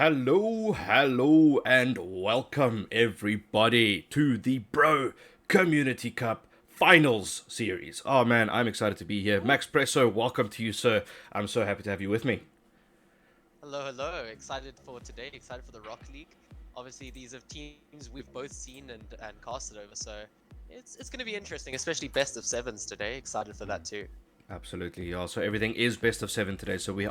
Hello, and welcome everybody to the Bro Community Cup Finals series. Oh man, I'm excited to be here. Max Presso, welcome to you, sir. I'm so happy to have you with me. Hello. Excited for today. Excited for the Rocket League. Obviously, these are teams we've both seen and casted over, so it's going to be interesting, especially best of sevens today. Excited for that too. Absolutely, yeah. So everything is best of seven today. So we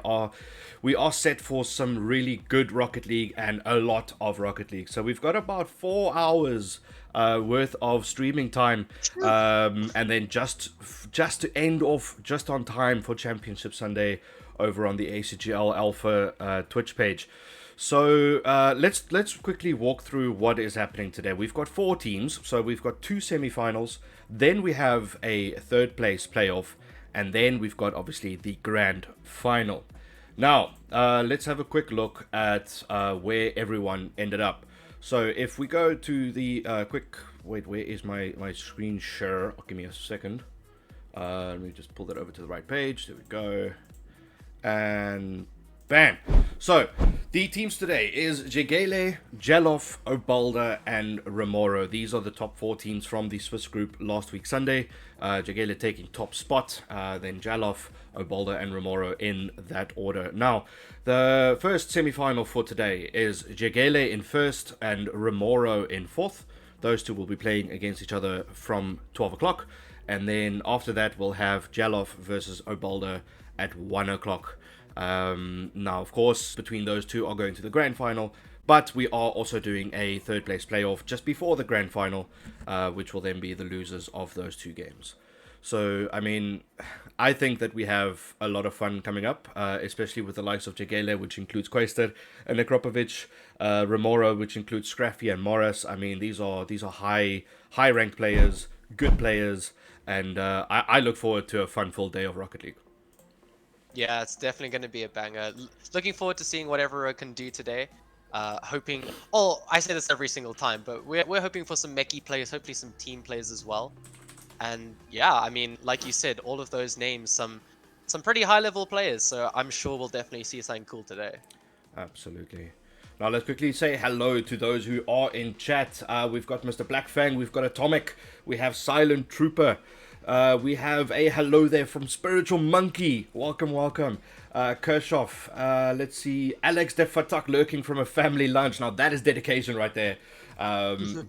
are set for some really good Rocket League and a lot of Rocket League. So we've got about 4 hours worth of streaming time, and then just to end off just on time for Championship Sunday over on the ACGL Alpha Twitch page. So let's quickly walk through what is happening today. We've got four teams, so we've got two semi-finals, then we have a third place playoff, and then we've got obviously the grand final. Now let's have a quick look at where everyone ended up. So if we go to the quick wait, where is my screen share? Oh, give me a second. Let me just pull that over to the right page. There we go. And bam. So the teams today is Jegele, Jeloff, Obalda, and Remoro. These are the top four teams from the Swiss group last week Sunday. Jegele taking top spot, then Jeloff, Obalda, and Remoro in that order. Now, the first semi-final for today is Jegele in first and Remoro in fourth. Those two will be playing against each other from 12 o'clock. And then after that, we'll have Jeloff versus Obalda at 1 o'clock. Now, of course, between those two are going to the grand final, but we are also doing a third place playoff just before the grand final, which will then be the losers of those two games. So, I mean, I think that we have a lot of fun coming up, especially with the likes of Jegele, which includes Quester and Nekropovic, Remoro, which includes Scraffy and Morris. I mean, these are high ranked players, good players, and I look forward to a fun-filled day of Rocket League. Yeah, it's definitely going to be a banger. Looking forward to seeing whatever I can do today. Hoping. Oh, I say this every single time, but we're hoping for some mechie players, hopefully some team players as well. And yeah, I mean, like you said, all of those names, some pretty high level players. So I'm sure we'll definitely see something cool today. Absolutely. Now let's quickly say hello to those who are in chat. We've got Mr. Blackfang, we've got Atomic, we have Silent Trooper, we have a hello there from Spiritual Monkey. Welcome. Kershoff. Let's see. Alex Defatak lurking from a family lunch. Now that is dedication right there.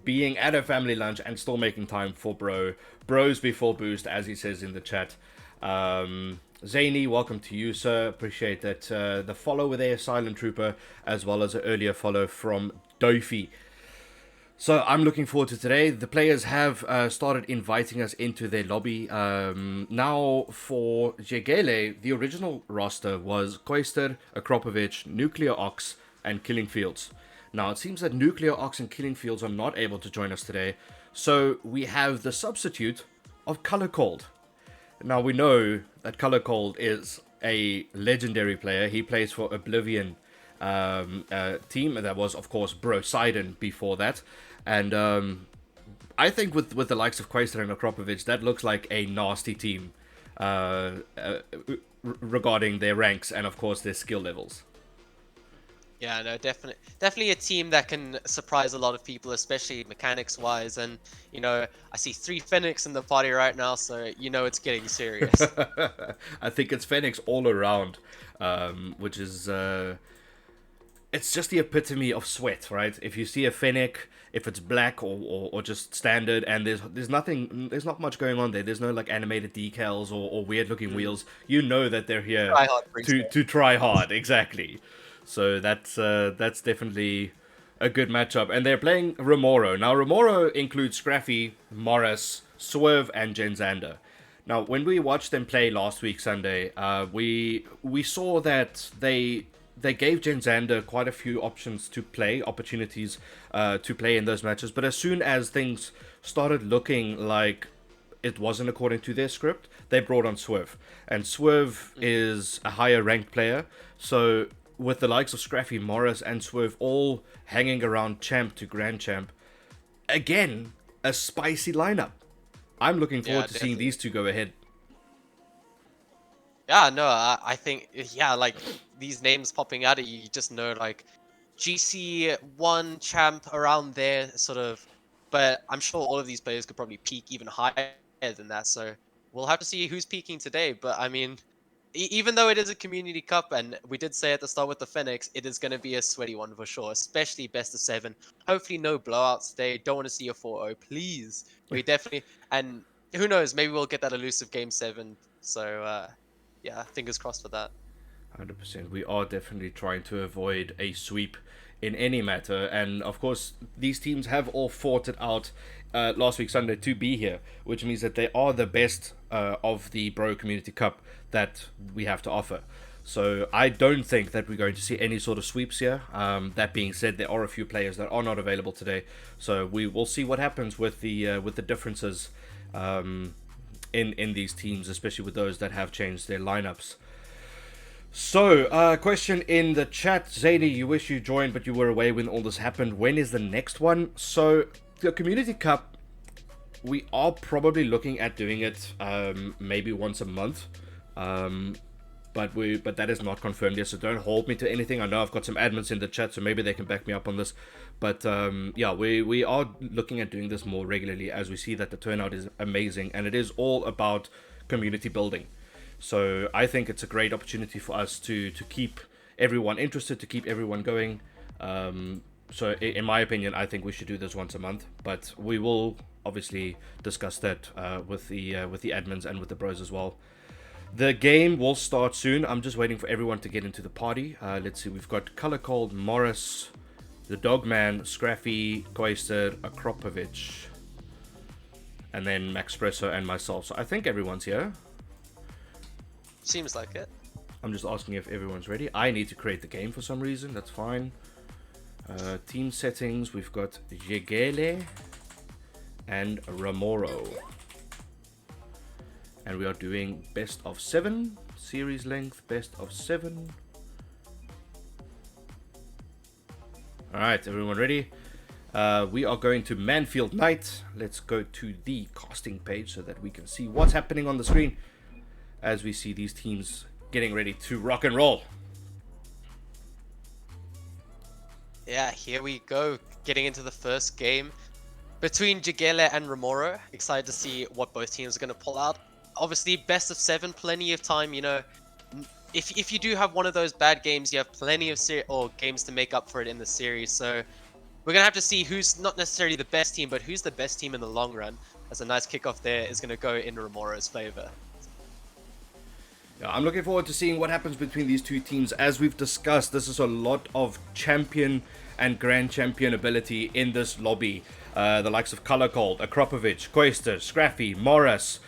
Being at a family lunch and still making time for bros before boost, as he says in the chat. Zany, welcome to you, sir. Appreciate that. The follow there, Silent Trooper, as well as an earlier follow from Dofi. So I'm looking forward to today. The players have started inviting us into their lobby. Now for Jegele, the original roster was Koister, Akropovic, Nuclear Ox, and Killing Fields. Now it seems that Nuclear Ox and Killing Fields are not able to join us today. So we have the substitute of Color Cold. Now we know that Color Cold is a legendary player. He plays for Oblivion team that was, of course, Bro Sidon before that. And I think with the likes of Quaster and Akropovic, that looks like a nasty team regarding their ranks and, of course, their skill levels. Yeah, no, definitely a team that can surprise a lot of people, especially mechanics wise. And I see 3 Phoenix in the party right now, so it's getting serious. I think it's Phoenix all around, which is it's just the epitome of sweat, right? If you see a Fennec, if it's black or just standard, and there's not much going on there. There's no like animated decals or weird looking wheels. You know that they're here Try hard, Priest. to try hard, exactly. So that's definitely a good matchup, and they're playing Remoro. Now Remoro includes Scraffy, Morris, Swerve, and Genzander. Now, when we watched them play last week Sunday, we saw that they gave Genzander quite a few options to play, opportunities to play in those matches. But as soon as things started looking like it wasn't according to their script, they brought on Swerve. And Swerve is a higher ranked player. So with the likes of Scraffy, Morris, and Swerve all hanging around champ to grand champ, again, a spicy lineup. I'm looking Yeah, forward to seeing definitely. these two go ahead. Yeah, no, I think, yeah, like these names popping out at you, you just know, like, GC1 champ around there, sort of. But I'm sure all of these players could probably peak even higher than that. So we'll have to see who's peaking today. But I mean, even though it is a community cup, and we did say at the start with the Phoenix, it is going to be a sweaty one for sure, especially best of 7. Hopefully no blowouts today. Don't want to see a 4-0, please. We definitely, and who knows, maybe we'll get that elusive game 7. So yeah, fingers crossed for that. 100%. We are definitely trying to avoid a sweep in any matter, and of course these teams have all fought it out last week Sunday to be here, which means that they are the best of the Bro Community Cup that we have to offer. So I don't think that we're going to see any sort of sweeps here. That being said, there are a few players that are not available today, so we will see what happens with the differences in these teams, especially with those that have changed their lineups. So, question in the chat. Zadie, you wish you joined, but you were away when all this happened. When is the next one? So, the Community Cup, we are probably looking at doing it maybe once a month. But that is not confirmed yet, so don't hold me to anything. I know I've got some admins in the chat, so maybe they can back me up on this. But yeah, we are looking at doing this more regularly as we see that the turnout is amazing, and it is all about community building. So I think it's a great opportunity for us to keep everyone interested, to keep everyone going. So in my opinion, I think we should do this once a month, but we will obviously discuss that with the admins and with the bros as well. The game will start soon. I'm just waiting for everyone to get into the party. Let's see, we've got Color Cold, Morris, the Dogman, Scraffy, Koister, Akropovich, and then Maxpresso and myself. So I think everyone's here. Seems like it. I'm just asking if everyone's ready. I need to create the game for some reason. That's fine. Team settings. We've got Jegele and Ramoro. And we are doing best of 7. Series length, best of 7. Alright, everyone ready? We are going to Manfield Night. Let's go to the casting page so that we can see what's happening on the screen as we see these teams getting ready to rock and roll. Yeah, here we go, getting into the first game between Jagele and Ramoro. Excited to see what both teams are going to pull out. Obviously, best of 7, plenty of time, you know. If you do have one of those bad games, you have plenty of games to make up for it in the series. So we're going to have to see who's not necessarily the best team, but who's the best team in the long run. As a nice kickoff there is going to go in Ramoro's favor. Yeah, I'm looking forward to seeing what happens between these two teams. As we've discussed, this is a lot of champion and grand champion ability in this lobby. The likes of Color Cold, Akropovich, Koister, Scraffy, Morris.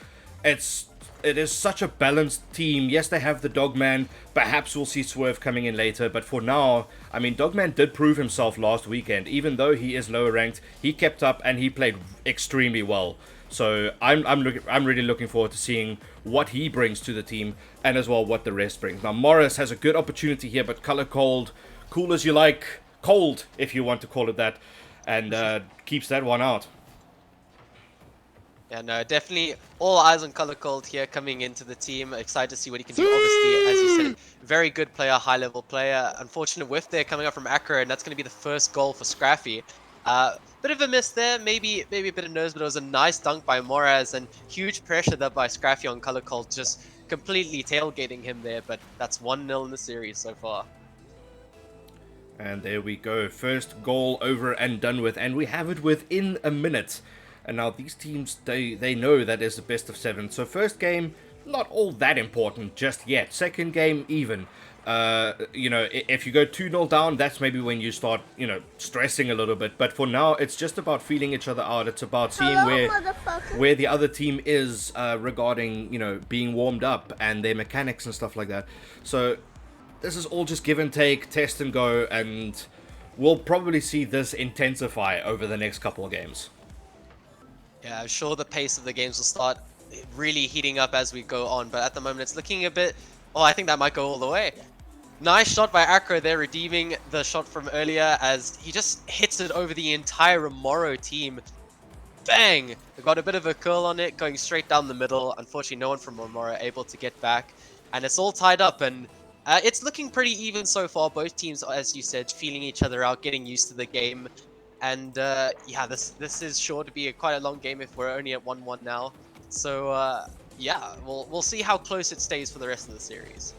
It is such a balanced team. Yes, they have the Dogman. Perhaps we'll see Swerve coming in later. But for now, I mean, Dogman did prove himself last weekend. Even though he is lower ranked, he kept up and he played extremely well. So I'm really looking forward to seeing what he brings to the team and as well what the rest brings. Now, Morris has a good opportunity here, but Color Cold, cool as you like, cold if you want to call it that, and keeps that one out. Yeah, no, definitely all eyes on Color Cold here coming into the team. Excited to see what he can do. Obviously, as you said, very good player, high-level player. Unfortunate whiff there coming up from Acro, and that's going to be the first goal for Scraffy. Bit of a miss there, maybe a bit of nerves, but it was a nice dunk by Moraz, and huge pressure there by Scraffy on Color Cold, just completely tailgating him there, but that's 1-0 in the series so far. And there we go, first goal over and done with, and we have it within a minute. And now these teams, they know that it's the best of 7. So first game, not all that important just yet. Second game, even. You know, if you go 2-0 down, that's maybe when you start, you know, stressing a little bit. But for now, it's just about feeling each other out. It's about seeing where the other team is regarding, you know, being warmed up and their mechanics and stuff like that. So this is all just give and take, test and go, and we'll probably see this intensify over the next couple of games. Yeah, I'm sure the pace of the games will start really heating up as we go on, but at the moment it's looking a bit... Oh, I think that might go all the way. Nice shot by Acro there, redeeming the shot from earlier as he just hits it over the entire Ramoro team. Bang! They got a bit of a curl on it, going straight down the middle. Unfortunately, no one from Ramoro able to get back. And it's all tied up, and It's looking pretty even so far. Both teams, as you said, feeling each other out, getting used to the game, and yeah, this is sure to be quite a long game if we're only at 1-1 now. So yeah, we'll see how close it stays for the rest of the series.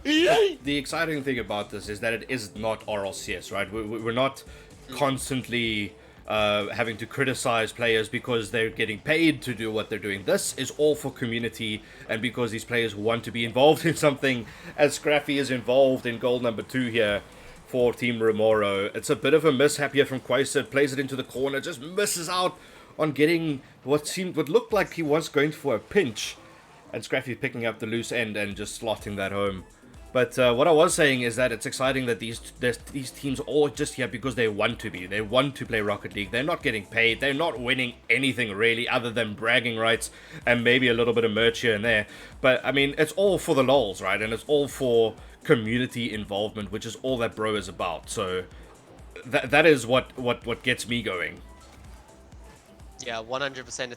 The exciting thing about this is that it is not RLCS, right? We're not constantly having to criticize players because they're getting paid to do what they're doing. This is all for community and because these players want to be involved in something, as Scraffy is involved in goal number 2 here for Team Remoro. It's a bit of a mishap here from Quaisa. Plays it into the corner, just misses out on getting what looked like he was going for a pinch. And Scraffy picking up the loose end and just slotting that home. But what I was saying is that it's exciting that these teams are all just here because they want to be. They want to play Rocket League. They're not getting paid. They're not winning anything really other than bragging rights and maybe a little bit of merch here and there. But I mean, it's all for the lols, right? And it's all for community involvement, which is all that Bro is about. So that is what gets me going. Yeah, 100%.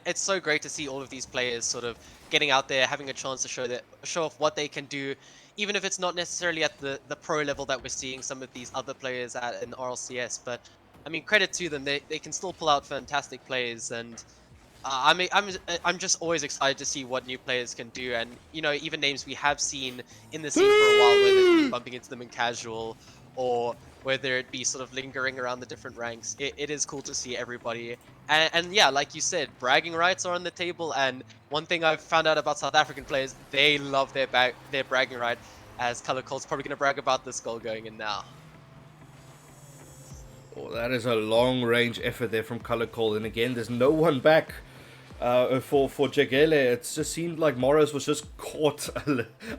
It's so great to see all of these players sort of getting out there, having a chance to show off what they can do, even if it's not necessarily at the pro level that we're seeing some of these other players at in RLCS. But I mean, credit to them, they can still pull out fantastic plays, and I'm just always excited to see what new players can do, and you know, even names we have seen in the scene for a while, whether it's bumping into them in casual or whether it be sort of lingering around the different ranks. It is cool to see everybody. And yeah, like you said, bragging rights are on the table. And one thing I've found out about South African players, they love their bragging right, as Color Cold's probably going to brag about this goal going in now. Oh, that is a long-range effort there from Color Cold. And again, there's no one back for Jagele. It just seemed like Morris was just caught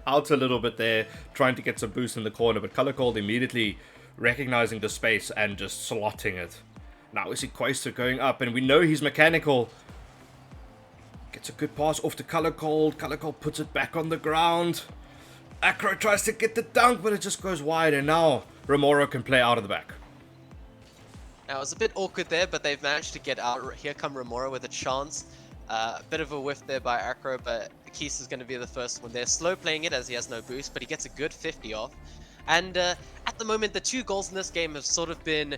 out a little bit there, trying to get some boost in the corner. But Color Cold immediately recognizing the space and just slotting it. Now we see Quaster going up, and we know he's mechanical. Gets a good pass off to Color Cold. Color Cold puts it back on the ground. Acro tries to get the dunk, but it just goes wide, and now Remoro can play out of the back. Now, it was a bit awkward there, but they've managed to get out. Here come Remoro with a chance. A bit of a whiff there by Acro, but Keese is going to be the first one there. Slow playing it as he has no boost, but he gets a good 50 off. And at the moment, the 2 goals in this game have sort of been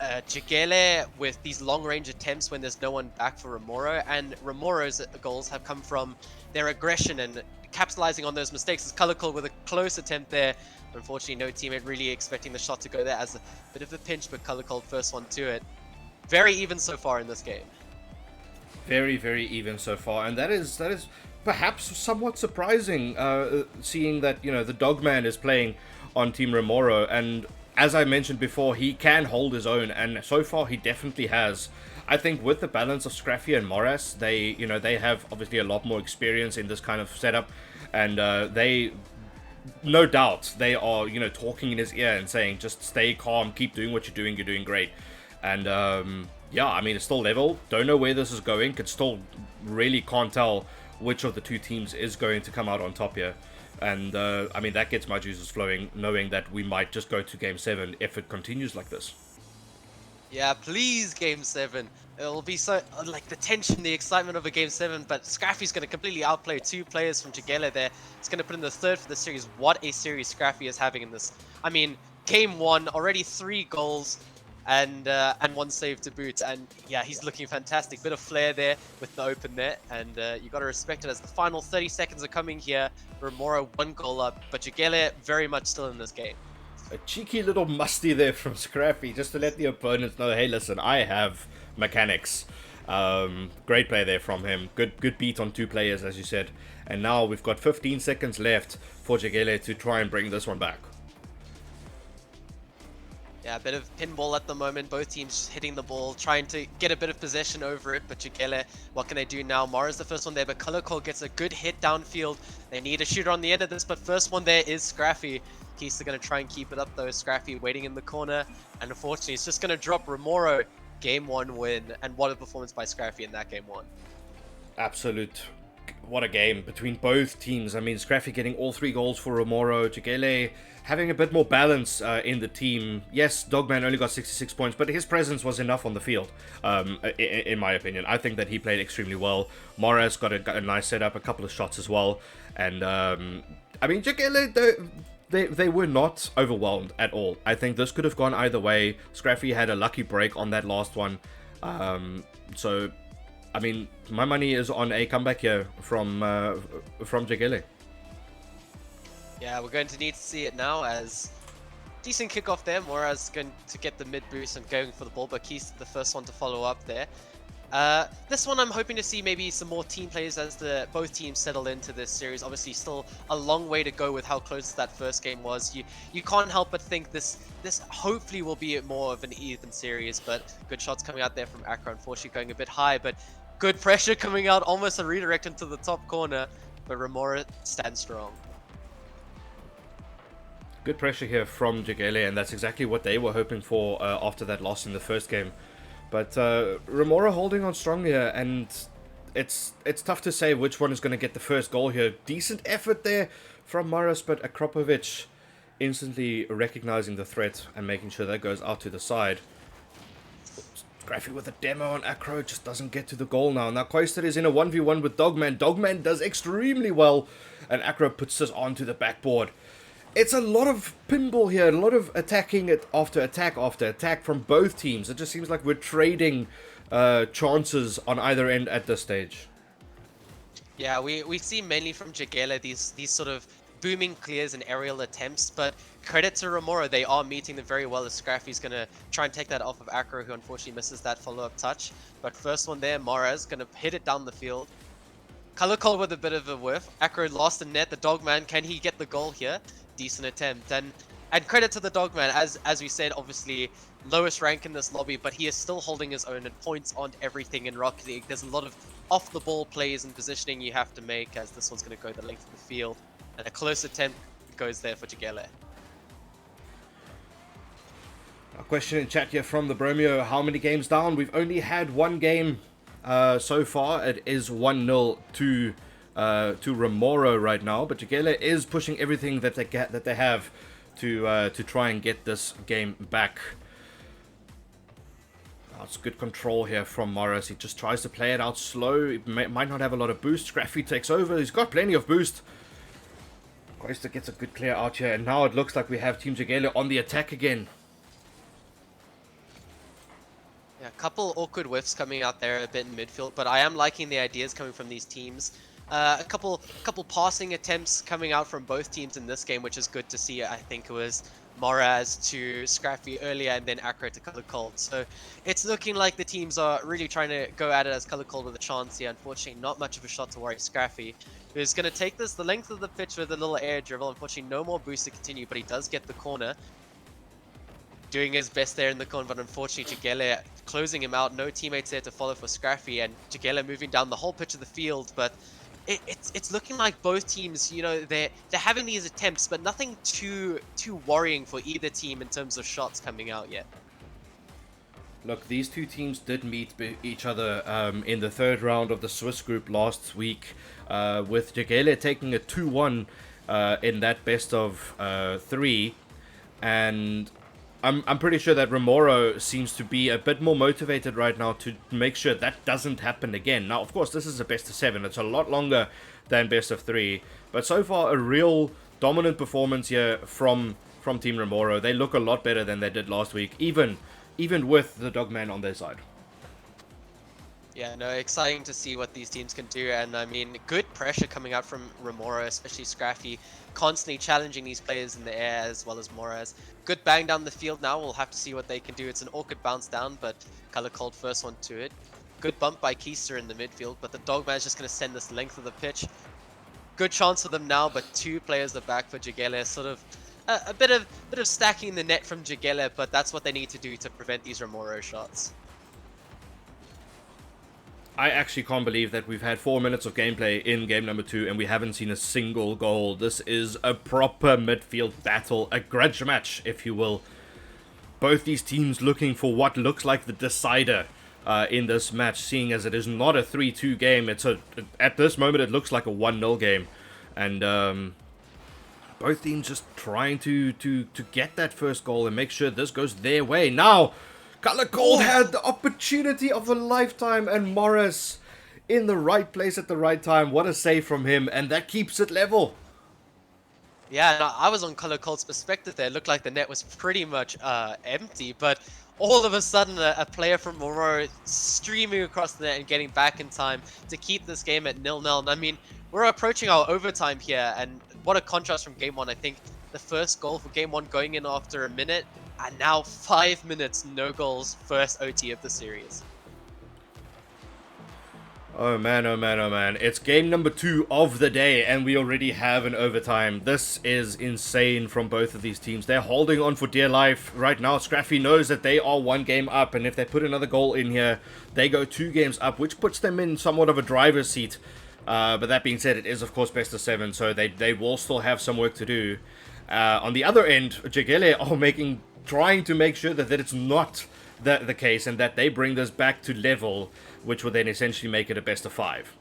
Jagele with these long-range attempts when there's no one back for Remoro, and Remoro's goals have come from their aggression and capitalizing on those mistakes. As Color Cold with a close attempt there. Unfortunately, no teammate really expecting the shot to go there as a bit of a pinch, but Color Cold first one to it. Very even so far in this game. Very, very even so far, and that is perhaps somewhat surprising, seeing that, you know, the Dogman is playing on Team Remoro, and as I mentioned before, he can hold his own, and so far he definitely has. I think with the balance of Scraffy and Morris, they have obviously a lot more experience in this kind of setup, and they, no doubt, they are, you know, talking in his ear and saying, just stay calm, keep doing what you're doing great. And yeah, I mean, it's still level, don't know where this is going, really can't tell which of the 2 teams is going to come out on top here. And I mean, that gets my juices flowing, knowing that we might just go to Game 7 if it continues like this. Yeah, please, Game 7. It'll be so, like, the tension, the excitement of a Game 7, but Scraffy's going to completely outplay 2 players from Jagele there. It's going to put in the 3rd for the series. What a series Scraffy is having in this. I mean, Game 1, already 3 goals and 1 save to boot. And yeah, he's looking fantastic. Bit of flair there with the open net, and you got to respect it as the final 30 seconds are coming here. Remoro 1 goal up, but Jagele very much still in this game. A cheeky little musty there from Scraffy, just to let the opponents know, hey, listen, I have mechanics. Great play there from him. Good beat on 2 players, as you said. And now we've got 15 seconds left for Jagele to try and bring this one back. Yeah, a bit of pinball at the moment. Both teams hitting the ball, trying to get a bit of possession over it. But Jagele, what can they do now? Mara's the first one there, but Color Cold gets a good hit downfield. They need a shooter on the end of this, but first one there is Scraffy. Keys are going to try and keep it up though. Scraffy waiting in the corner, and unfortunately it's just going to drop Remoro. Game 1 win, and what a performance by Scraffy in that Game 1. Absolute what a game between both teams. I mean, Scraffy getting all 3 goals for Romoro, Jegele having a bit more balance in the team. Yes, Dogman only got 66 points, but his presence was enough on the field, in my opinion. I think that he played extremely well. Moraz got a nice setup, a couple of shots as well. And, I mean, Jegele, they were not overwhelmed at all. I think this could have gone either way. Scraffy had a lucky break on that last one. So, I mean, my money is on a comeback here from Jegele. Yeah, we're going to need to see it now as decent kickoff there. Moraz going to get the mid boost and going for the ball, but Keys the first one to follow up there. This one I'm hoping to see maybe some more team players as both teams settle into this series. Obviously still a long way to go with how close that first game was. You can't help but think this hopefully will be more of an even series, but good shots coming out there from Accra, unfortunately going a bit high, but good pressure coming out, almost a redirect into the top corner, but Remora stands strong. Good pressure here from Jegele, and that's exactly what they were hoping for after that loss in the first game. But Remora holding on strong here, and it's tough to say which one is going to get the first goal here. Decent effort there from Maras, but Akropovic instantly recognizing the threat and making sure that goes out to the side. Scraffy with a demo on Acro, just doesn't get to the goal now. Now Koister is in a 1v1 with Dogman. Dogman does extremely well, and Acro puts this onto the backboard. It's a lot of pinball here, a lot of attacking it after attack from both teams. It just seems like we're trading chances on either end at this stage. Yeah, we see mainly from Jegele these sort of booming clears and aerial attempts, but credit to Remora, they are meeting them very well as Scraffy's going to try and take that off of Acro, who unfortunately misses that follow-up touch. But first one there, Moraz going to hit it down the field. Color Cold with a bit of a whiff. Acro lost the net, the Dogman, can he get the goal here? Decent attempt, and credit to the Dogman, as we said, obviously lowest rank in this lobby, but he is still holding his own and points on everything in Rocket League. There's a lot of off the ball plays and positioning you have to make, as this one's going to go the length of the field, and a close attempt goes there for Jegele. A question in chat here from the Bromeo: how many games down? We've only had one game so far. It is 1-0 to Remora right now, but Jegele is pushing everything that they have to try and get this game back. Oh, it's good control here from Morris. He just tries to play it out slow. He might not have a lot of boost. Scraffy takes over. He's got plenty of boost. Koister gets a good clear out here, and now it looks like we have Team Jegele on the attack again. Yeah, a couple awkward whiffs coming out there a bit in midfield, but I am liking the ideas coming from these teams. A couple passing attempts coming out from both teams in this game, which is good to see. I think it was Moraz to Scraffy earlier and then Acro to Color Cold. So it's looking like the teams are really trying to go at it as Color Cold with a chance here. Unfortunately, not much of a shot to worry Scraffy, who's going to take this the length of the pitch with a little air dribble. Unfortunately, no more boost to continue, but he does get the corner. Doing his best there in the corner, but unfortunately Jegele closing him out. No teammates there to follow for Scraffy, and Jegele moving down the whole pitch of the field, but it's looking like both teams, you know, they're having these attempts, but nothing too worrying for either team in terms of shots coming out yet. Look, these two teams did meet each other in the third round of the Swiss group last week, with Jegele taking a 2-1 in that best of 3, and I'm pretty sure that Remora seems to be a bit more motivated right now to make sure that doesn't happen again. Now, of course, this is a best of 7. It's a lot longer than best of 3. But so far, a real dominant performance here from Team Remora. They look a lot better than they did last week, even with the Dogman on their side. Yeah, no, exciting to see what these teams can do, and I mean, good pressure coming out from Remora, especially Scraffy, constantly challenging these players in the air as well as Moraz. Good bang down the field now, we'll have to see what they can do. It's an awkward bounce down, but Color Cold first one to it. Good bump by Keister in the midfield, but the Dogman's just going to send this length of the pitch. Good chance for them now, but 2 players are back for Jegele. Sort of a bit of stacking the net from Jegele, but that's what they need to do to prevent these Remora shots. I actually can't believe that we've had 4 minutes of gameplay in game number 2 and we haven't seen a single goal. This is a proper midfield battle, a grudge match, if you will. Both these teams looking for what looks like the decider in this match, seeing as it is not a 3-2 game. At this moment, it looks like a 1-0 game. And both teams just trying to get that first goal and make sure this goes their way. Now, Color Cold had the opportunity of a lifetime, and Morris in the right place at the right time. What a save from him, and that keeps it level. Yeah, and I was on Color Cold's perspective there. It looked like the net was pretty much empty, but all of a sudden a player from Mororo streaming across the net and getting back in time to keep this game at 0-0. And I mean, we're approaching our overtime here, and what a contrast from Game 1. I think the first goal for Game 1 going in after a minute, and now 5 minutes, no goals, first OT of the series. Oh man, oh man, oh man. It's game number 2 of the day, and we already have an overtime. This is insane from both of these teams. They're holding on for dear life right now. Scruffy knows that they are 1 game up, and if they put another goal in here, they go 2 games up, which puts them in somewhat of a driver's seat. But that being said, it is of course best of 7, so they will still have some work to do. On the other end, Jegele are trying to make sure that it's not the case, and that they bring this back to level, which will then essentially make it a best of 5.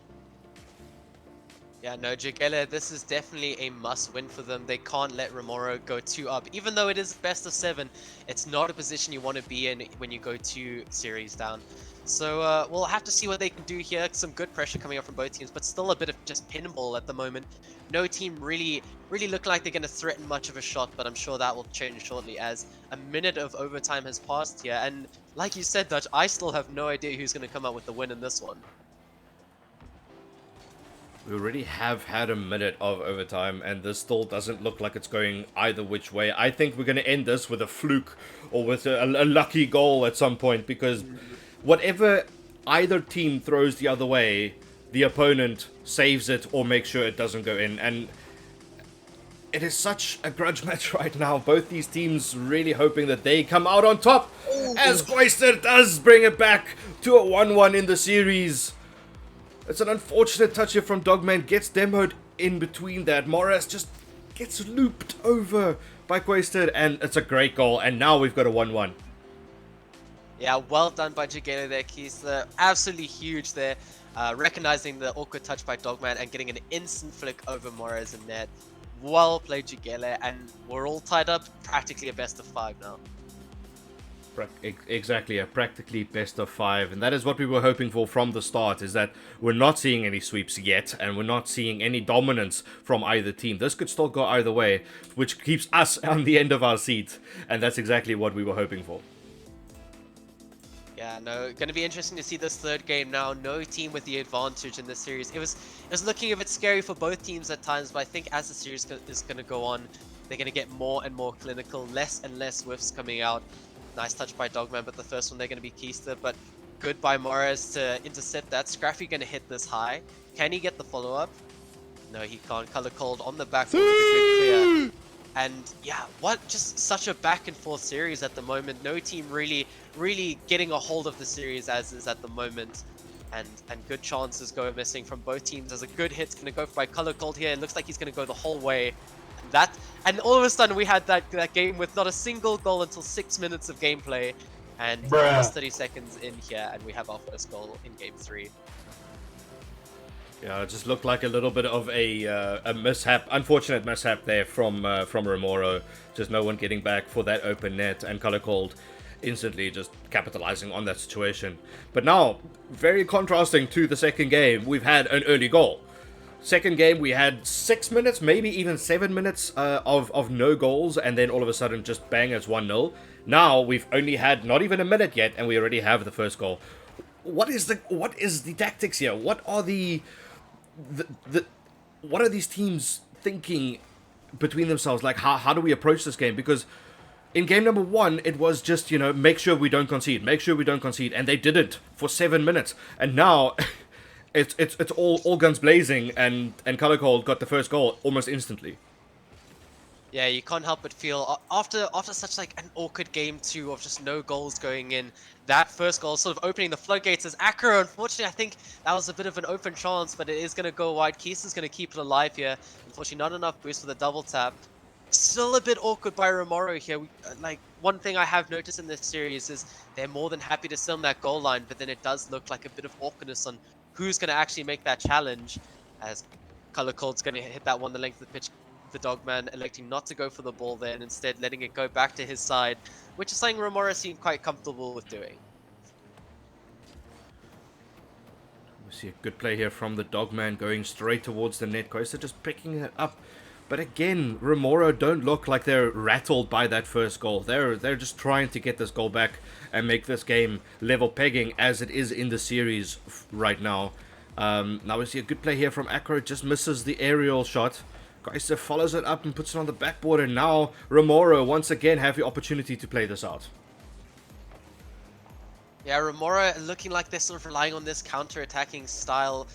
Yeah, no, Jegele, this is definitely a must-win for them. They can't let Remoro go 2 up. Even though it is best of 7, it's not a position you want to be in when you go 2 series down. So we'll have to see what they can do here. Some good pressure coming up from both teams, but still a bit of just pinball at the moment. No team really look like they're going to threaten much of a shot, but I'm sure that will change shortly as a minute of overtime has passed here. And like you said, Dutch, I still have no idea who's going to come out with the win in this one. We already have had a minute of overtime, and this still doesn't look like it's going either which way. I think we're going to end this with a fluke or with a lucky goal at some point, because whatever either team throws the other way, the opponent saves it or makes sure it doesn't go in. And it is such a grudge match right now. Both these teams really hoping that they come out on top, as Koister does bring it back to a 1-1 in the series. It's an unfortunate touch here from Dogman, gets demoed in between that. Morris just gets looped over by Quasted, and it's a great goal, and now we've got a 1-1. Yeah, well done by Jegele there, Keith. Absolutely huge there. Recognizing the awkward touch by Dogman and getting an instant flick over Morris and net. Well played, Jegele, and we're all tied up. Practically a best of 5 now. Exactly, a practically best of 5, and that is what we were hoping for from the start, is that we're not seeing any sweeps yet, and we're not seeing any dominance from either team. This could still go either way, which keeps us on the end of our seat, and that's exactly what we were hoping for. Yeah, no, going to be interesting to see this third game now. No team with the advantage in this series. It was looking a bit scary for both teams at times, but I think as the series is going to go on, they're going to get more and more clinical, less and less whiffs coming out. Nice touch by Dogman, but the first one they're going to be Keister, but good by Morris to intercept that. Scruffy going to hit this high. Can he get the follow-up? No, he can't. Color Cold on the back foot with a good clear. And yeah, just such a back and forth series at the moment. No team really getting a hold of the series as is at the moment. And good chances go missing from both teams. There's a good hit's going to go by Color Cold here. It looks like he's going to go the whole way. And all of a sudden we had that game with not a single goal until 6 minutes of gameplay, and almost 30 seconds in here, and we have our first goal in game 3. Yeah, it just looked like a little bit of a mishap, unfortunate mishap there from Remoro. Just no one getting back for that open net, and Color Cold instantly just capitalizing on that situation. But now, very contrasting to the second game, we've had an early goal. Second game, we had 6 minutes, maybe even 7 minutes of no goals, and then all of a sudden just bang, it's 1-0. Now we've only had not even a minute yet, and we already have the first goal. What is the tactics here? What are what are these teams thinking between themselves? Like, how do we approach this game? Because in game number 1, it was just, make sure we don't concede, and they didn't for 7 minutes, and now. It's all guns blazing, and Color Cold got the first goal almost instantly. Yeah, you can't help but feel after such like an awkward game 2 of just no goals going in, that first goal sort of opening the floodgates as Akira. Unfortunately, I think that was a bit of an open chance, but it is going to go wide. Keister's going to keep it alive here. Unfortunately, not enough boost for the double tap. Still a bit awkward by Romero here. Like, one thing I have noticed in this series is they're more than happy to sit on that goal line, but then it does look like a bit of awkwardness on who's going to actually make that challenge, as Color Cold's going to hit that one the length of the pitch. The Dogman electing not to go for the ball there and instead letting it go back to his side, which is something Romero seemed quite comfortable with doing. We see a good play here from the Dogman going straight towards the net. Koisa just picking it up. But again, Remoro don't look like they're rattled by that first goal. They're just trying to get this goal back and make this game level pegging as it is in the series right now. Now we see a good play here from Acro. Just misses the aerial shot. Koisa follows it up and puts it on the backboard. And now Remoro once again have the opportunity to play this out. Yeah, Remora looking like they're sort of relying on this counter-attacking style.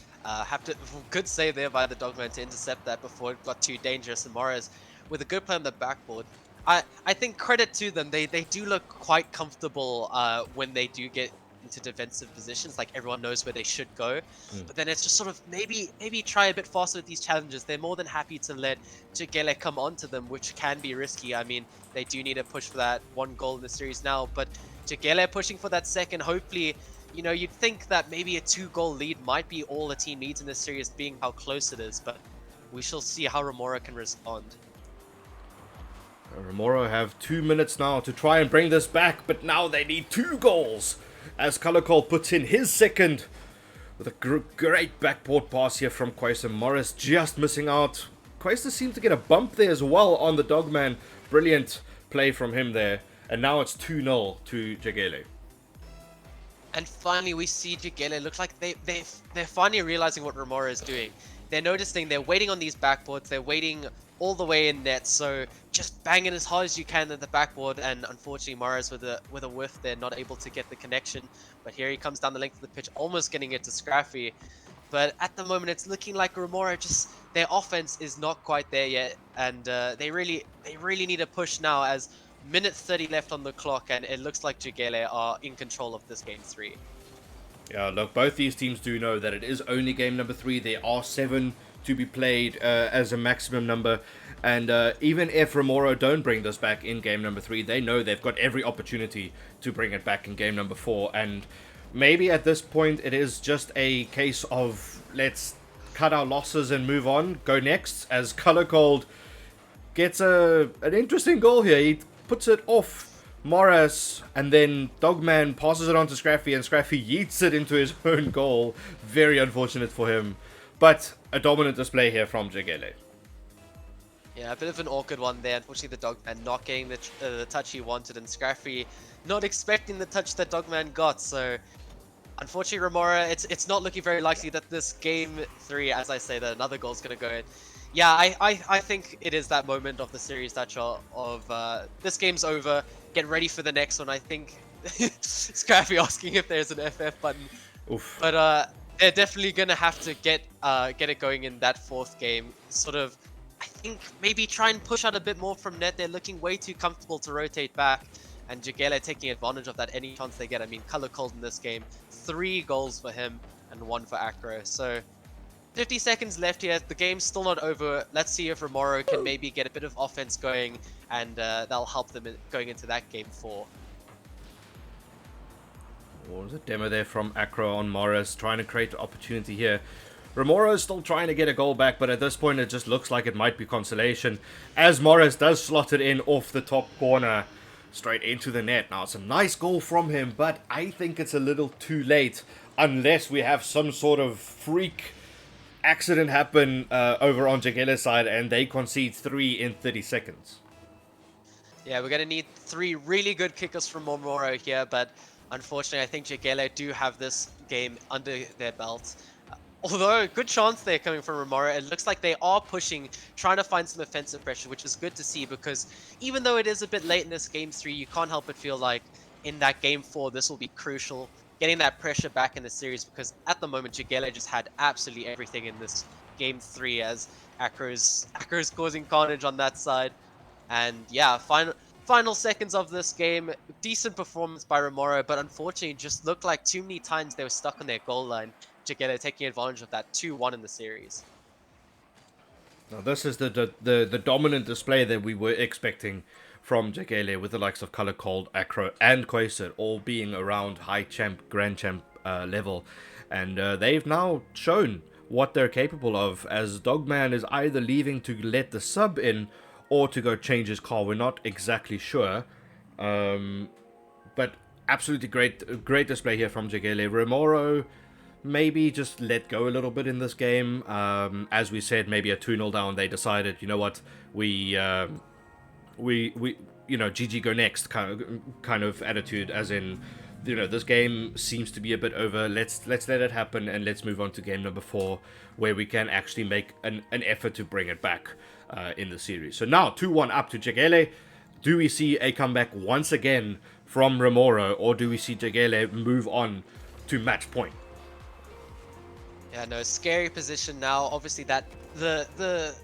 Good save there by the Dogman to intercept that before it got too dangerous. And Morris with a good play on the backboard. I think credit to them. They do look quite comfortable when they do get into defensive positions. Like, everyone knows where they should go. But then it's just sort of maybe try a bit faster with these challenges. They're more than happy to let Jegele come onto them, which can be risky. I mean, they do need to push for that one goal in the series now, but Jegele pushing for that second, hopefully, you know, you'd think that maybe a 2-goal lead might be all the team needs in this series, being how close it is, but we shall see how Remora can respond. Remoro have 2 minutes now to try and bring this back, but now they need 2 goals as Colorcol puts in his second with a great backboard pass here from Koisa. Morris just missing out. Koisa seemed to get a bump there as well on the Dogman. Brilliant play from him there. And now it's 2-0 to Jegele. And finally, we see Jegele look like they're finally realizing what Remora is doing. They're noticing they're waiting on these backboards. They're waiting all the way in net. So just bang it as hard as you can at the backboard. And unfortunately, Morris with a whiff, they're not able to get the connection. But here he comes down the length of the pitch, almost getting it to Scraffy. But at the moment, it's looking like Remora their offense is not quite there yet, and they really need a push now as minute 30 left on the clock, and it looks like Jegele are in control of this game 3. Yeah, look, both these teams do know that it is only game number 3. There are 7 to be played as a maximum number. And even if Remoro don't bring this back in game number 3, they know they've got every opportunity to bring it back in game number 4. And maybe at this point it is just a case of let's cut our losses and move on, go next, as Color Cold gets an interesting goal here. He puts it off Morris, and then Dogman passes it on to Scraffy, and Scraffy yeets it into his own goal. Very unfortunate for him, but a dominant display here from Jegele. Yeah, a bit of an awkward one there. Unfortunately, the Dogman not getting the touch he wanted, and Scraffy not expecting the touch that Dogman got. So, unfortunately, Remora, it's not looking very likely that this game 3, as I say, that another goal is going to go in. Yeah, I think it is that moment of the series that of this game's over, get ready for the next one. I think Scrappy asking if there's an FF button. Oof. But they're definitely gonna have to get it going in that 4th game. Sort of, I think maybe try and push out a bit more from net. They're looking way too comfortable to rotate back, and Jegele taking advantage of that any chance they get. I mean, Color Cold in this game, 3 goals for him and 1 for Acro. So 50 seconds left here. The game's still not over. Let's see if Remoro can maybe get a bit of offense going, and that'll help them going into that game 4. What was a demo there from Acro on Morris, trying to create an opportunity here. Remoro is still trying to get a goal back, but at this point it just looks like it might be consolation, as Morris does slot it in off the top corner, straight into the net. Now, it's a nice goal from him, but I think it's a little too late, unless we have some sort of freak accident happen over on Jegele's side, and they concede 3 in 30 seconds. Yeah, we're going to need 3 really good kickers from Momoro here, but unfortunately I think Jegele do have this game under their belt. Although, good chance they're coming from Remora. It looks like they are pushing, trying to find some offensive pressure, which is good to see, because even though it is a bit late in this game 3, you can't help but feel like in that game 4 this will be crucial, getting that pressure back in the series, because at the moment Jegele just had absolutely everything in this game 3, as Acro's causing carnage on that side. And yeah, final seconds of this game, decent performance by Remora, but unfortunately just looked like too many times they were stuck on their goal line. Jegele taking advantage of that 2-1 in the series. Now this is the dominant display that we were expecting from Jagele, with the likes of Color Cold, Acro, and Quasar all being around high champ, grand champ level, and they've now shown what they're capable of, as Dogman is either leaving to let the sub in or to go change his car. We're not exactly sure, but absolutely great display here from Jagele. Remoro maybe just let go a little bit in this game. As we said, maybe a 2-0 down, they decided, you know what, we GG go next kind of attitude, as in, this game seems to be a bit over. Let's let it happen, and let's move on to game number 4, where we can actually make an effort to bring it back in the series. So now 2-1 up to Jagele. Do we see a comeback once again from Remoro, or do we see Jagele move on to match point? Yeah, no, scary position now. Obviously, that the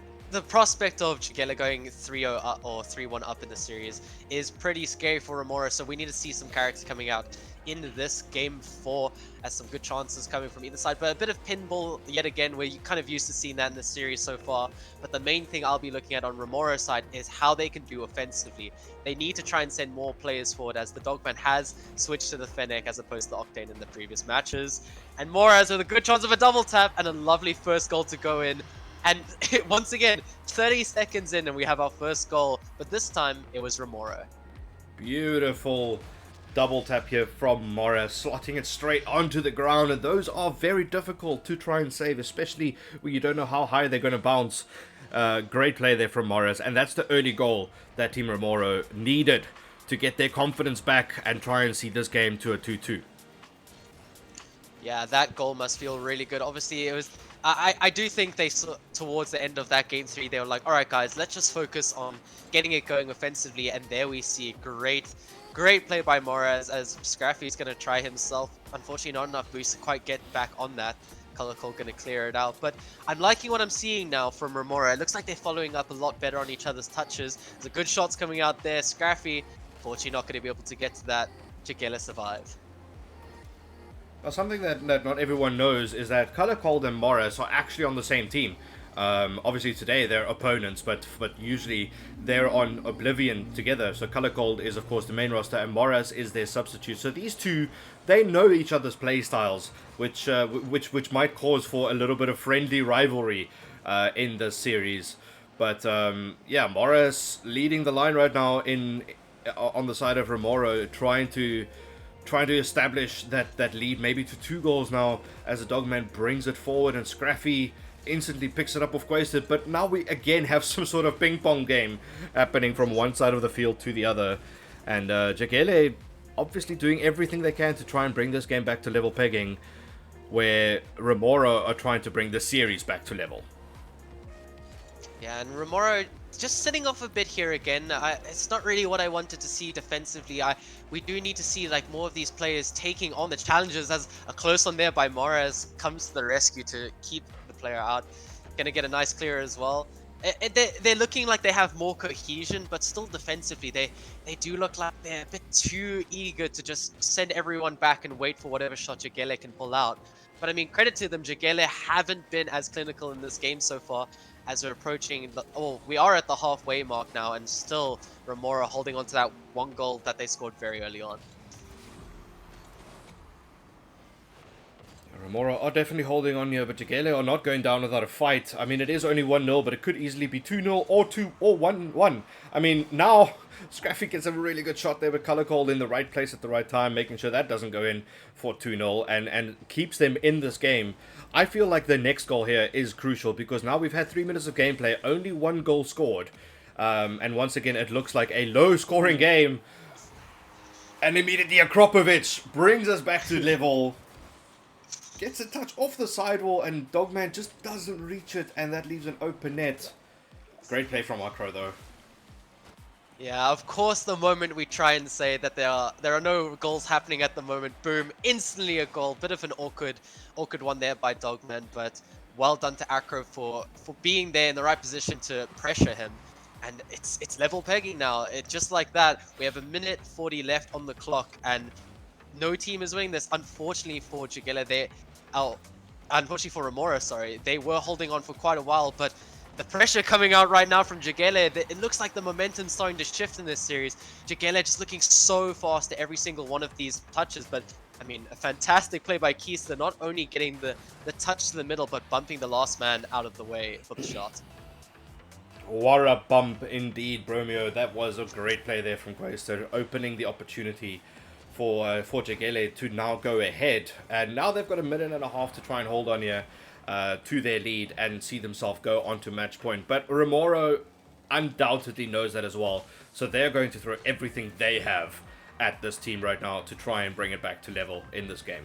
prospect of Jagele going 3-0 up or 3-1 up in the series is pretty scary for Remora. So we need to see some characters coming out in this game 4, as some good chances coming from either side. But a bit of pinball yet again. We're kind of used to seeing that in the series so far. But the main thing I'll be looking at on Remora's side is how they can do offensively. They need to try and send more players forward, as the Dogman has switched to the Fennec as opposed to Octane in the previous matches. And Moraz with a good chance of a double tap and a lovely first goal to go in. And once again, 30 seconds in and we have our first goal, but this time it was Remora. Beautiful double tap here from Morris, slotting it straight onto the ground, and those are very difficult to try and save, especially when you don't know how high they're going to bounce. Great play there from Morris, and that's the early goal that Team Remoro needed to get their confidence back and try and see this game to a 2-2. Yeah, that goal must feel really good. Obviously, it was. I do think they towards the end of that game 3, they were like, all right, guys, let's just focus on getting it going offensively. And there we see great play by Moraz, as Scraffy's going to try himself. Unfortunately, not enough boost to quite get back on that. Color Cold going to clear it out. But I'm liking what I'm seeing now from Remora. It looks like they're following up a lot better on each other's touches. There's good shots coming out there. Scraffy, fortunately, not going to be able to get to that. Jagele survive. Well, something that not everyone knows is that Color Cold and Morris are actually on the same team. Obviously today they're opponents, but usually they're on Oblivion together. So Color Cold is of course the main roster, and Morris is their substitute. So these two, they know each other's play styles, which might cause for a little bit of friendly rivalry in this series. But yeah, Morris leading the line right now on the side of Remoro, trying to establish that lead, maybe to 2 goals now, as the Dogman brings it forward, and Scraffy instantly picks it up with Quasted. But now we again have some sort of ping pong game happening from one side of the field to the other, and Jagele obviously doing everything they can to try and bring this game back to level pegging, where Remora are trying to bring the series back to level. Yeah, and Remora just sitting off a bit here again. It's not really what I wanted to see defensively. We do need to see like more of these players taking on the challenges, as a close one there by Moraz comes to the rescue to keep the player out. Gonna get a nice clear as well. They're looking like they have more cohesion, but still defensively they do look like they're a bit too eager to just send everyone back and wait for whatever shot Jagele can pull out. But I mean, credit to them, Jagele haven't been as clinical in this game so far, as we're approaching we are at the halfway mark now, and still Remora holding on to that 1 goal that they scored very early on. Remora are definitely holding on here, but Jagele are not going down without a fight. I mean, it is only 1-0, but it could easily be 2-0 or 1-1. I mean, now Scraffy gets a really good shot there with Color Cold in the right place at the right time, making sure that doesn't go in for 2-0 and keeps them in this game. I feel like the next goal here is crucial, because now we've had 3 minutes of gameplay, only 1 goal scored. And once again, it looks like a low-scoring game. And immediately Akropovic brings us back to level. Gets a touch off the sidewall, and Dogman just doesn't reach it, and that leaves an open net. Great play from Akro, though. Yeah, of course, the moment we try and say that there are no goals happening at the moment, boom, instantly a goal. Bit of an awkward one there by Dogman, but well done to Akro for being there in the right position to pressure him. And it's level pegging now. Just like that, we have 1:40 left on the clock, and no team is winning this. Unfortunately for Jagele, unfortunately for Remora, sorry, they were holding on for quite a while, but the pressure coming out right now from Jagele. It looks like the momentum's starting to shift in this series. Jagele just looking so fast at every single one of these touches, but I mean, a fantastic play by Keister, not only getting the touch to the middle, but bumping the last man out of the way for the shot. What a bump indeed, Bromeo. That was a great play there from Quaister, opening the opportunity for Jagele to now go ahead. And now they've got a minute and a half to try and hold on here to their lead and see themselves go on to match point. But Remoro undoubtedly knows that as well. So they're going to throw everything they have at this team right now to try and bring it back to level in this game.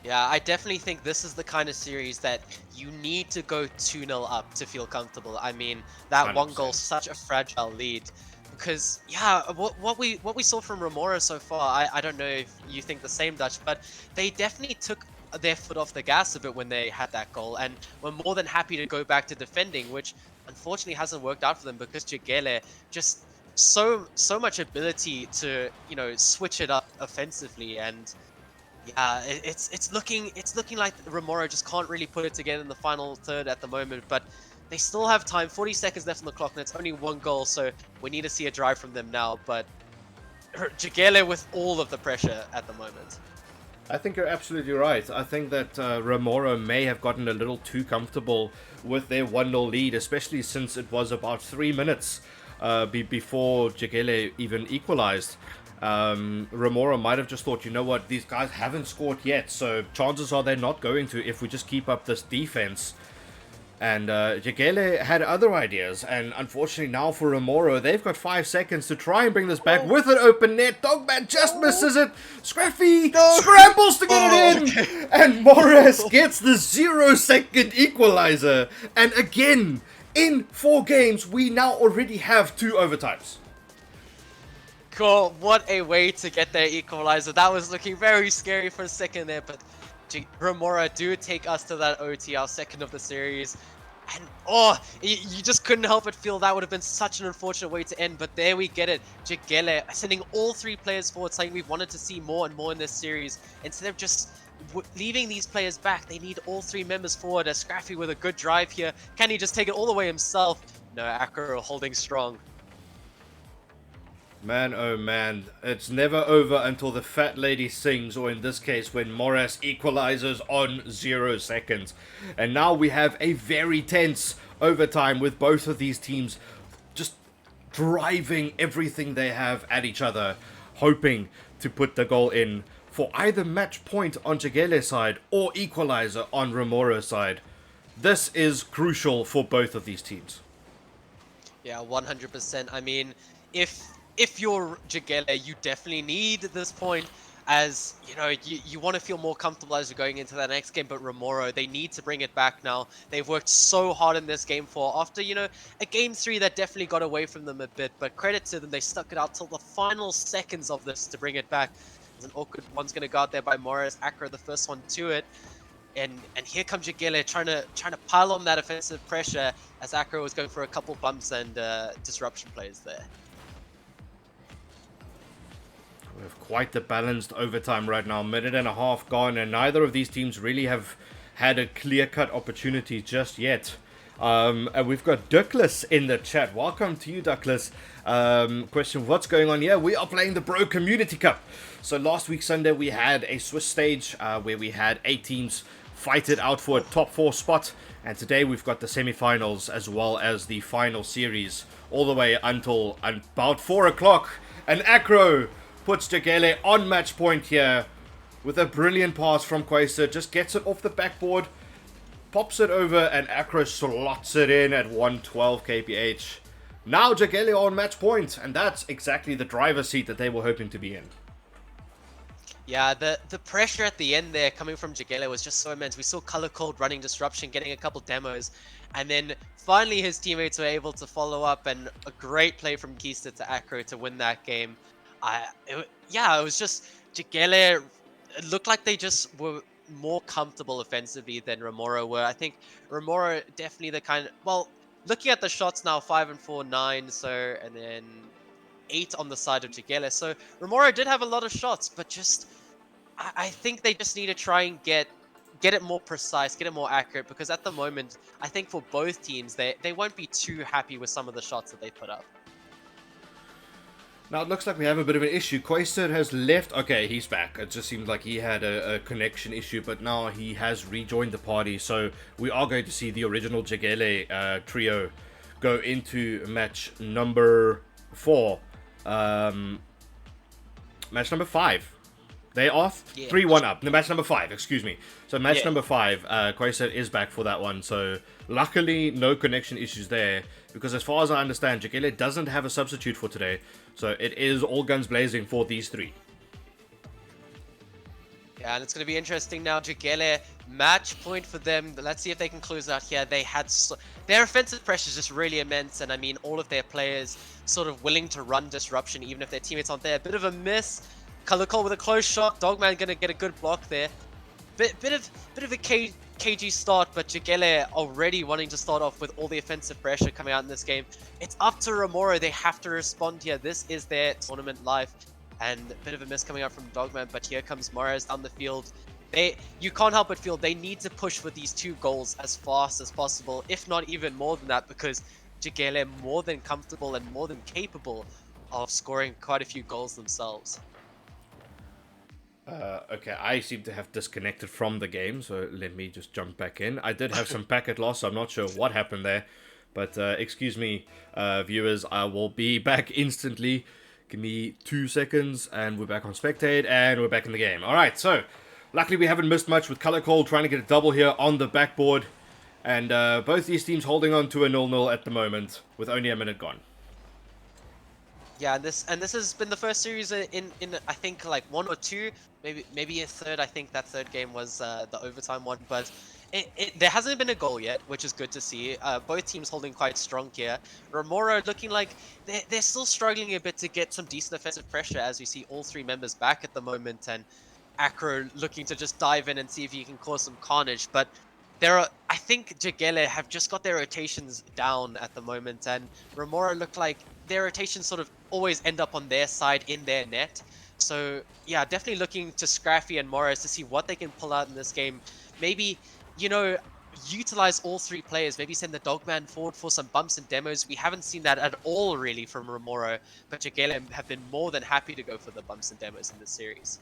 Yeah, I definitely think this is the kind of series that you need to go 2-0 up to feel comfortable. I mean, that 100%. one goal, such a fragile lead. Because, yeah, what we saw from Remora so far, I don't know if you think the same, Dutch, but they definitely took their foot off the gas a bit when they had that goal, and were more than happy to go back to defending, which unfortunately hasn't worked out for them because Jagele just so much ability to, you know, switch it up offensively. And yeah, it's looking like Remora just can't really put it together in the final third at the moment, but they still have time. 40 seconds left on the clock, and it's only one goal, so we need to see a drive from them now. But Jagele with all of the pressure at the moment. I think you're absolutely right. I think that Remoro may have gotten a little too comfortable with their 1-0 lead, especially since it was about 3 minutes before Jagele even equalized. Remoro might have just thought, you know what, these guys haven't scored yet, so chances are they're not going to if we just keep up this defense. And Jagele had other ideas, and unfortunately now for Remoro, they've got 5 seconds to try and bring this back with an open net. Dogman just misses it. Scraffy scrambles to get it in, and Morris gets the 0-second equalizer. And again, in 4 games, we now already have 2 overtimes. Cool, what a way to get their equalizer. That was looking very scary for a second there, but Remora do take us to that OT, our second of the series. And oh, you just couldn't help but feel that would have been such an unfortunate way to end, but there we get it. Jagele sending all 3 players forward, saying we've wanted to see more and more in this series. Instead of just leaving these players back, they need all 3 members forward. As Scraffy with a good drive here. Can he just take it all the way himself? No, Acro holding strong. Man, oh man, it's never over until the fat lady sings, or in this case, when Morris equalizes on 0 seconds. And now we have a very tense overtime with both of these teams just driving everything they have at each other, hoping to put the goal in for either match point on Jagele's side or equalizer on Remoro's side. This is crucial for both of these teams. Yeah, 100%. I mean, if you're Jagele, you definitely need this point, as you know, you want to feel more comfortable as you're going into that next game. But Remoro, they need to bring it back now. They've worked so hard in this game 4 after, you know, a game 3 that definitely got away from them a bit, but credit to them, they stuck it out till the final seconds of this to bring it back. There's an awkward one's going to go out there by Morris. Acro the first one to it. And here comes Jagele trying to pile on that offensive pressure, as Acro was going for a couple bumps and disruption plays there. We have quite the balanced overtime right now. Minute and a half gone, and neither of these teams really have had a clear-cut opportunity just yet. And we've got Douglas in the chat. Welcome to you, Douglas. Question, what's going on here? We are playing the Bro Community Cup. So last week Sunday we had a Swiss stage where we had 8 teams fight it out for a top 4 spot. And today we've got the semi-finals as well as the final series all the way until about 4 o'clock. And Acro puts Jagele on match point here with a brilliant pass from Quaister. Just gets it off the backboard, pops it over, and Acro slots it in at 112 kph. Now Jagele on match point, and that's exactly the driver's seat that they were hoping to be in. Yeah, the pressure at the end there coming from Jagele was just so immense. We saw Color Code running disruption, getting a couple demos, and then finally his teammates were able to follow up, and a great play from Keister to Acro to win that game. It was just Jagele. It looked like they just were more comfortable offensively than Remoro were. I think Remoro definitely the kind of, well, looking at the shots now, 5 and 4, 9, so, and then 8 on the side of Jagele. So Remoro did have a lot of shots, but just I think they just need to try and get get it more precise, get it more accurate, because at the moment, I think for both teams, they won't be too happy with some of the shots that they put up. Now it looks like we have a bit of an issue. Quaster has left. Okay, he's back. It just seemed like he had a connection issue, but now he has rejoined the party. So we are going to see the original Jegele trio go into match number 4. Match number 5. They are 3-1 up. No, match number 5, excuse me. So match number 5, Quaster is back for that one. So luckily, no connection issues there. Because as far as I understand, Jegele doesn't have a substitute for today. So it is all guns blazing for these 3. Yeah, and it's going to be interesting now. Jegele, match point for them. Let's see if they can close out here. They had their offensive pressure is just really immense, and I mean all of their players sort of willing to run disruption, even if their teammates aren't there. A bit of a miss. Colorcall with a close shot. Dogman going to get a good block there. Bit of a KG start, but Jegele already wanting to start off with all the offensive pressure coming out in this game. It's up to Remora. They have to respond here. This is their tournament life. And a bit of a miss coming out from Dogman, but here comes Morez down the field. You can't help but feel they need to push for these 2 goals as fast as possible, if not even more than that, because Jegele more than comfortable and more than capable of scoring quite a few goals themselves. Okay, I seem to have disconnected from the game, so let me just jump back in. I did have some packet loss, so I'm not sure what happened there. But excuse me, viewers, I will be back instantly. Give me 2 seconds, and we're back on Spectate, and we're back in the game. Alright, so, luckily we haven't missed much with Color Call trying to get a double here on the backboard. And both these teams holding on to a 0-0 at the moment, with only a minute gone. Yeah, and this has been the first series in I think like 1 or 2, maybe a third. I think that third game was the overtime one, but there hasn't been a goal yet, which is good to see. Both teams holding quite strong here. Remora looking like they're still struggling a bit to get some decent offensive pressure, as we see all 3 members back at the moment, and Acro looking to just dive in and see if he can cause some carnage. But I think Jegele have just got their rotations down at the moment, and Remora look like their rotations sort of always end up on their side in their net. So yeah, definitely looking to Scraffy and Morris to see what they can pull out in this game. Maybe, utilize all 3 players. Maybe send the Dogman forward for some bumps and demos. We haven't seen that at all really from Remora, but Jegele have been more than happy to go for the bumps and demos in this series.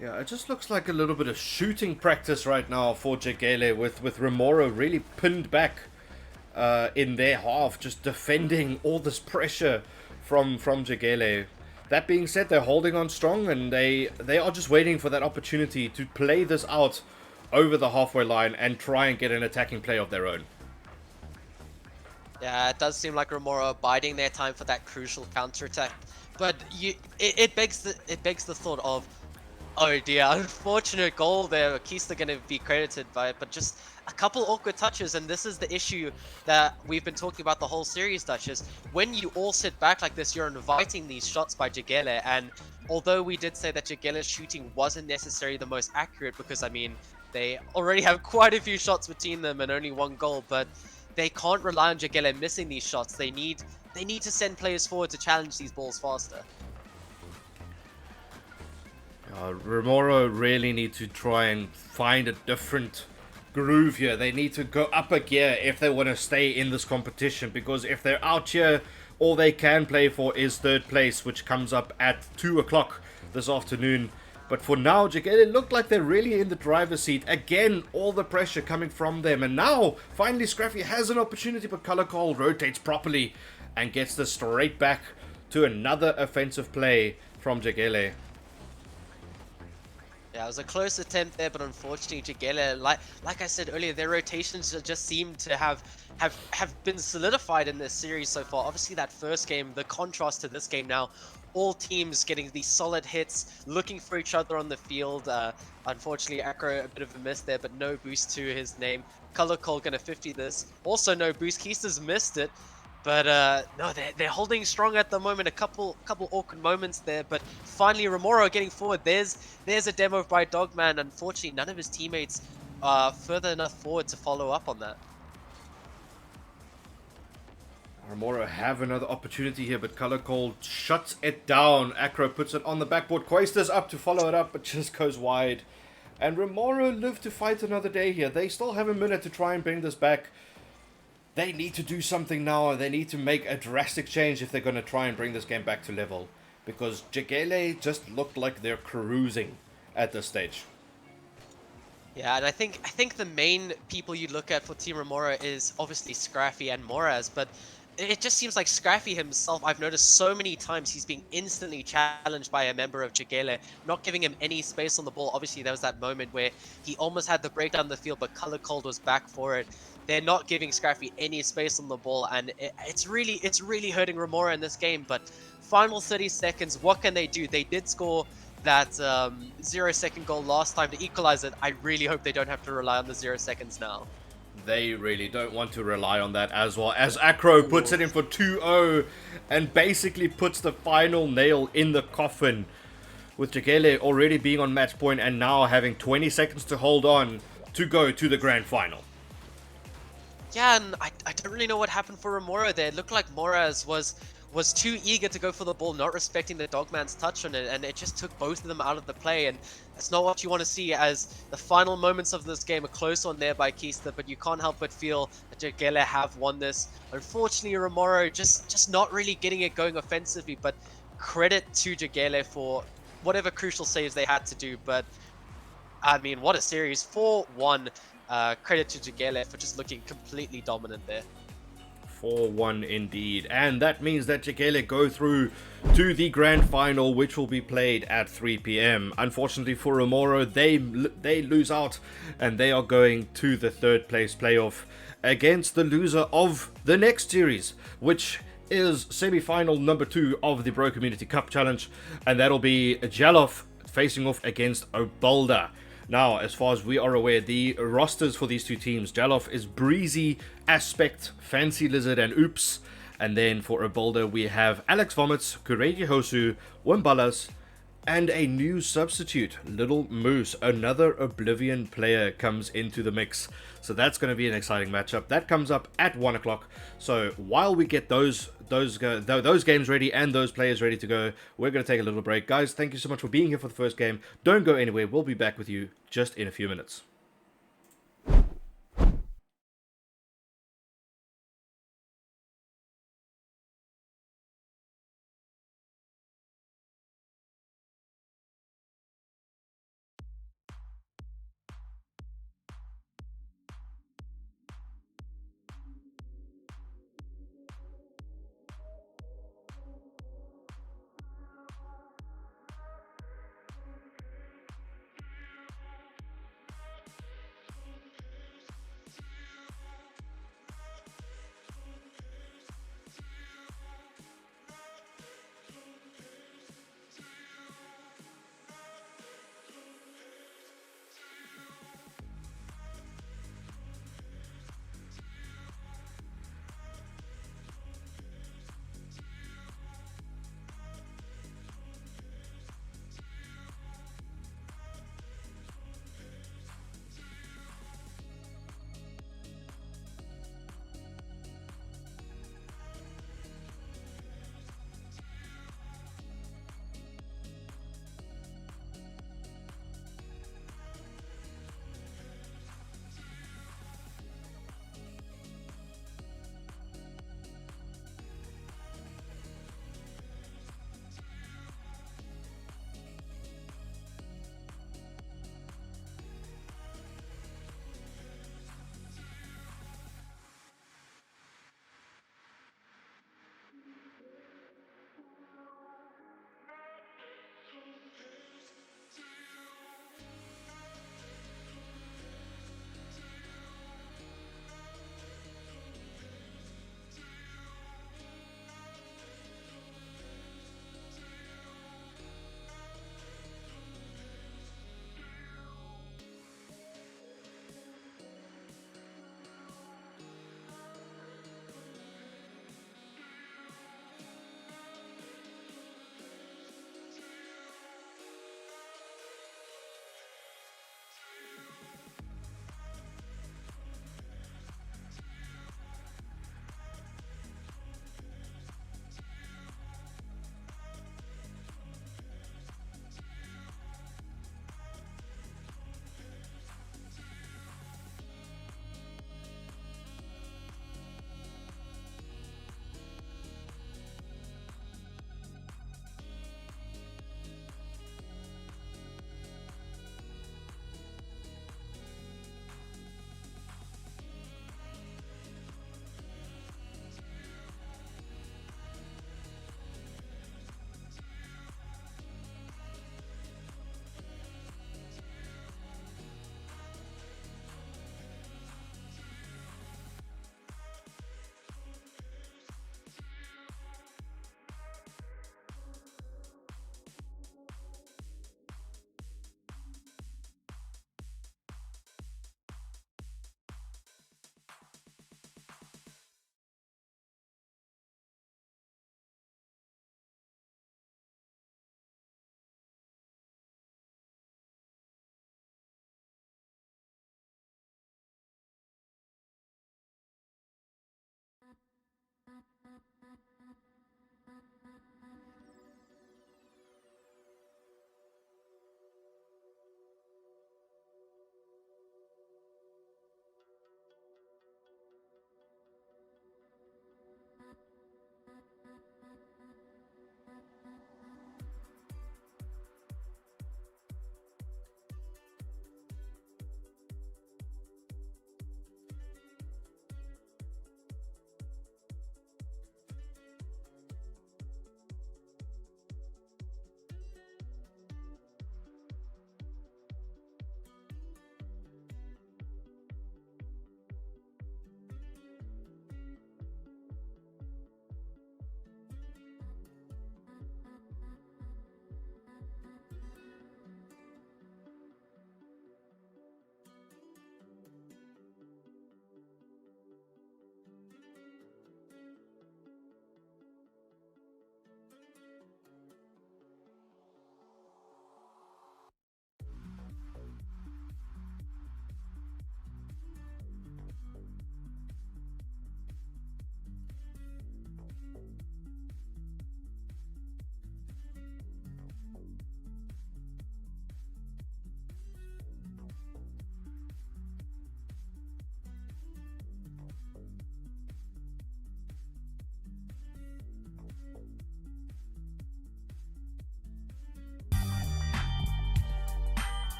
Yeah, it just looks like a little bit of shooting practice right now for Jegele, with Remora really pinned back in their half, just defending all this pressure from Jegele. That being said, they're holding on strong, and they are just waiting for that opportunity to play this out over the halfway line and try and get an attacking play of their own. Yeah, it does seem like Remora biding their time for that crucial counter-attack, but it begs the thought of, oh dear, unfortunate goal there. Keista going to be credited by it, but just a couple awkward touches, and this is the issue that we've been talking about the whole series, Duchess. When you all sit back like this, you're inviting these shots by Jegele, and although we did say that Jegele's shooting wasn't necessarily the most accurate, because, I mean, they already have quite a few shots between them and only 1 goal, but they can't rely on Jegele missing these shots. They need to send players forward to challenge these balls faster. Remora really need to try and find a different groove here. They need to go up a gear if they want to stay in this competition, because if they're out here, all they can play for is 3rd place, which comes up at 2 o'clock this afternoon. But for now, Jegele look like they're really in the driver's seat. Again, all the pressure coming from them. And now, finally, Scraffy has an opportunity, but Color Call rotates properly and gets this straight back to another offensive play from Jegele. Yeah, it was a close attempt there, but unfortunately, Jegele, like I said earlier, their rotations just seem to have been solidified in this series so far. Obviously, that first game, the contrast to this game now, all teams getting these solid hits, looking for each other on the field. Unfortunately, Acro, a bit of a miss there, but no boost to his name. Color Call gonna 50 this. Also no boost. Keista's missed it. But no, they're holding strong at the moment. A couple awkward moments there, but finally Remora getting forward. There's a demo by Dogman. Unfortunately, none of his teammates are further enough forward to follow up on that. Remora have another opportunity here, but Color Call shuts it down. Acro puts it on the backboard. Quaster's up to follow it up, but just goes wide. And Remoro live to fight another day here. They still have a minute to try and bring this back. They need to do something now. They need to make a drastic change if they're going to try and bring this game back to level. Because Jegele just looked like they're cruising at this stage. Yeah, and I think the main people you look at for Team Remora is obviously Scraffy and Moraz, but it just seems like Scraffy himself, I've noticed so many times he's being instantly challenged by a member of Jagele, not giving him any space on the ball. Obviously, there was that moment where he almost had the break down the field, but Color Cold was back for it. They're not giving Scraffy any space on the ball, and it's really hurting Remora in this game. But final 30 seconds, what can they do? They did score that 0-second goal last time to equalize it. I really hope they don't have to rely on the 0 seconds now. They really don't want to rely on that as well. As Acro puts it in for 2-0 and basically puts the final nail in the coffin. With Jagele already being on match point and now having 20 seconds to hold on to go to the grand final. Yeah, and I don't really know what happened for Remora there. It looked like Moraz was too eager to go for the ball, not respecting the Dogman's touch on it, and it just took both of them out of the play, and that's not what you want to see as the final moments of this game. A close one there by Keister, but you can't help but feel that Jagele have won this. Unfortunately, Remoro just not really getting it going offensively, but credit to Jagele for whatever crucial saves they had to do, but I mean, what a series. 4-1. Credit to Jagele for just looking completely dominant there. 4-1 indeed. And that means that Jagele go through to the grand final, which will be played at 3 p.m. Unfortunately for Remoro, they lose out and they are going to the third place playoff against the loser of the next series, which is semi-final number 2 of the Bro Community Cup Challenge, and that'll be Jalof facing off against Obalda. Now, as far as we are aware, the rosters for these two teams, Jalof is Breezy, Aspect, Fancy Lizard, and Oops. And then for Obalda, we have Alex Vomits, Kureji Hosu, Wimbalas, and a new substitute, Little Moose. Another Oblivion player comes into the mix. So that's going to be an exciting matchup. That comes up at 1 o'clock. So while we get those games ready and those players ready to go, we're going to take a little break. Guys, thank you so much for being here for the first game. Don't go anywhere. We'll be back with you just in a few minutes.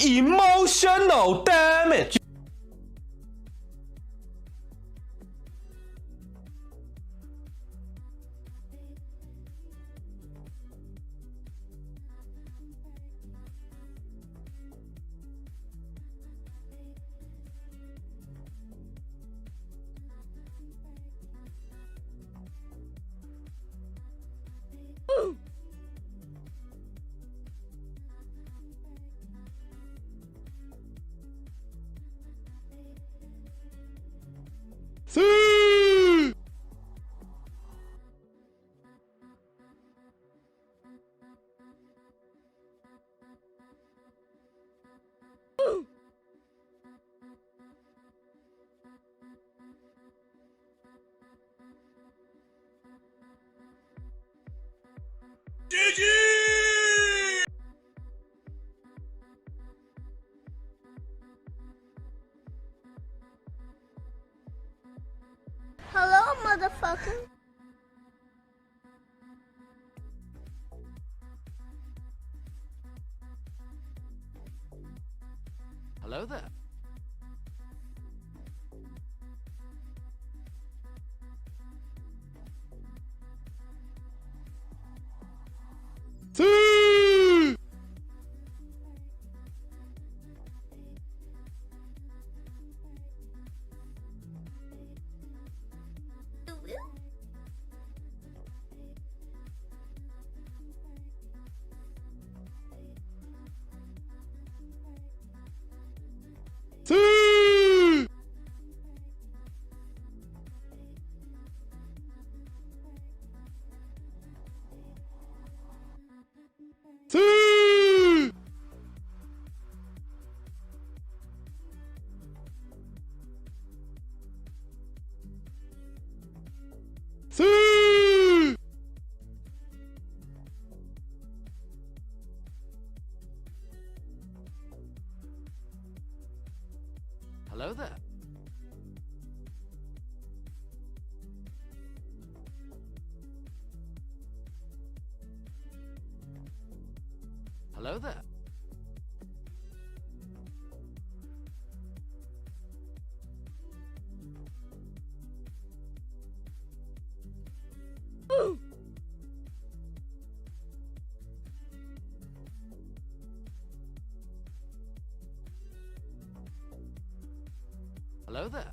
emotional damage. See! Hello, motherfucker. Hello there. See! See! See! See! Hello there. Hello there. Hello there.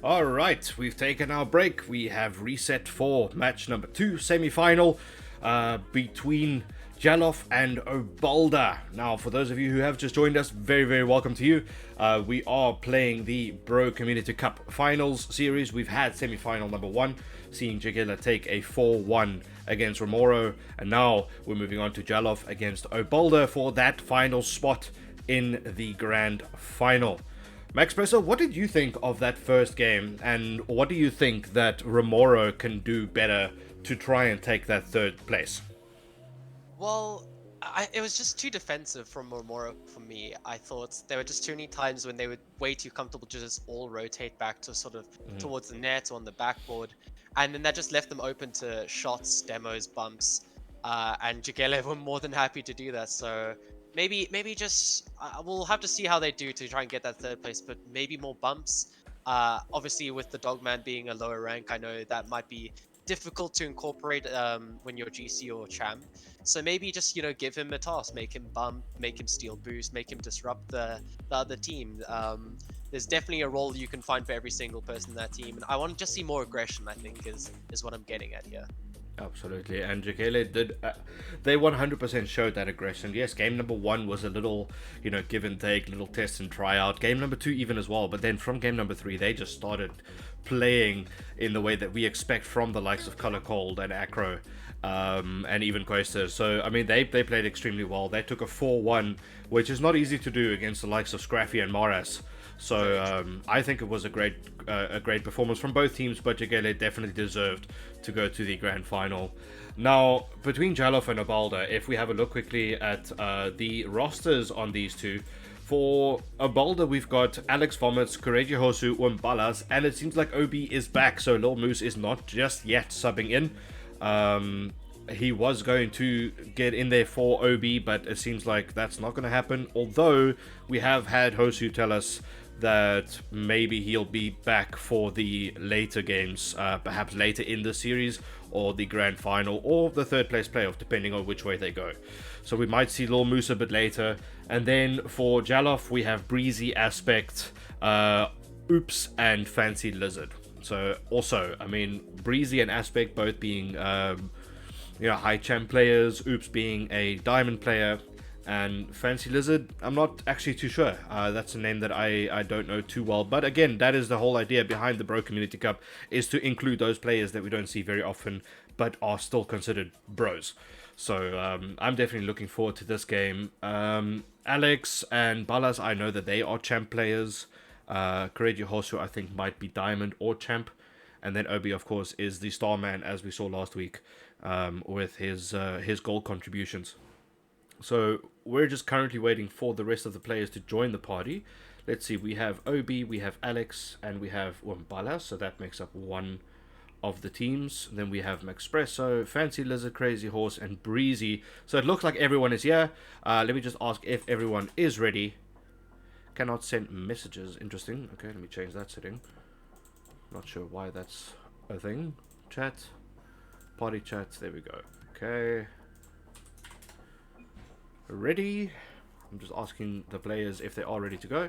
All right, we've taken our break. We have reset for match number 2, semi-final, between Jalof and Obalda. Now, for those of you who have just joined us, very, very welcome to you. We are playing the Bro Community Cup Finals series. We've had semi-final number 1, seeing Jigela take a 4-1 against Romoro, and now we're moving on to Jalof against Obalda for that final spot in the grand final. Maxpresso, what did you think of that first game, and what do you think that Romoro can do better to try and take that 3rd place? Well, it was just too defensive from Romoro for me. I thought there were just too many times when they were way too comfortable to just all rotate back to sort of towards the net or on the backboard. And then that just left them open to shots, demos, bumps. And Jigele were more than happy to do that. So maybe just we'll have to see how they do to try and get that 3rd place, but maybe more bumps. Obviously, with the Dogman being a lower rank, I know that might be difficult to incorporate when you're GC or champ. So maybe just, you know, give him a task, make him bump, make him steal boost, make him disrupt the other team. There's definitely a role you can find for every single person in that team, and I want to just see more aggression, I think, is what I'm getting at here. Absolutely, and Jigele did, they 100% showed that aggression. Yes, game number 1 was a little, you know, give and take, little test and try out. Game number 2 even as well, but then from game number 3, they just started playing in the way that we expect from the likes of Color Cold and Acro, and even Quester. So, I mean, they played extremely well. They took a 4-1, which is not easy to do against the likes of Scraffy and Maras. So I think it was a great performance from both teams, but Jigele definitely deserved to go to the grand final. Now, between Jalof and Obalda, if we have a look quickly at the rosters on these two, for Obalda, we've got Alex Vomits, Courage Hosu, Umbalas, and it seems like OB is back, so Lil Moose is not just yet subbing in. He was going to get in there for OB, but it seems like that's not going to happen, although we have had Hosu tell us that maybe he'll be back for the later games, perhaps later in the series, or the grand final, or the 3rd place playoff, depending on which way they go. So we might see Lil Moose a bit later. And then for Jalof, we have Breezy, Aspect, Oops, and Fancy Lizard. So also, I mean, Breezy and Aspect both being high champ players, Oops being a diamond player, and Fancy Lizard, I'm not actually too sure. That's a name that I don't know too well. But again, that is the whole idea behind the Bro Community Cup, is to include those players that we don't see very often, but are still considered bros. So I'm definitely looking forward to this game. Alex and Balas, I know that they are champ players. Courage Hosu, I think, might be diamond or champ. And then Obi, of course, is the star man, as we saw last week, with his gold contributions. So we're just currently waiting for the rest of the players to join the party. Let's see, we have Obi, we have Alex, and we have Umbala, so that makes up one of the teams. Then we have Maxpresso, Fancy Lizard, Crazy Horse, and Breezy. So it looks like everyone is here. Let me just ask if everyone is ready. Cannot send messages. Interesting. Okay, let me change that setting. Not sure why that's a thing. Chat. Party chat. There we go. Okay. Ready. I'm just asking the players if they are ready to go.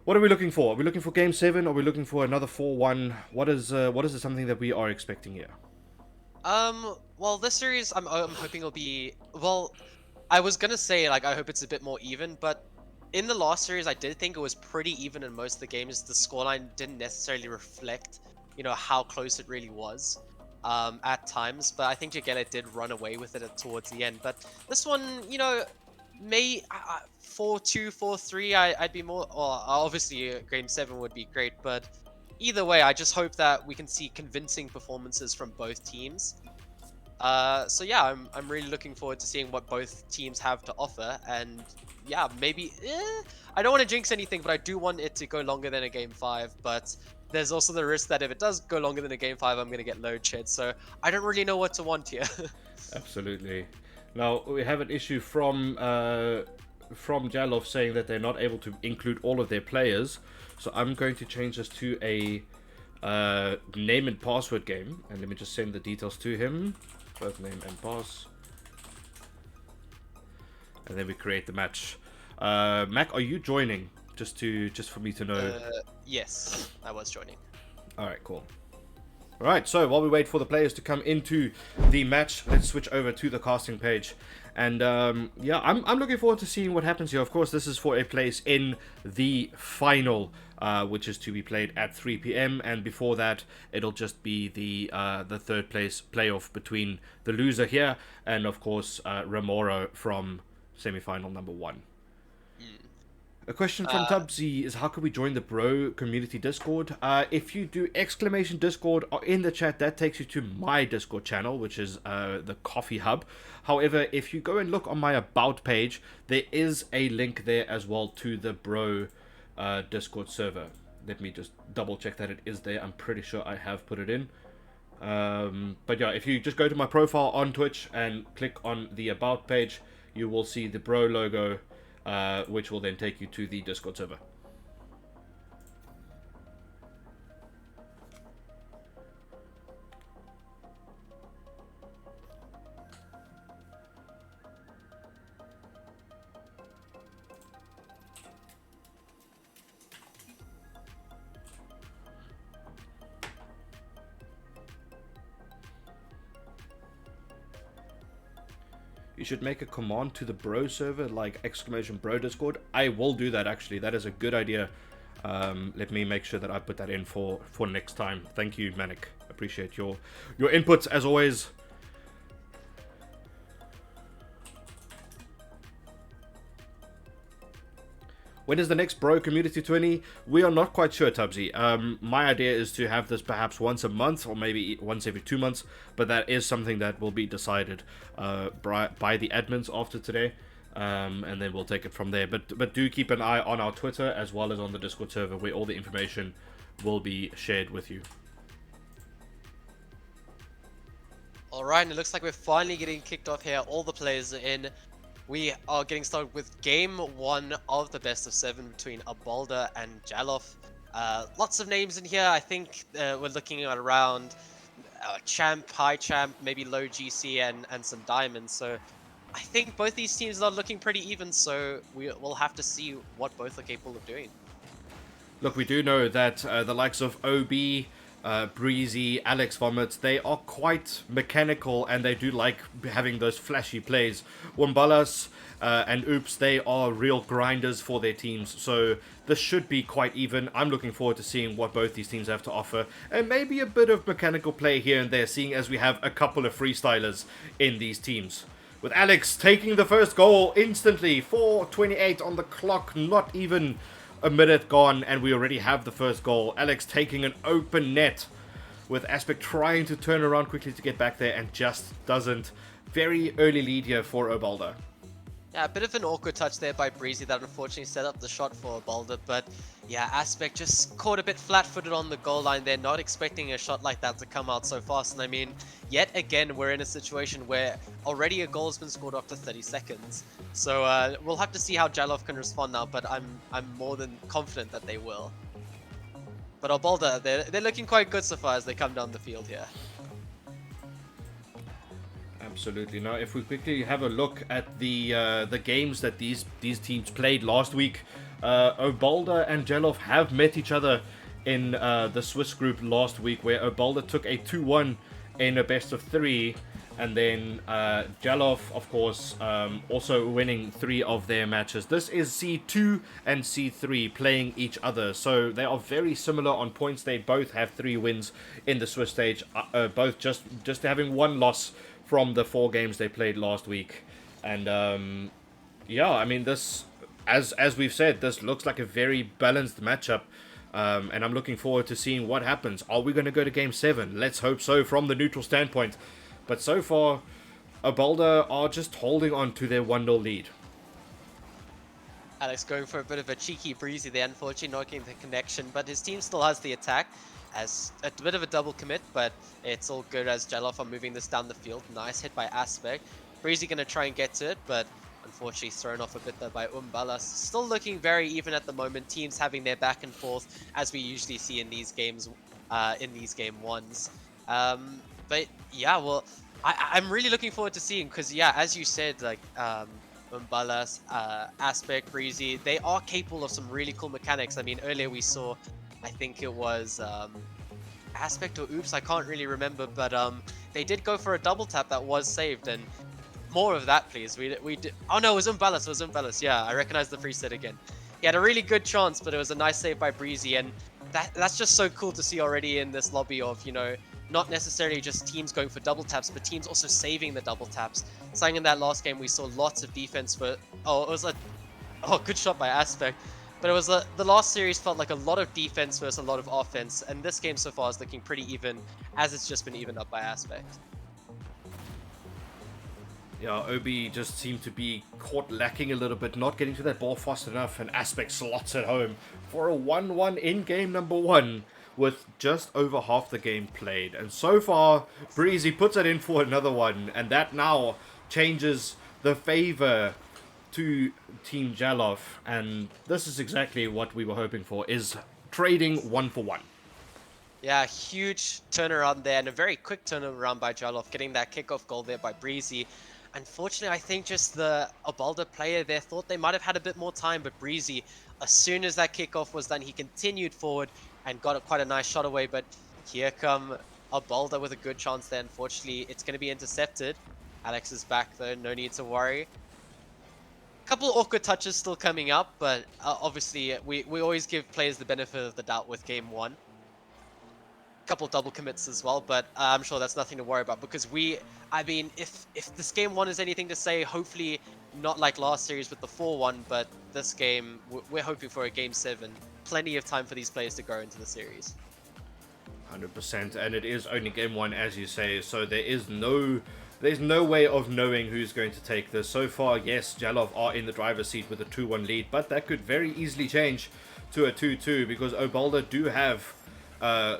What are we looking for? Are we looking for game 7? Are we looking for another 4-1? What is something that we are expecting here? Well, this series, I'm hoping it'll be, well, I was gonna say, like, I hope it's a bit more even, but in the last series, I did think it was pretty even in most of the games. The scoreline didn't necessarily reflect, you know, how close it really was at times, but I think Jigele did run away with it towards the end. But this one, you know, may 4-2, 4-3, I'd be more, well, obviously game 7 would be great, but either way, I just hope that we can see convincing performances from both teams. So yeah, I'm really looking forward to seeing what both teams have to offer, and yeah, maybe, I don't want to jinx anything, but I do want it to go longer than a game 5, but there's also the risk that if it does go longer than a game 5, I'm going to get load shed, so I don't really know what to want here. Absolutely. Now, we have an issue from Jalof saying that they're not able to include all of their players, so I'm going to change this to a name and password game, and let me just send the details to him, both name and pass, and then we create the match. Mac, are you joining? Just for me to know. Yes, I was joining. All right, cool. All right, so while we wait for the players to come into the match, let's switch over to the casting page. And yeah, I'm looking forward to seeing what happens here. Of course, this is for a place in the final, which is to be played at 3 p.m. And before that, it'll just be the third place playoff between the loser here and, of course, Remoro from semi-final number 1. A question from Tubbsy is how can we join the bro community Discord? If you do exclamation Discord in the chat, that takes you to my Discord channel, which is the Coffee Hub. However, if you go and look on my about page, there is a link there as well to the bro Discord server. Let me just double check that it is there. I'm pretty sure I have put it in. But yeah, if you just go to my profile on Twitch and click on the about page, you will see the bro logo. Which will then take you to the Discord server. You should make a command to the bro server, like exclamation bro Discord. I will do that, actually. That is a good idea. Let me make sure that I put that in for next time. Thank you, Manic. Appreciate your inputs as always. When is the next Bro Community 20? We are not quite sure, Tubbsy. My idea is to have this perhaps once a month or maybe once every 2 months, but that is something that will be decided by the admins after today, and then we'll take it from there. But do keep an eye on our Twitter as well as on the Discord server where all the information will be shared with you. Alright, and it looks like we're finally getting kicked off here. All the players are in. We are getting started with game 1 of the best of 7 between Abalda and Jalof. Lots of names in here. I think we're looking at around champ, high champ, maybe low GC and some diamonds. So I think both these teams are looking pretty even, so we'll have to see what both are capable of doing. Look, we do know that the likes of OB, Breezy, Alex Vomit, they are quite mechanical and they do like having those flashy plays. Wambalas and Oops, they are real grinders for their teams, so this should be quite even. I'm looking forward to seeing what both these teams have to offer, and maybe a bit of mechanical play here and there, seeing as we have a couple of freestylers in these teams. With Alex taking the first goal instantly, 4:28 on the clock, not even a minute gone, and we already have the first goal. Alex taking an open net, with Aspect trying to turn around quickly to get back there and just doesn't. Very early lead here for Obalda. Yeah, a bit of an awkward touch there by Breezy that unfortunately set up the shot for Abalda, but yeah, Aspect just caught a bit flat-footed on the goal line there, not expecting a shot like that to come out so fast. And I mean, yet again, we're in a situation where already a goal has been scored after 30 seconds. So we'll have to see how Jalof can respond now, but I'm more than confident that they will. But Abalda, they're looking quite good so far as they come down the field here. Absolutely. Now, if we quickly have a look at the games that these teams played last week, Obalda and Jalof have met each other in the Swiss group last week, where Obalda took a 2-1 in a best of 3, and then Jalof, of course, also winning 3 of their matches. This is C2 and C3 playing each other, so they are very similar on points. They both have 3 wins in the Swiss stage, both just having 1 loss from the 4 games they played last week. And yeah, I mean, this, as we've said, this looks like a very balanced matchup, and I'm looking forward to seeing what happens. Are we going to go to game 7? Let's hope so from the neutral standpoint. But so far, Abalda are just holding on to their 1-0 lead. Alex going for a bit of a cheeky Breezy there, unfortunately not getting the connection, but his team still has the attack. As a bit of a double commit, but it's all good as Jalof are moving this down the field. Nice hit by Aspect. Breezy going to try and get to it, but unfortunately thrown off a bit there by Umbalas. Still looking very even at the moment. Teams having their back and forth as we usually see in these games, in these game 1s. But yeah, well, I'm really looking forward to seeing, because yeah, as you said, like Umbalas, Aspect, Breezy, they are capable of some really cool mechanics. I mean, earlier we saw I think it was Aspect or Oops, I can't really remember, but they did go for a double tap that was saved, and more of that, please. We did. Oh no, it was Umbelas. Yeah, I recognize the preset again. He had a really good chance, but it was a nice save by Breezy, and that's just so cool to see already in this lobby of, you know, not necessarily just teams going for double taps, but teams also saving the double taps. Saying in that last game, we saw lots of defense for. Oh, it was a. Oh, good shot by Aspect. But it was the last series felt like a lot of defense versus a lot of offense, and this game so far is looking pretty even, as it's just been evened up by Aspect. Yeah, Obi just seemed to be caught lacking a little bit, not getting to that ball fast enough, and Aspect slots it home for a 1-1 in game number 1 with just over half the game played. And so far, Breezy puts it in for another one, and that now changes the favor to Team Jalof, and this is exactly what we were hoping for, is trading 1-for-1. Yeah, huge turnaround there, and a very quick turnaround by Jalof, getting that kickoff goal there by Breezy. Unfortunately, I think just the Abalda player there thought they might have had a bit more time, but Breezy, as soon as that kickoff was done, he continued forward and got quite a nice shot away, but here come Abalda with a good chance there. Unfortunately, it's going to be intercepted. Alex is back though, no need to worry. Couple of awkward touches still coming up, but obviously we always give players the benefit of the doubt with game 1. Couple double commits as well, but I'm sure that's nothing to worry about, because I mean, if this game 1 is anything to say, hopefully not like last series with the 4-1, but this game, we're hoping for a game 7. Plenty of time for these players to grow into the series. 100%, and it is only game 1, as you say, so there's no way of knowing who's going to take this. So far, yes, Jalof are in the driver's seat with a 2-1 lead, but that could very easily change to a 2-2, because Obalda do have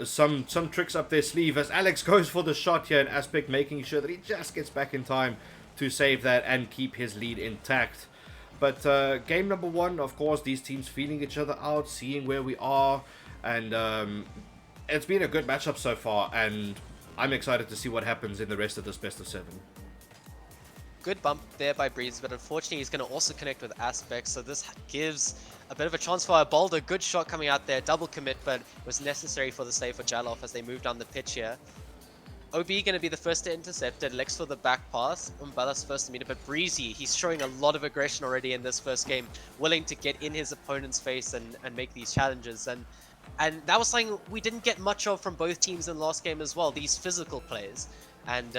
some tricks up their sleeve, as Alex goes for the shot here, and Aspect making sure that he just gets back in time to save that and keep his lead intact. But game number 1, of course, these teams feeling each other out, seeing where we are, and it's been a good matchup so far, and I'm excited to see what happens in the rest of this best of 7. Good bump there by Breeze, but unfortunately he's going to also connect with Aspect, so this gives a bit of a chance for Abalda. Good shot coming out there, double commit, but was necessary for the save for Jalof as they move down the pitch here. OB going to be the first to intercept it, Lex for the back pass, Umbelas first to meet it, but Breezy, he's showing a lot of aggression already in this first game, willing to get in his opponent's face and make these challenges, and that was something we didn't get much of from both teams in the last game as well, these physical players. And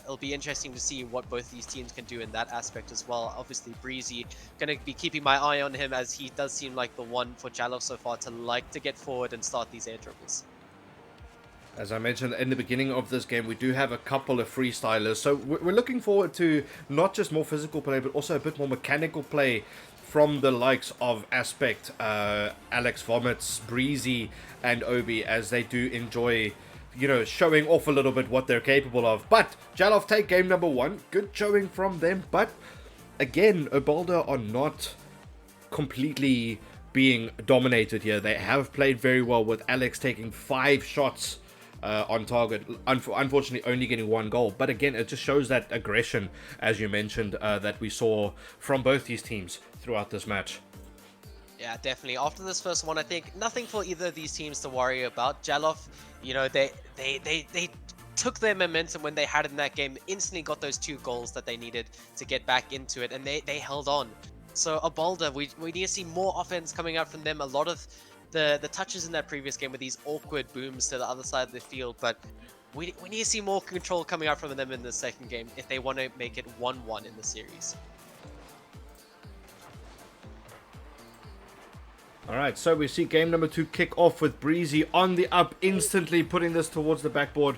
it'll be interesting to see what both these teams can do in that aspect as well. Obviously, Breezy, going to be keeping my eye on him, as he does seem like the one for Jalof so far to like to get forward and start these air dribbles. As I mentioned in the beginning of this game, we do have a couple of freestylers, so we're looking forward to not just more physical play, but also a bit more mechanical play from the likes of Aspect, Alex Vomits, Breezy, and Obi, as they do enjoy, you know, showing off a little bit what they're capable of. But Jalof take game number 1. Good showing from them. But again, Abalda are not completely being dominated here. They have played very well, with Alex taking 5 shots on target. Unfortunately, only getting 1 goal. But again, it just shows that aggression, as you mentioned, that we saw from both these teams throughout this match. Yeah, definitely. After this first one, I think nothing for either of these teams to worry about. Jalof, you know, they took their momentum when they had in that game, instantly got those 2 goals that they needed to get back into it, and they held on. So Abalda, we need to see more offense coming out from them. A lot of the touches in that previous game with these awkward booms to the other side of the field, but we need to see more control coming out from them in the second game if they want to make it 1-1 in the series. Alright, so we see game number 2 kick off with Breezy on the up, instantly putting this towards the backboard.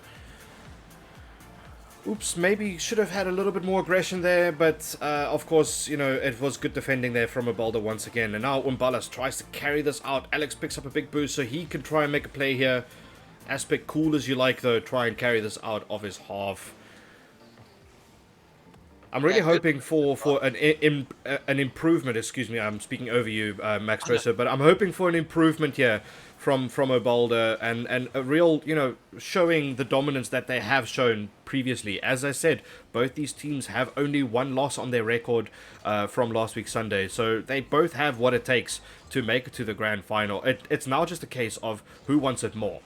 Oops, maybe should have had a little bit more aggression there, but of course, you know, it was good defending there from Abalda once again. And now Umbelas tries to carry this out. Alex picks up a big boost so he can try and make a play here. Aspect, cool as you like though, try and carry this out of his half. I'm really Yeah, good. hoping for an improvement. Excuse me, I'm speaking over you, Max Presser, but I'm hoping for an improvement here from Obalda and a real, showing the dominance that they have shown previously. As I said, both these teams have only one loss on their record from last week Sunday, so they both have what it takes to make it to the grand final. It's now just a case of who wants it more.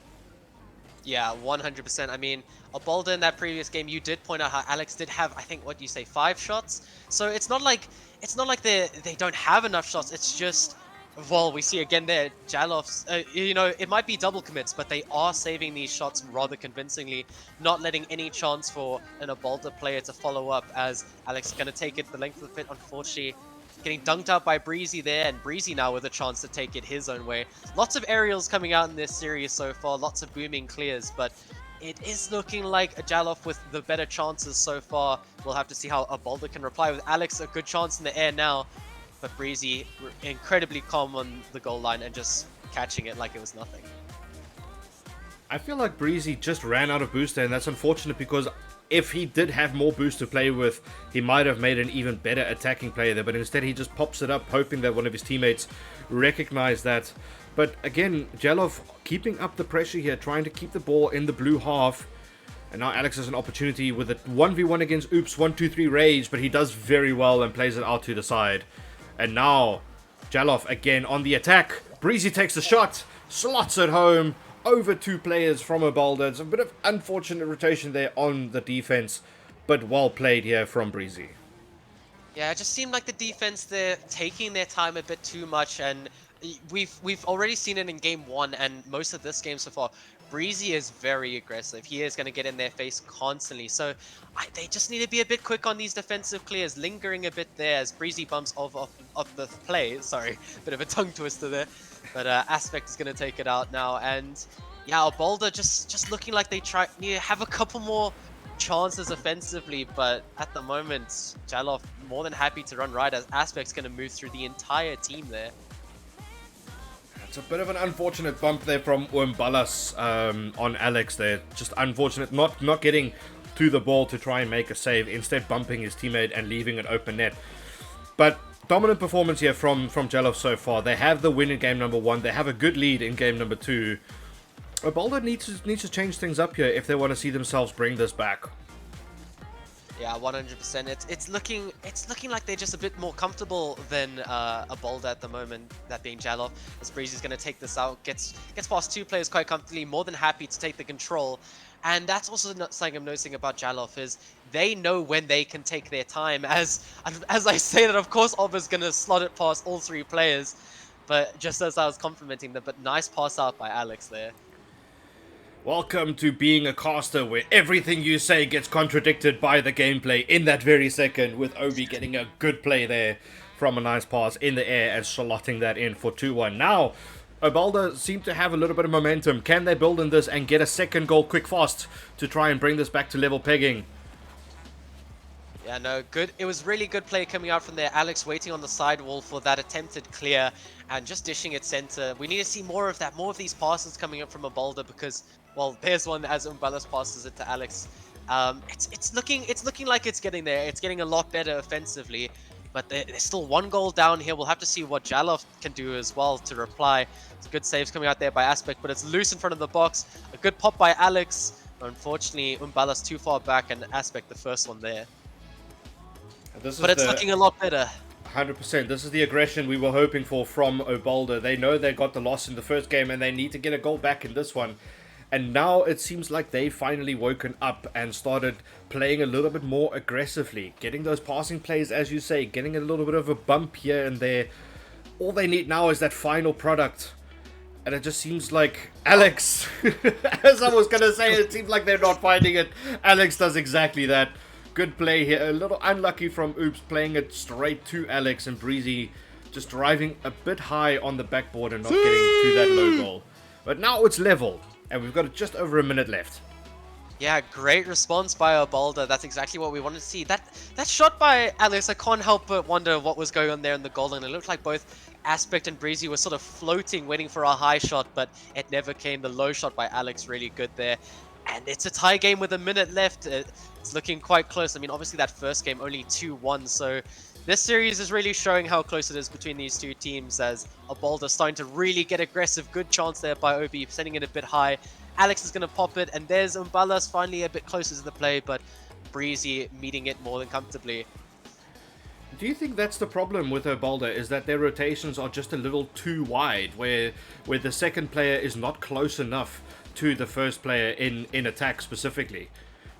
Yeah, 100%. I mean, Obalda in that previous game, you did point out how Alex did have, I think, what you say, 5 shots. So it's not like they don't have enough shots. It's just, well, we see again there, Jalof's, it might be double commits, but they are saving these shots rather convincingly, not letting any chance for an Obalda player to follow up, as Alex is going to take it the length of the pit, unfortunately. Getting dunked out by Breezy there, and Breezy now with a chance to take it his own way. Lots of aerials coming out in this series so far, lots of booming clears, but it is looking like a Jalof with the better chances so far. We'll have to see how Obalda can reply with Alex, a good chance in the air now, but Breezy incredibly calm on the goal line and just catching it like it was nothing. I feel like Breezy just ran out of booster, and that's unfortunate because if he did have more boost to play with, he might have made an even better attacking player there, but instead he just pops it up, hoping that one of his teammates recognize that. But again, Jalov keeping up the pressure here, trying to keep the ball in the blue half. And now Alex has an opportunity with a 1v1 against Oops, 1-2-3 Rage, but he does very well and plays it out to the side. And now, Jalov again on the attack. Breezy takes the shot, slots it home. Over 2 players from Obalda. It's a bit of unfortunate rotation there on the defense, but well played here from Breezy. Yeah, it just seemed like the defense, they're taking their time a bit too much, and we've already seen it in game 1 and most of this game so far. Breezy is very aggressive. He is going to get in their face constantly. So they just need to be a bit quick on these defensive clears, lingering a bit there as Breezy bumps off the play. Sorry, bit of a tongue twister there. But Aspect is going to take it out now. And yeah, Obalda just looking like they need to have a couple more chances offensively. But at the moment, Jalof more than happy to run right as Aspect's going to move through the entire team there. It's a bit of an unfortunate bump there from Umbalas on Alex there. Just unfortunate not getting to the ball to try and make a save, instead bumping his teammate and leaving an open net. But dominant performance here from Jalof so far. They have the win in game number 1. They have a good lead in game number 2. Obalda needs to change things up here if they want to see themselves bring this back. Yeah, 100%. It's looking like they're just a bit more comfortable than Obalda at the moment, that being Jalof. As Breezy's going to take this out, gets past 2 players quite comfortably, more than happy to take the control. And that's also something I'm noticing about Jalof, is they know when they can take their time. As I say that, of course, Obba's going to slot it past all 3 players. But just as I was complimenting them, but nice pass out by Alex there. Welcome to being a caster where everything you say gets contradicted by the gameplay in that very second, with Obi getting a good play there from a nice pass in the air and slotting that in for 2-1. Now, Obalda seem to have a little bit of momentum. Can they build on this and get a second goal quick fast to try and bring this back to level pegging? Yeah, no, good. It was really good play coming out from there. Alex waiting on the sidewall for that attempted clear and just dishing it center. We need to see more of that, more of these passes coming up from Obalda because, well, there's one as Umbalas passes it to Alex. It's looking like it's getting there. It's getting a lot better offensively, but there's still 1 goal down here. We'll have to see what Jalof can do as well to reply. It's good saves coming out there by Aspect, but it's loose in front of the box. A good pop by Alex. Unfortunately, Umbalas too far back and Aspect the first one there. But it's looking a lot better. 100%. This is the aggression we were hoping for from Obalda. They know they got the loss in the first game and they need to get a goal back in this one. And now it seems like they've finally woken up and started playing a little bit more aggressively. Getting those passing plays, as you say, getting a little bit of a bump here and there. All they need now is that final product. And it just seems like Alex, as I was going to say, it seems like they're not finding it. Alex does exactly that. Good play here. A little unlucky from Oops, playing it straight to Alex, and Breezy just driving a bit high on the backboard and not getting to that low goal. But now it's level, and we've got just over a minute left. Yeah, great response by Obalda. That's exactly what we wanted to see. That shot by Alex, I can't help but wonder what was going on there in the goal, and it looked like both Aspect and Breezy were sort of floating, waiting for a high shot, but it never came. The low shot by Alex really good there. And it's a tie game with a minute left. It's looking quite close. I mean, obviously that first game only 2-1, so this series is really showing how close it is between these two teams, as Abolda starting to really get aggressive. Good chance there by Obi, sending it a bit high. Alex is going to pop it, and there's Umbalas finally a bit closer to the play, but Breezy meeting it more than comfortably. Do you think that's the problem with Abolda, is that their rotations are just a little too wide, where the second player is not close enough to the first player in attack specifically?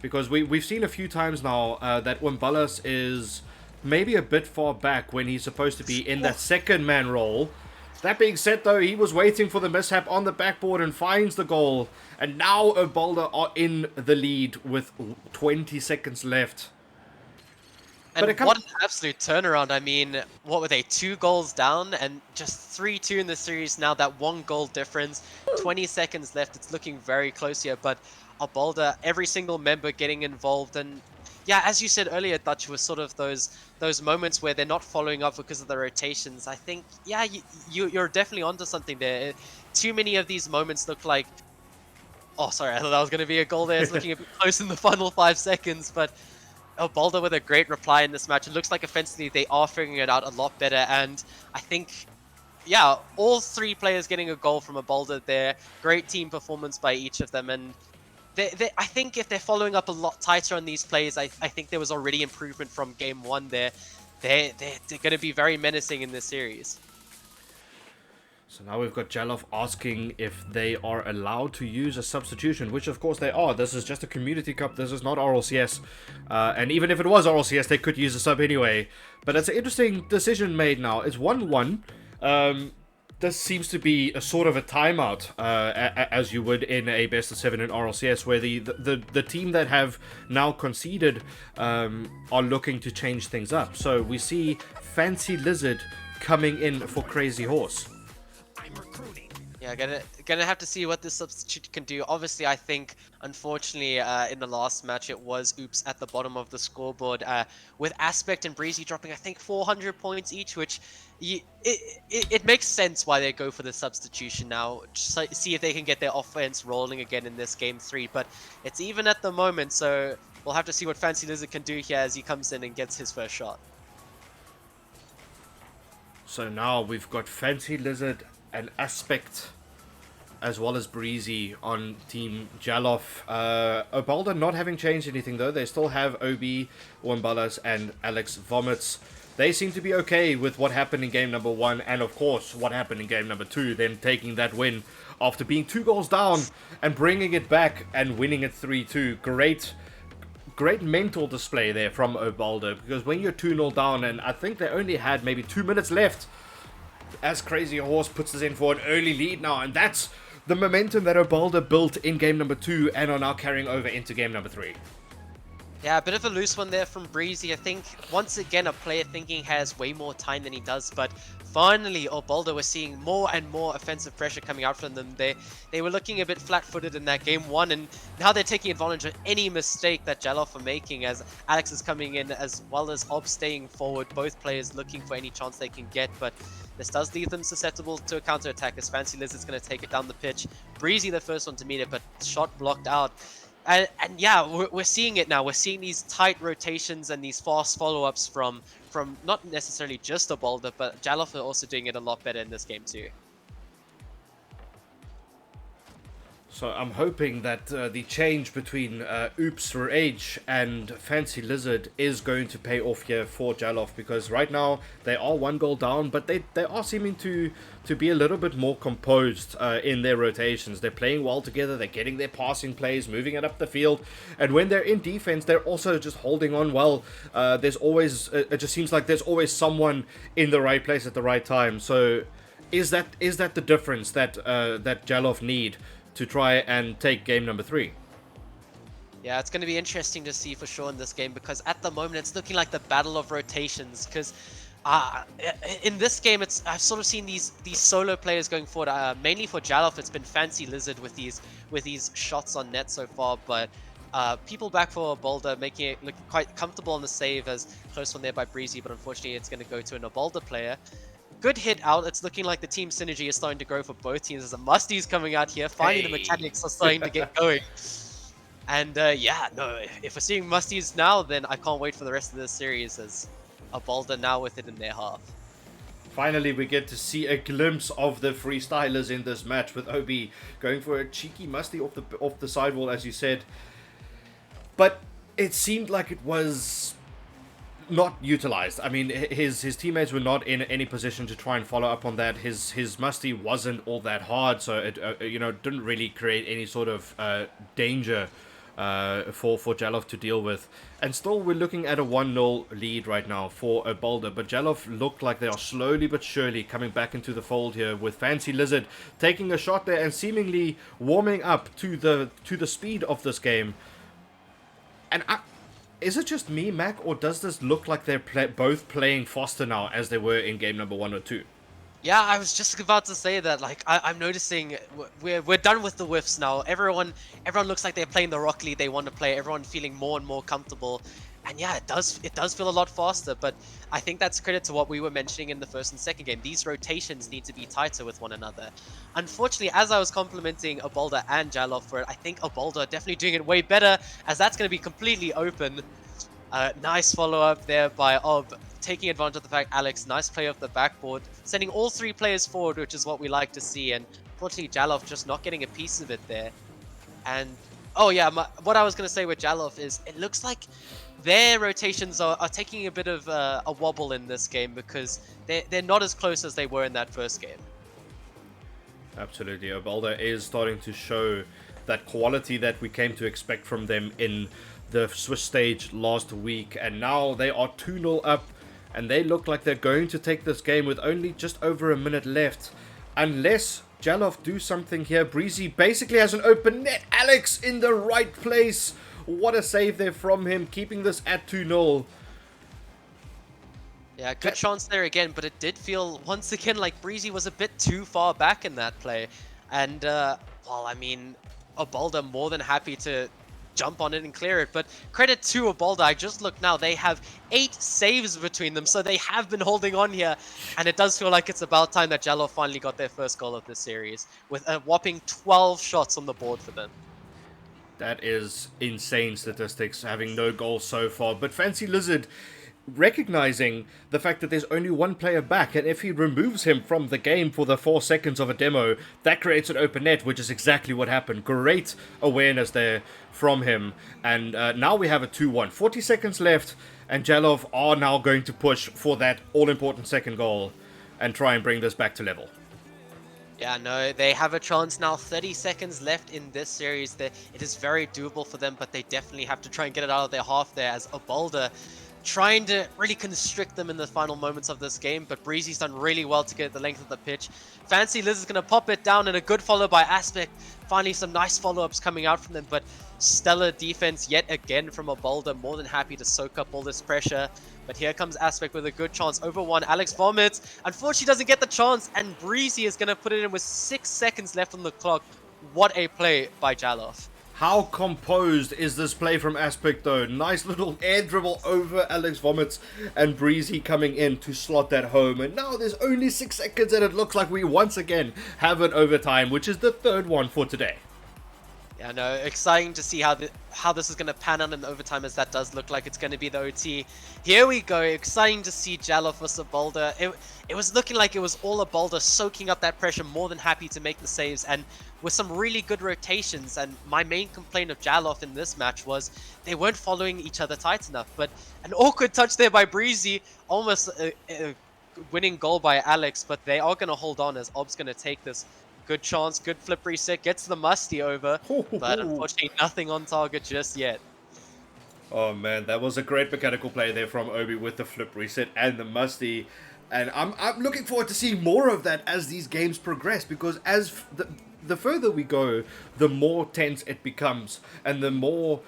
Because we've seen a few times now that Umbalas is maybe a bit far back when he's supposed to be in that second man role. That being said, though, he was waiting for the mishap on the backboard and finds the goal. And now Abolda are in the lead with 20 seconds left. And what an absolute turnaround. I mean, what were they, 2 goals down and just 3-2 in the series now, that 1 goal difference, 20 seconds left. It's looking very close here, but Abolda, every single member getting involved. And yeah, as you said earlier, Dutch, was sort of those moments where they're not following up because of the rotations. I think, yeah, you're definitely onto something there. Too many of these moments look like... Oh, sorry, I thought that was going to be a goal there. It's looking a bit close in the final 5 seconds, but Abolda with a great reply in this match. It looks like offensively they are figuring it out a lot better, and I think, yeah, all 3 players getting a goal from Abolda there. Great team performance by each of them, and I think if they're following up a lot tighter on these plays, I think there was already improvement from game 1 there. They're going to be very menacing in this series. So now we've got Jalof asking if they are allowed to use a substitution, which of course they are. This is just a Community Cup, this is not RLCS. And even if it was RLCS, they could use a sub anyway. But it's an interesting decision made now. It's 1-1. This seems to be a sort of a timeout, as you would in a best of 7 in RLCS, where the team that have now conceded are looking to change things up. So we see Fancy Lizard coming in for Crazy Horse. Yeah, gonna have to see what this substitute can do. Obviously, I think, unfortunately, in the last match, it was Oops at the bottom of the scoreboard, with Aspect and Breezy dropping, I think, 400 points each, which it makes sense why they go for the substitution now, just see if they can get their offense rolling again in this game 3. But it's even at the moment, so we'll have to see what Fancy Lizard can do here as he comes in and gets his first shot. So now we've got Fancy Lizard and Aspect, as well as Breezy on Team Jalof. Abolda not having changed anything though. They still have Obi, Wambalas, and Alex Vomits. They seem to be okay with what happened in game number 1, and of course what happened in game number 2, then taking that win after being 2 goals down and bringing it back and winning it 3-2. Great mental display there from Abolda, because when you're 2-0 down, and I think they only had maybe 2 minutes left, as Crazy Horse puts us in for an early lead now, and that's the momentum that Abolda built in game number 2 and are now carrying over into game number 3. Yeah, a bit of a loose one there from Breezy. I think, once again, a player thinking has way more time than he does, but finally, Abolda was seeing more and more offensive pressure coming out from them. They were looking a bit flat-footed in that game 1, and now they're taking advantage of any mistake that Jalof are making, as Alex is coming in, as well as Ob staying forward, both players looking for any chance they can get, but this does leave them susceptible to a counter-attack, as Fancy Lizard's going to take it down the pitch. Breezy the first one to meet it, but shot blocked out. And yeah, we're seeing it now. We're seeing these tight rotations and these fast follow-ups from not necessarily just Abolda, but Jalof are also doing it a lot better in this game too. So I'm hoping that the change between Oops Rage and Fancy Lizard is going to pay off here for Jalof, because right now they are 1 goal down, but they are seeming to be a little bit more composed in their rotations. They're playing well together, they're getting their passing plays, moving it up the field, and when they're in defense, they're also just holding on well. There's always, it just seems like there's always someone in the right place at the right time. So is that the difference that Jalof need to try and take game number 3? Yeah, it's going to be interesting to see for sure in this game, because at the moment it's looking like the battle of rotations, because in this game I've sort of seen these solo players going forward. Mainly for Jalof, it's been Fancy Lizard with these shots on net so far, but people back for Abolda, making it look quite comfortable on the save, as close one there by Breezy, but unfortunately it's going to go to an Abolda player. Good hit out. It's looking like the team synergy is starting to grow for both teams, as the Musty's coming out here. Finally, the mechanics are starting to get going. And yeah, no, if we're seeing musties now, then I can't wait for the rest of this series as a Boulder now with it in their half. Finally, we get to see a glimpse of the freestylers in this match, with Obi going for a cheeky musty off the sidewall, as you said. But it seemed like it was not utilized. I mean, his teammates were not in any position to try and follow up on that. His musty wasn't all that hard, so it didn't really create any sort of danger for Jalov to deal with. And still, we're looking at a 1-0 lead right now for a Boulder, but Jalov look like they are slowly but surely coming back into the fold here, with Fancy Lizard taking a shot there and seemingly warming up to the speed of this game. And is it just me, Mac, or does this look like they're both playing faster now as they were in game number 1 or 2? Yeah, I was just about to say that. Like, I'm noticing we're done with the whiffs now. Everyone looks like they're playing the Rocket League they want to play. Everyone feeling more and more comfortable. And yeah, it does feel a lot faster. But I think that's credit to what we were mentioning in the first and second game. These rotations need to be tighter with one another. Unfortunately, as I was complimenting Abolda and Jalov for it, I think Abolda definitely doing it way better, as that's going to be completely open. Nice follow-up there by Ob, taking advantage of the fact Alex, nice play off the backboard, sending all 3 players forward, which is what we like to see, and unfortunately Jalov just not getting a piece of it there. And, oh yeah, what I was going to say with Jalov is, it looks like their rotations are taking a bit of a wobble in this game, because they're not as close as they were in that first game. Absolutely, Abolda is starting to show that quality that we came to expect from them in the Swiss stage last week, and now they are 2-0 up, and they look like they're going to take this game with only just over a minute left, unless Jalov do something here. Breezy basically has an open net. Alex in the right place. What a save there from him, keeping this at 2-0. Yeah, good chance there again, but it did feel once again like Breezy was a bit too far back in that play. And, well, I mean, Abolda more than happy to jump on it and clear it, but credit to Abolda. I just look now, they have 8 saves between them, so they have been holding on here, and it does feel like it's about time that Jalov finally got their first goal of this series, with a whopping 12 shots on the board for them. That is insane statistics, having no goals so far. But Fancy Lizard recognizing the fact that there's only one player back, and if he removes him from the game for the 4 seconds of a demo, that creates an open net, which is exactly what happened. Great awareness there from him, and now we have a 2-1. 40 seconds left, and Jalov are now going to push for that all-important second goal and try and bring this back to level. Yeah, no, they have a chance now. 30 seconds left in this series. It is very doable for them, but they definitely have to try and get it out of their half there, as Abolda trying to really constrict them in the final moments of this game, but Breezy's done really well to get the length of the pitch. Fancy Liz is going to pop it down, and a good follow by Aspect. Finally, some nice follow-ups coming out from them, but stellar defense yet again from Abolda, more than happy to soak up all this pressure. But here comes Aspect with a good chance over one. Alex vomits. Unfortunately, doesn't get the chance, and Breezy is going to put it in with 6 seconds left on the clock. What a play by Jalov. How composed is this play from Aspect, though? Nice little air dribble over Alex Vomits, and Breezy coming in to slot that home. And now there's only 6 seconds, and it looks like we once again have an overtime, which is the 3rd one for today. Yeah, no, exciting to see how this is going to pan out in the overtime, as that does look like it's going to be the OT. Here we go, exciting to see Jalov versus Abolda. It was looking like it was all Abolda soaking up that pressure, more than happy to make the saves, and with some really good rotations. And my main complaint of Jalov in this match was they weren't following each other tight enough. But an awkward touch there by Breezy, almost a winning goal by Alex, but they are going to hold on, as Ob's going to take this. Good chance, good flip reset, gets the musty over, but unfortunately nothing on target just yet. Oh man, that was a great mechanical play there from Obi with the flip reset and the musty. And I'm looking forward to seeing more of that as these games progress, because as the further we go, the more tense it becomes, and the more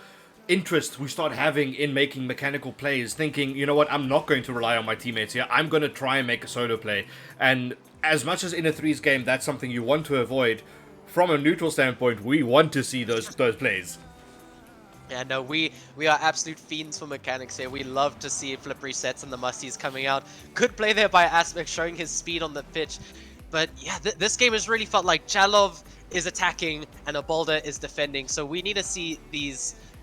interest we start having in making mechanical plays, thinking, you know what, I'm not going to rely on my teammates here, I'm going to try and make a solo play. And as much as in a threes game that's something you want to avoid, from a neutral standpoint, we want to see those plays. Yeah, no, we are absolute fiends for mechanics here. We love to see flip resets and the musties coming out. Good play there by Aspect, showing his speed on the pitch. But yeah, this game has really felt like Jalov is attacking and Abolda is defending. So we need to see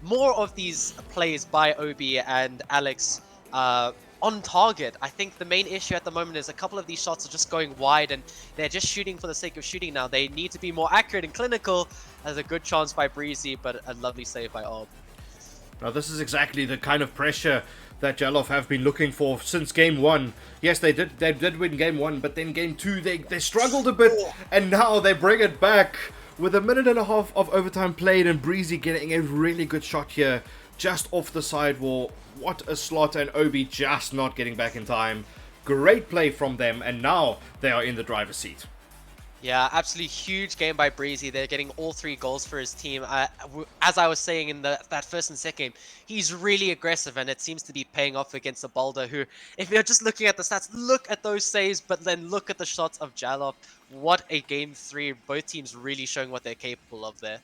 more of these plays by Obi and Alex on target. I think the main issue at the moment is a couple of these shots are just going wide and they're just shooting for the sake of shooting now. They need to be more accurate and clinical. There's a good chance by Breezy, but a lovely save by Ob. Now this is exactly the kind of pressure that Jalov have been looking for since game 1. Yes, they did win game 1, but then game 2 they struggled a bit, and now they bring it back with a minute and a half of overtime played, and Breezy getting a really good shot here just off the sidewall. What a slot, and Obi just not getting back in time. Great play from them, and now they are in the driver's seat. Yeah, absolutely huge game by Breezy. They're getting all 3 goals for his team. As I was saying in that first and second game, he's really aggressive, and it seems to be paying off against a Boulder who, if you're just looking at the stats, look at those saves, but then look at the shots of Jalov. What a game 3. Both teams really showing what they're capable of there.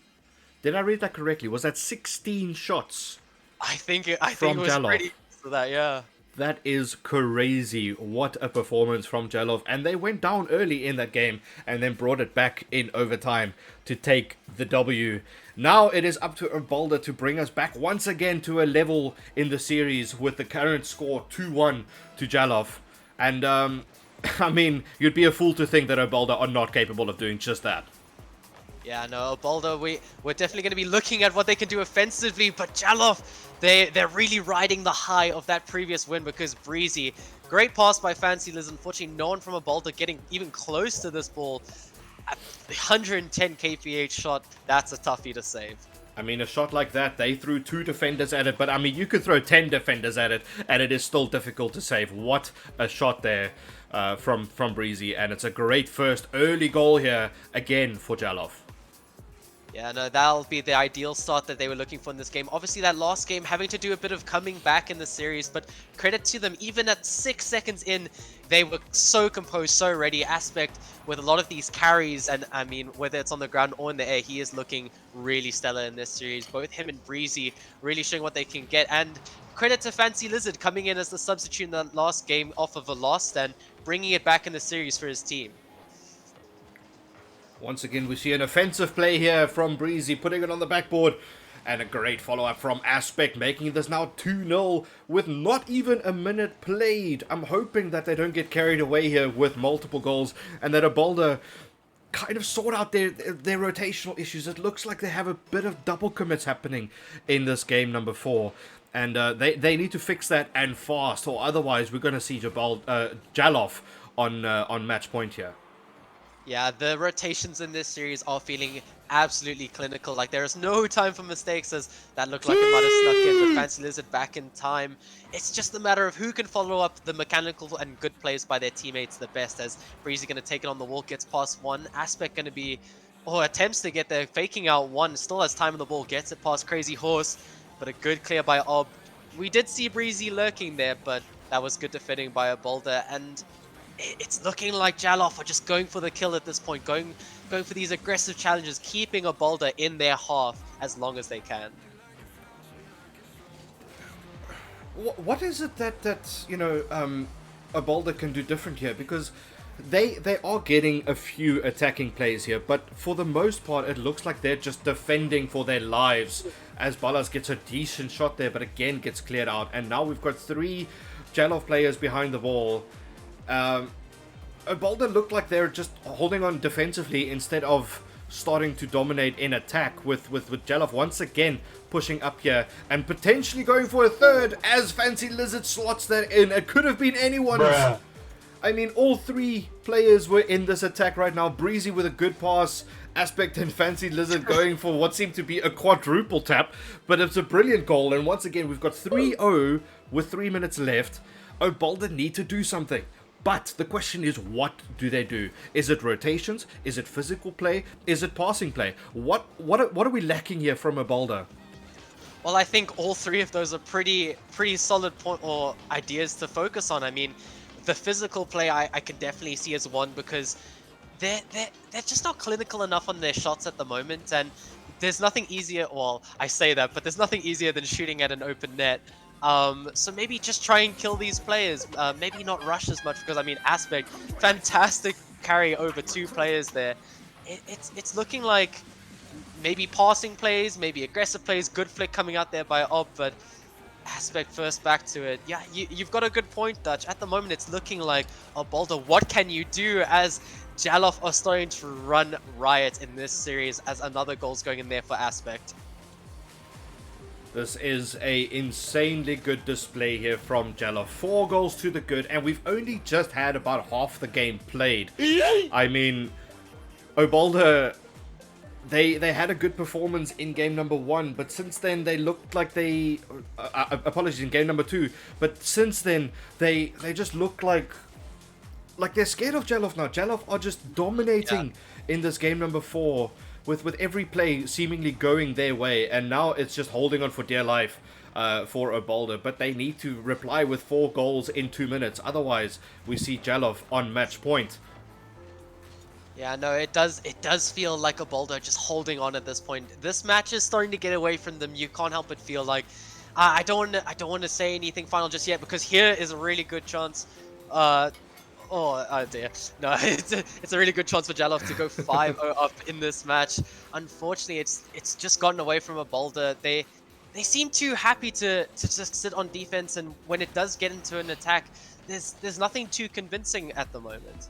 Did I read that correctly? Was that 16 shots? I think it was Jalov. pretty close to that, yeah. That is crazy. What a performance from Jalov. And they went down early in that game and then brought it back in overtime to take the W. Now it is up to Abolda to bring us back once again to a level in the series with the current score 2-1 to Jalov. And, I mean, you'd be a fool to think that Abolda are not capable of doing just that. Yeah, no, Boulder, we're definitely going to be looking at what they can do offensively, but Jalov, they're really riding the high of that previous win because Breezy, great pass by Fancy Liz, unfortunately no one from a Boulder getting even close to this ball. 110 kph shot, that's a toughie to save. I mean, a shot like that, they threw 2 defenders at it, but I mean, you could throw 10 defenders at it, and it is still difficult to save. What a shot there from Breezy, and it's a great first early goal here, again, for Jalov. Yeah, no, that'll be the ideal start that they were looking for in this game. Obviously, that last game having to do a bit of coming back in the series, but credit to them, even at 6 seconds in, they were so composed, so ready. Aspect with a lot of these carries, and I mean, whether it's on the ground or in the air, he is looking really stellar in this series. Both him and Breezy really showing what they can get, and credit to Fancy Lizard coming in as the substitute in the last game off of a loss and bringing it back in the series for his team. Once again, we see an offensive play here from Breezy, putting it on the backboard. And a great follow-up from Aspect, making this now 2-0 with not even a minute played. I'm hoping that they don't get carried away here with multiple goals and that Abolda kind of sort out their rotational issues. It looks like they have a bit of double commits happening in this game number 4. And they need to fix that and fast, or otherwise we're going to see Jalov on match point here. Yeah, the rotations in this series are feeling absolutely clinical. Like, there is no time for mistakes, as that looked like it might have snuck in, but Fancy Lizard back in time. It's just a matter of who can follow up the mechanical and good plays by their teammates the best, as Breezy going to take it on the wall, gets past one. Aspect going to be, or attempts to get there, faking out one, still has time on the ball, gets it past Crazy Horse, but a good clear by Ob. We did see Breezy lurking there, but that was good defending by Abolda, and it's looking like Jalov are just going for the kill at this point, going for these aggressive challenges, keeping Abolda in their half as long as they can. What is it that you know, Abolda can do different here? Because they are getting a few attacking plays here, but for the most part, it looks like they're just defending for their lives. As Ballas gets a decent shot there, but again gets cleared out, and now we've got 3 Jalov players behind the ball. Abolda looked like they're just holding on defensively instead of starting to dominate in attack, with Jalov once again pushing up here and potentially going for a third as Fancy Lizard slots that in. It could have been anyone's. Bruh. I mean, all 3 players were in this attack right now. Breezy with a good pass, Aspect and Fancy Lizard going for what seemed to be a quadruple tap, but it's a brilliant goal. And once again, we've got 3-0 with 3 minutes left. Abolda need to do something. But the question is, what do they do? Is it rotations? Is it physical play? Is it passing play? What are we lacking here from Abolda? Well, I think all 3 of those are pretty solid ideas to focus on. I mean, the physical play I can definitely see as one, because they're just not clinical enough on their shots at the moment, and there's nothing easier. Well, I say that, but there's nothing easier than shooting at an open net. So maybe just try and kill these players. Maybe not rush as much, because I mean, Aspect, fantastic carry over 2 players there. It's looking like maybe passing plays, maybe aggressive plays, good flick coming out there by Ob, but Aspect first back to it. Yeah, you've got a good point, Dutch. At the moment, it's looking like, oh, Boulder, what can you do as Jalof are starting to run riot in this series as another goal's going in there for Aspect. This is a insanely good display here from Jalof. 4 goals to the good, and we've only just had about half the game played. I mean, Obalda, they had a good performance in game number 1, but since then they looked like they... apologies, in game number 2. But since then, they just look like they're scared of Jalof now. Jalof are just dominating in this game number 4. With every play seemingly going their way, and now it's just holding on for dear life for Obalda. But they need to reply with 4 goals in 2 minutes. Otherwise, we see Jalof on match point. Yeah, no, it does feel like Obalda just holding on at this point. This match is starting to get away from them. You can't help but feel like I don't want to say anything final just yet, because here is a really good chance. Oh dear. No, it's a really good chance for Jalof to go 5-0 up in this match. Unfortunately, it's just gotten away from Obalda. They seem too happy to just sit on defense, and when it does get into an attack, there's nothing too convincing at the moment.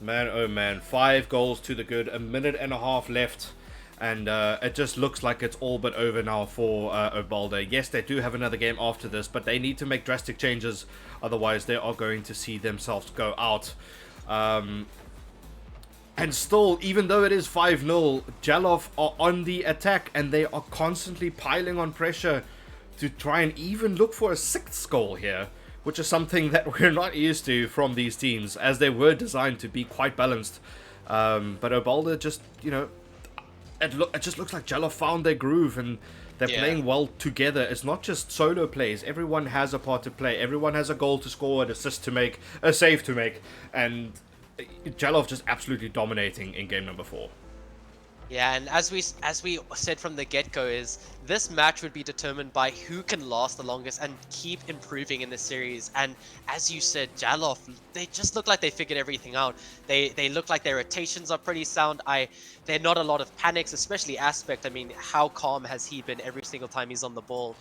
Man, oh man, 5 goals to the good, 1.5 minutes left. And it just looks like it's all but over now for Obalda. Yes, they do have another game after this, but they need to make drastic changes. Otherwise, they are going to see themselves go out. And still, even though it is 5-0, Jalof are on the attack, and they are constantly piling on pressure to try and even look for a 6th goal here, which is something that we're not used to from these teams, as they were designed to be quite balanced. But Obalda just, you know... It just looks like Jalof found their groove, and they're playing well together. It's not just solo plays. Everyone has a part to play. Everyone has a goal to score, an assist to make, a save to make. And Jalof just absolutely dominating in game number 4. Yeah, and as we said from the get-go, is this match would be determined by who can last the longest and keep improving in the series. And as you said, Jalof, they just look like they figured everything out. They look like their rotations are pretty sound. They're not a lot of panics, especially Aspect. I mean, how calm has he been every single time he's on the ball?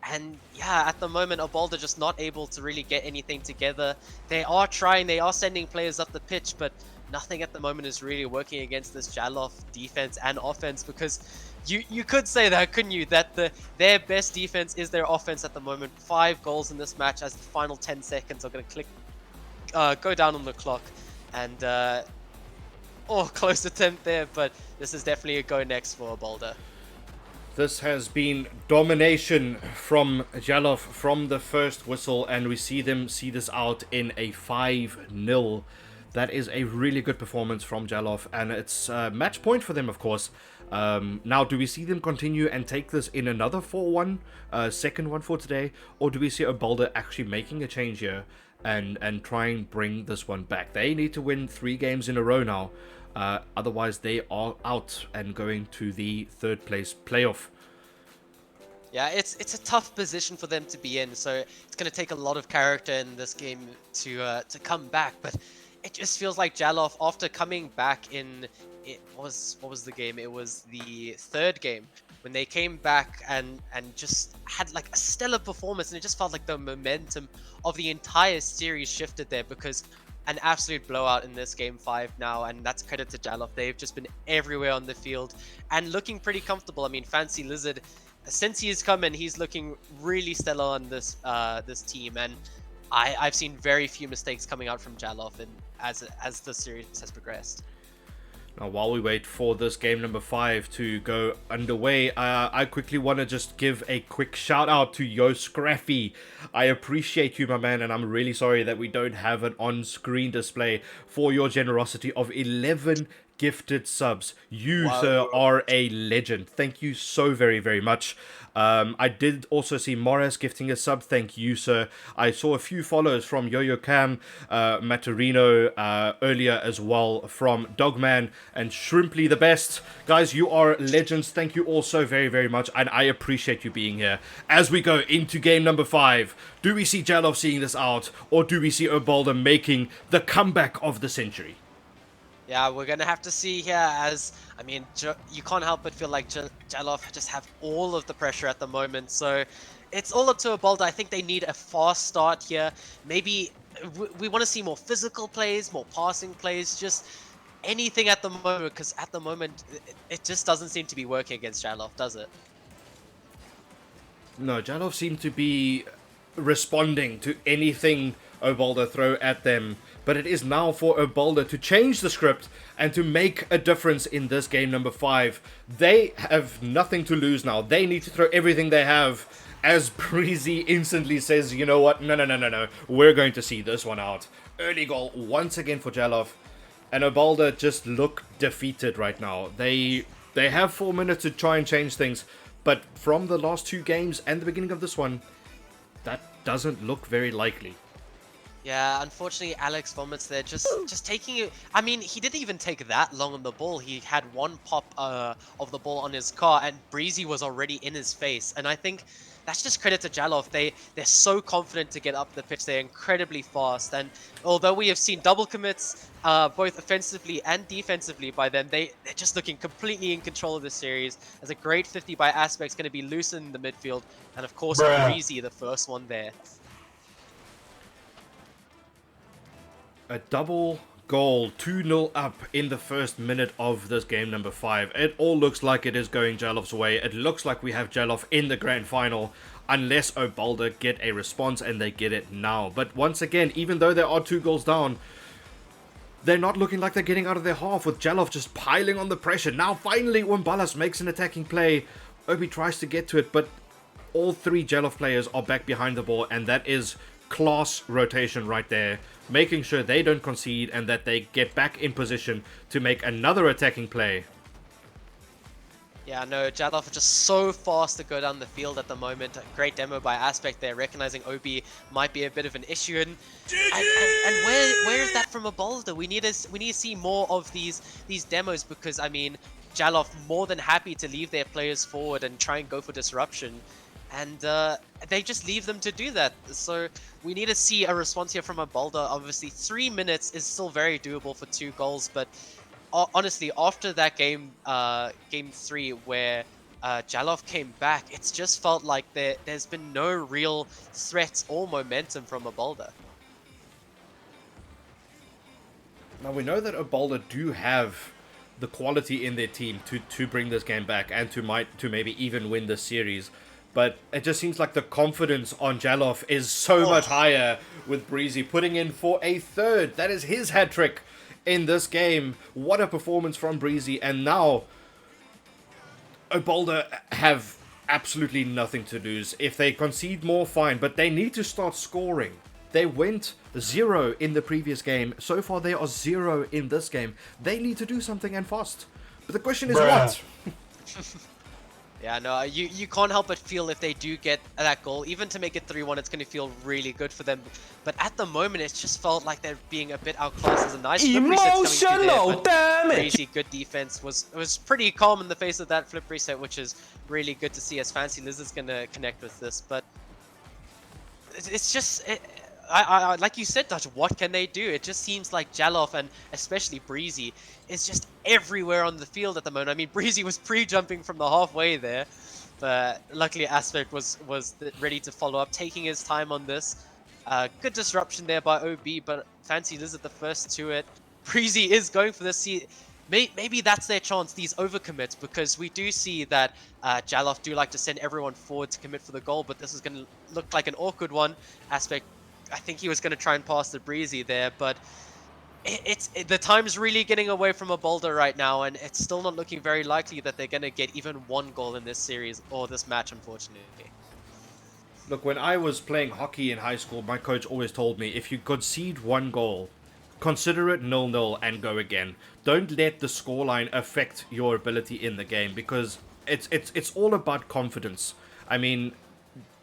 And yeah, at the moment, Obalda just not able to really get anything together. They are trying, they are sending players up the pitch, but nothing at the moment is really working against this Jalof defense and offense, because you could say that, couldn't you, that their best defense is their offense at the moment. 5 goals in this match as the final 10 seconds are going to go down on the clock. And close attempt there, but this is definitely a go next for Obalda. This has been domination from Jalof from the first whistle, and we see them see this out in a 5-0. That is a really good performance from Jalof, and it's match point for them, of course. Now, do we see them continue and take this in another 4-1, second one for today, or do we see Obalda actually making a change here and try and bring this one back? They need to win 3 games in a row now, otherwise they are out and going to the 3rd place playoff. Yeah, it's a tough position for them to be in, so it's going to take a lot of character in this game to come back, but it just feels like Jalof, after coming back in, what was the game? It was the 3rd game, when they came back and just had like a stellar performance, and it just felt like the momentum of the entire series shifted there, because an absolute blowout in this game 5 now, and that's credit to Jalof. They've just been everywhere on the field and looking pretty comfortable. I mean, Fancy Lizard, since he's come in, he's looking really stellar on this team, and I've seen very few mistakes coming out from Jalof and as the series has progressed. Now, while we wait for this game number 5 to go underway, I quickly want to just give a quick shout out to Yo Scraffy. I appreciate you, my man, and I'm really sorry that we don't have an on-screen display for your generosity of 11 gifted subs. You, Wow. sir, are a legend. Thank you so very, very much. I did also see Morris gifting a sub. Thank you, sir. I saw a few follows from Yo-Yo Cam, Maturino earlier as well, from Dogman and Shrimply the best. Guys, you are legends. Thank you all so very, very much, and I appreciate you being here. As we go into game number 5, do we see Jalov seeing this out, or do we see Obalda making the comeback of the century? Yeah, we're gonna have to see here as, I mean, you can't help but feel like Jalov just have all of the pressure at the moment. So it's all up to Obalda. I think they need a fast start here. Maybe we want to see more physical plays, more passing plays, just anything at the moment, because at the moment it just doesn't seem to be working against Jalov, does it? No, Jalov seemed to be responding to anything Obalda throw at them. But it is now for Obalda to change the script and to make a difference in this game number 5. They have nothing to lose now. They need to throw everything they have. As Breezy instantly says, you know what, no. We're going to see this one out. Early goal once again for Jalov. And Obalda just look defeated right now. They have 4 minutes to try and change things. But from the last 2 games and the beginning of this one, that doesn't look very likely. Yeah, unfortunately, Alex Vomits there just taking it. I mean, he didn't even take that long on the ball. He had one pop of the ball on his car, and Breezy was already in his face. And I think that's just credit to Jalov. They're so confident to get up the pitch. They're incredibly fast. And although we have seen double commits, both offensively and defensively by them, they're just looking completely in control of this series. As a great 50 by Aspect's going to be loose in the midfield, and of course, Breezy, the first one there. A double goal, 2-0 up in the first minute of this game number 5. It all looks like it is going Jalov's way. It looks like we have Jalov in the grand final, unless Obalda get a response, and they get it now. But once again, even though there are 2 goals down, they're not looking like they're getting out of their half, with Jalov just piling on the pressure. Now finally Wimbalas makes an attacking play. Obi tries to get to it, but all 3 Jalov players are back behind the ball, and that is class rotation right there, making sure they don't concede and that they get back in position to make another attacking play. Yeah, no, Jalov just so fast to go down the field at the moment. A great demo by Aspect there, recognizing Obi might be a bit of an issue. And where is that from Obalda? We need to see more of these demos, because I mean, Jalov more than happy to leave their players forward and try and go for disruption. And they just leave them to do that. So we need to see a response here from Obalda. Obviously, 3 minutes is still very doable for 2 goals. But honestly, after that game 3, where Jalov came back, it's just felt like there's been no real threat or momentum from Obalda. Now we know that Obalda do have the quality in their team to bring this game back and to maybe even win this series. But it just seems like the confidence on Jalov is so much higher, with Breezy putting in for a 3rd. That is his hat-trick in this game. What a performance from Breezy. And now Obalda have absolutely nothing to lose. If they concede more, fine. But they need to start scoring. They went 0 in the previous game. So far they are 0 in this game. They need to do something, and fast. But the question is what? Yeah, no, you can't help but feel if they do get that goal, even to make it 3-1, it's going to feel really good for them. But at the moment, it's just felt like they're being a bit outclassed. There's a nice flip reset coming through there, damage! Crazy good defense was pretty calm in the face of that flip reset, which is really good to see, as Fancy Lizard's going to connect with this. But it's just... I like you said, Dutch, what can they do? It just seems like Jalov, and especially Breezy, is just everywhere on the field at the moment. I mean, Breezy was pre-jumping from the halfway there, but luckily Aspect was ready to follow up, taking his time on this. Good disruption there by OB, but Fancy Lizard the first to it. Breezy is going for this. See, maybe that's their chance, these overcommits, because we do see that Jalov do like to send everyone forward to commit for the goal, but this is going to look like an awkward one. Aspect, I think he was going to try and pass the Breezy there, but the time's really getting away from Obalda right now, and it's still not looking very likely that they're going to get even 1 goal in this series, or this match, unfortunately. Look, when I was playing hockey in high school, my coach always told me, if you concede 1 goal, consider it 0-0 and go again. Don't let the scoreline affect your ability in the game, because it's all about confidence. I mean,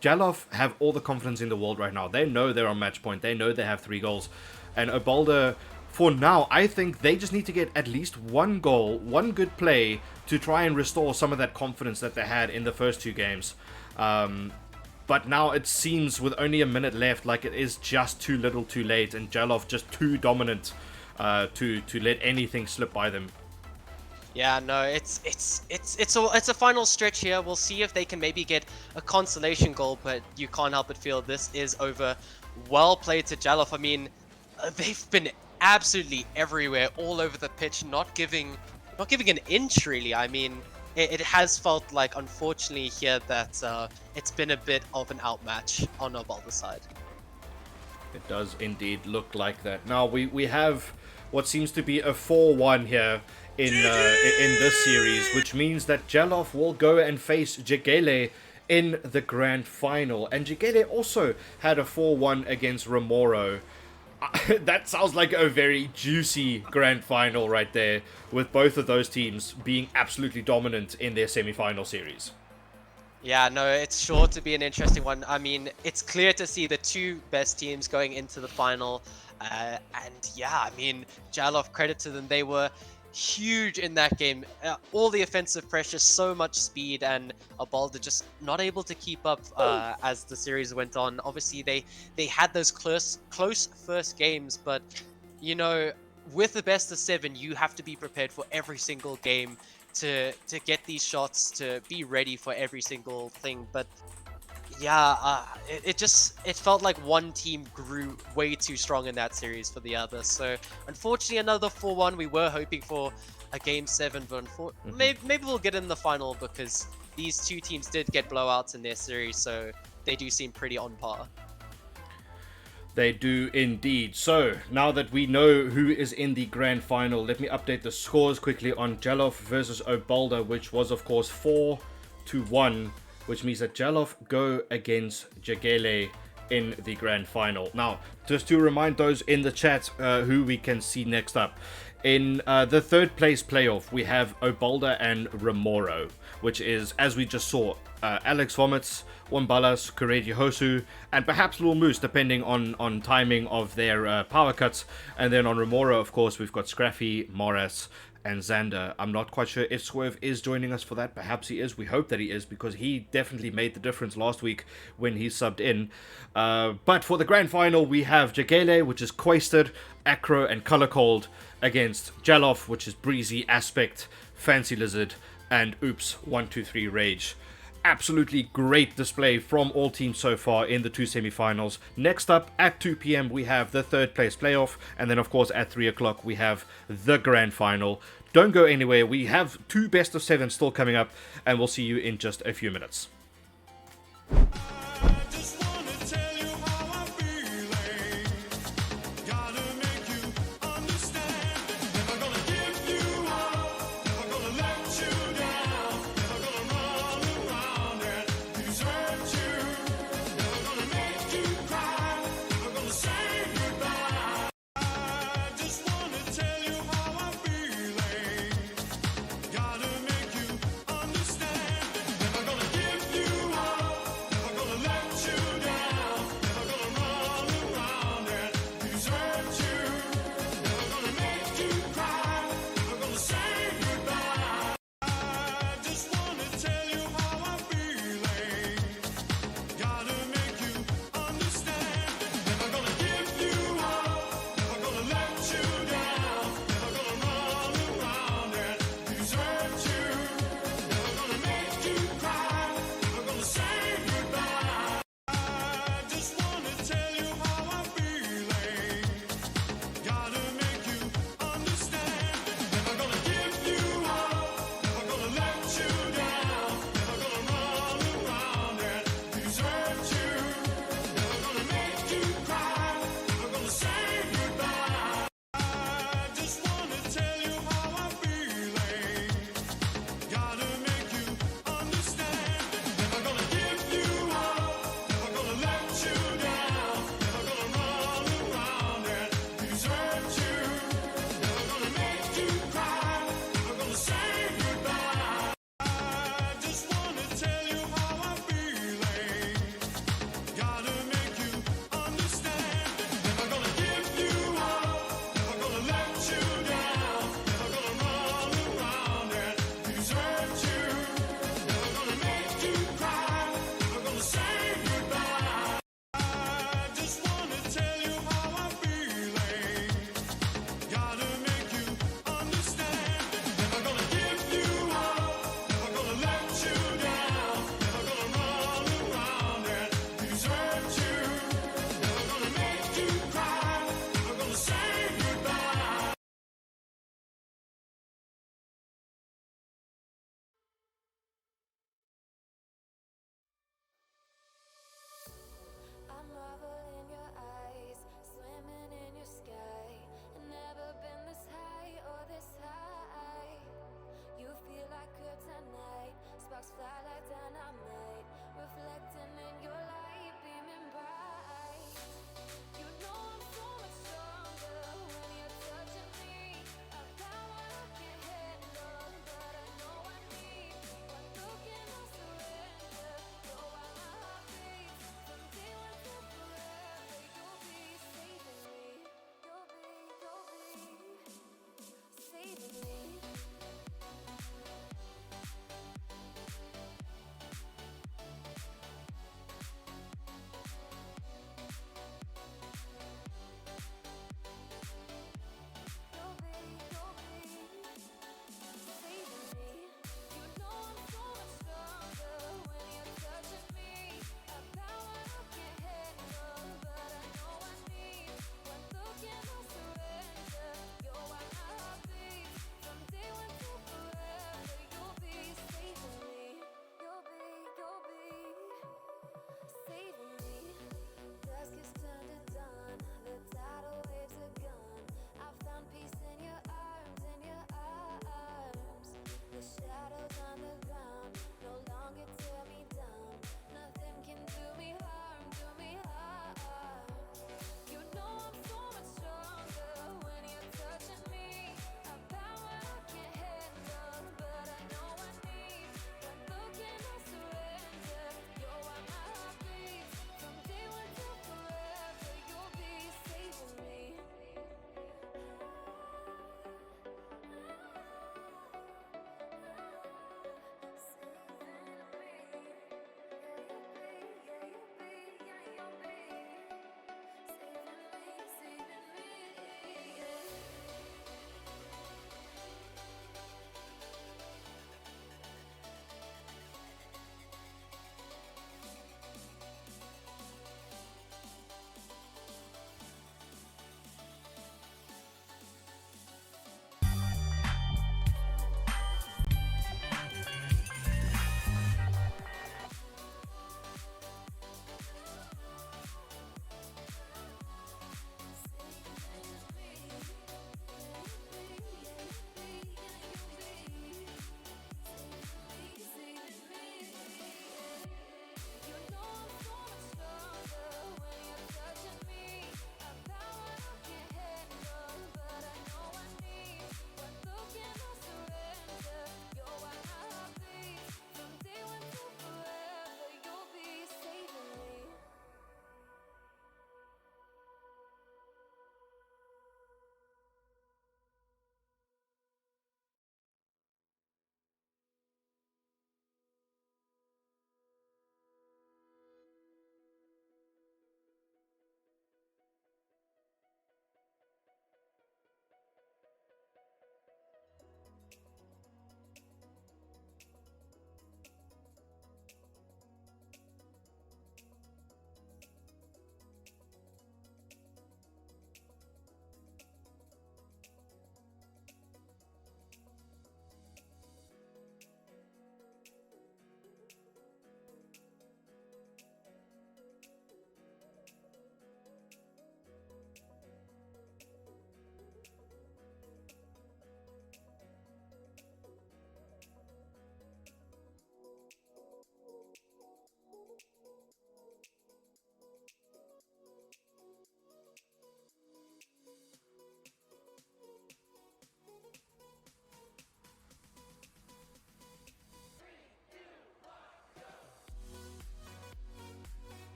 Jalof have all the confidence in the world right now. They know they're on match point. They know they have 3 goals. And Obalda, for now, I think they just need to get at least 1 goal, 1 good play to try and restore some of that confidence that they had in the first 2 games. But now it seems, with only a minute left, like it is just too little too late, and Jalof just too dominant to let anything slip by them. Yeah, no, it's a final stretch here. We'll see if they can maybe get a consolation goal, but you can't help but feel this is over. Well played to Jalof. I mean, they've been absolutely everywhere, all over the pitch, not giving an inch really. I mean, it has felt like, unfortunately here, that it's been a bit of an outmatch on Obalda's side. It does indeed look like that. Now we have what seems to be a 4-1 here in this series, which means that Jalof will go and face Jegele in the grand final. And Jegele also had a 4-1 against Remoro. That sounds like a very juicy grand final right there, with both of those teams being absolutely dominant in their semi-final series. Yeah, no, it's sure to be an interesting one. I mean, it's clear to see the 2 best teams going into the final. And yeah, I mean, Jalof, credit to them, they were huge in that game. All the offensive pressure, so much speed, and Obalda just not able to keep up as the series went on. Obviously, they had those close first games, but you know, with the best of 7, you have to be prepared for every single game to get these shots, to be ready for every single thing. But yeah, it felt like one team grew way too strong in that series for the other. So unfortunately, another 4-1. We were hoping for a game 7, but maybe we'll get in the final, because these 2 teams did get blowouts in their series, so they do seem pretty on par. They do indeed. So, now that we know who is in the grand final, let me update the scores quickly on Jalof versus Obalda, which was, of course, 4-1, which means that Jalof go against Jegele in the grand final. Now, just to remind those in the chat who we can see next up. In the 3rd place playoff, we have Obalda and Remoro, which is, as we just saw, Alex Vomits, Wambalas, Kureji Hosu, and perhaps Lil Moose, depending on timing of their power cuts. And then on Remoro, of course, we've got Scraffy, Moras, and Xander. I'm not quite sure if Swerve is joining us for that. Perhaps he is. We hope that he is, because he definitely made the difference last week when he subbed in. But for the grand final, we have Jegele, which is Quasted, Acro, and Color Cold, against Jalof, which is Breezy, Aspect, Fancy Lizard, and Oops 123 Rage. Absolutely great display from all teams so far in the 2 semi-finals. Next up at 2 p.m. we have the 3rd place playoff, and then of course at 3 o'clock we have the grand final. Don't go anywhere. We have 2 best of 7 still coming up, and we'll see you in just a few minutes.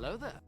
Hello there.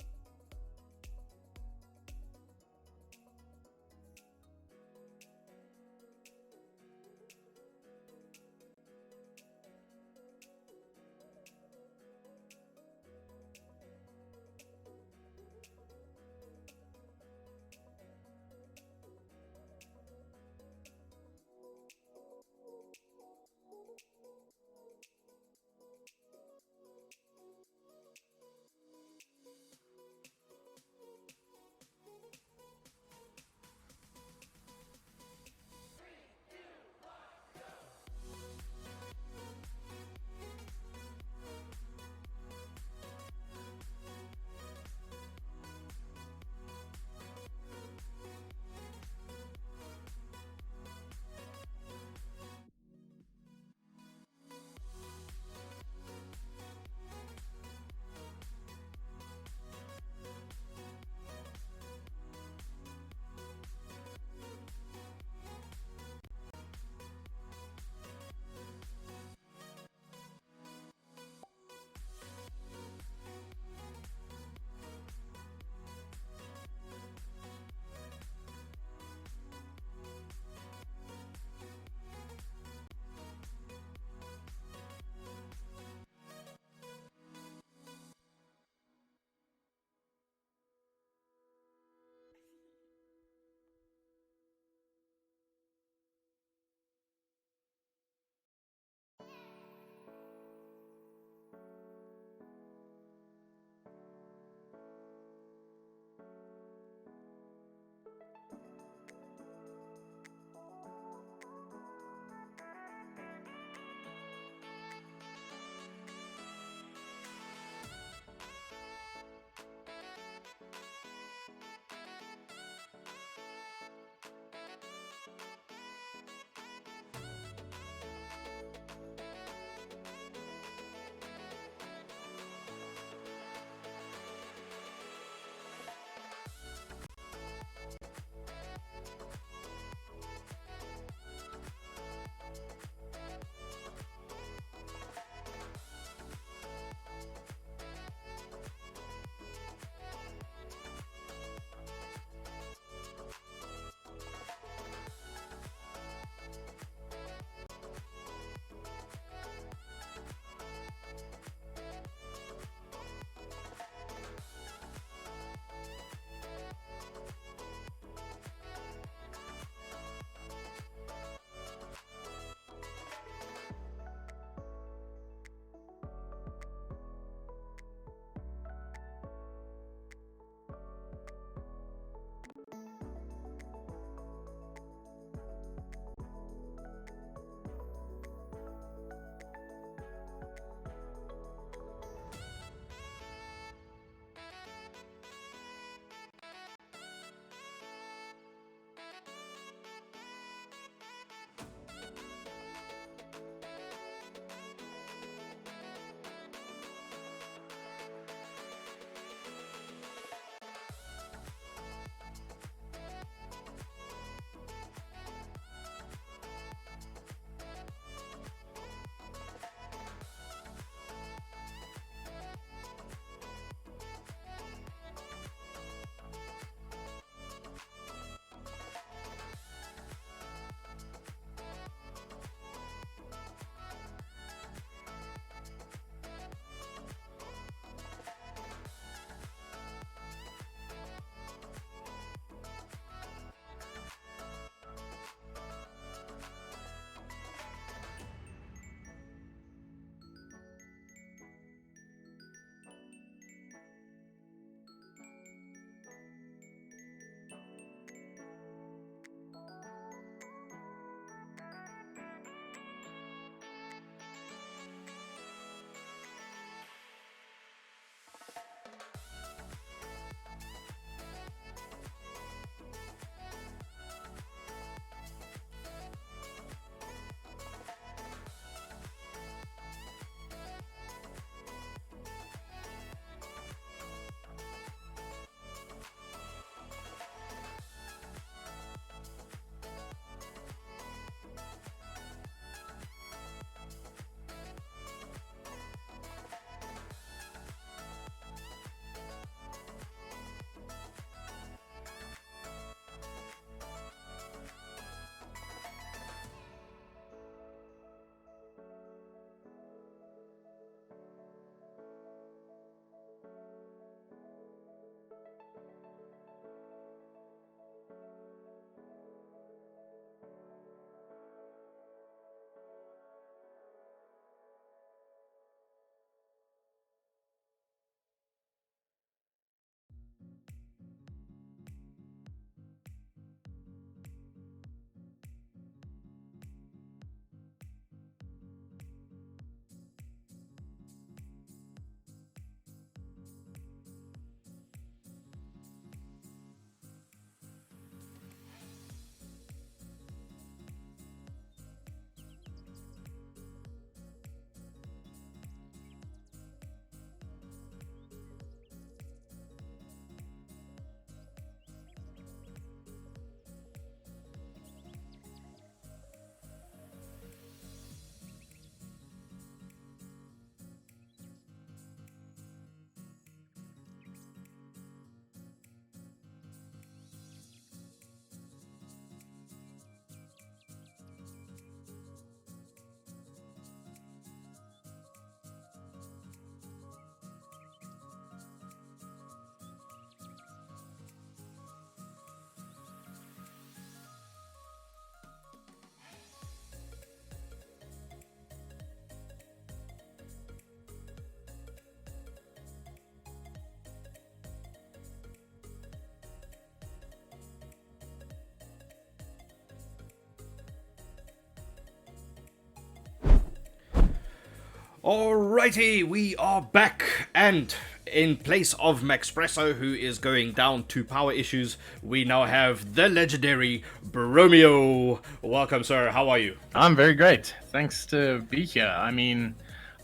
Alrighty, we are back, and in place of Maxpresso, who is going down to power issues, we now have the legendary Bromeo. Welcome, sir. How are you? I'm very great. Thanks to be here. I mean,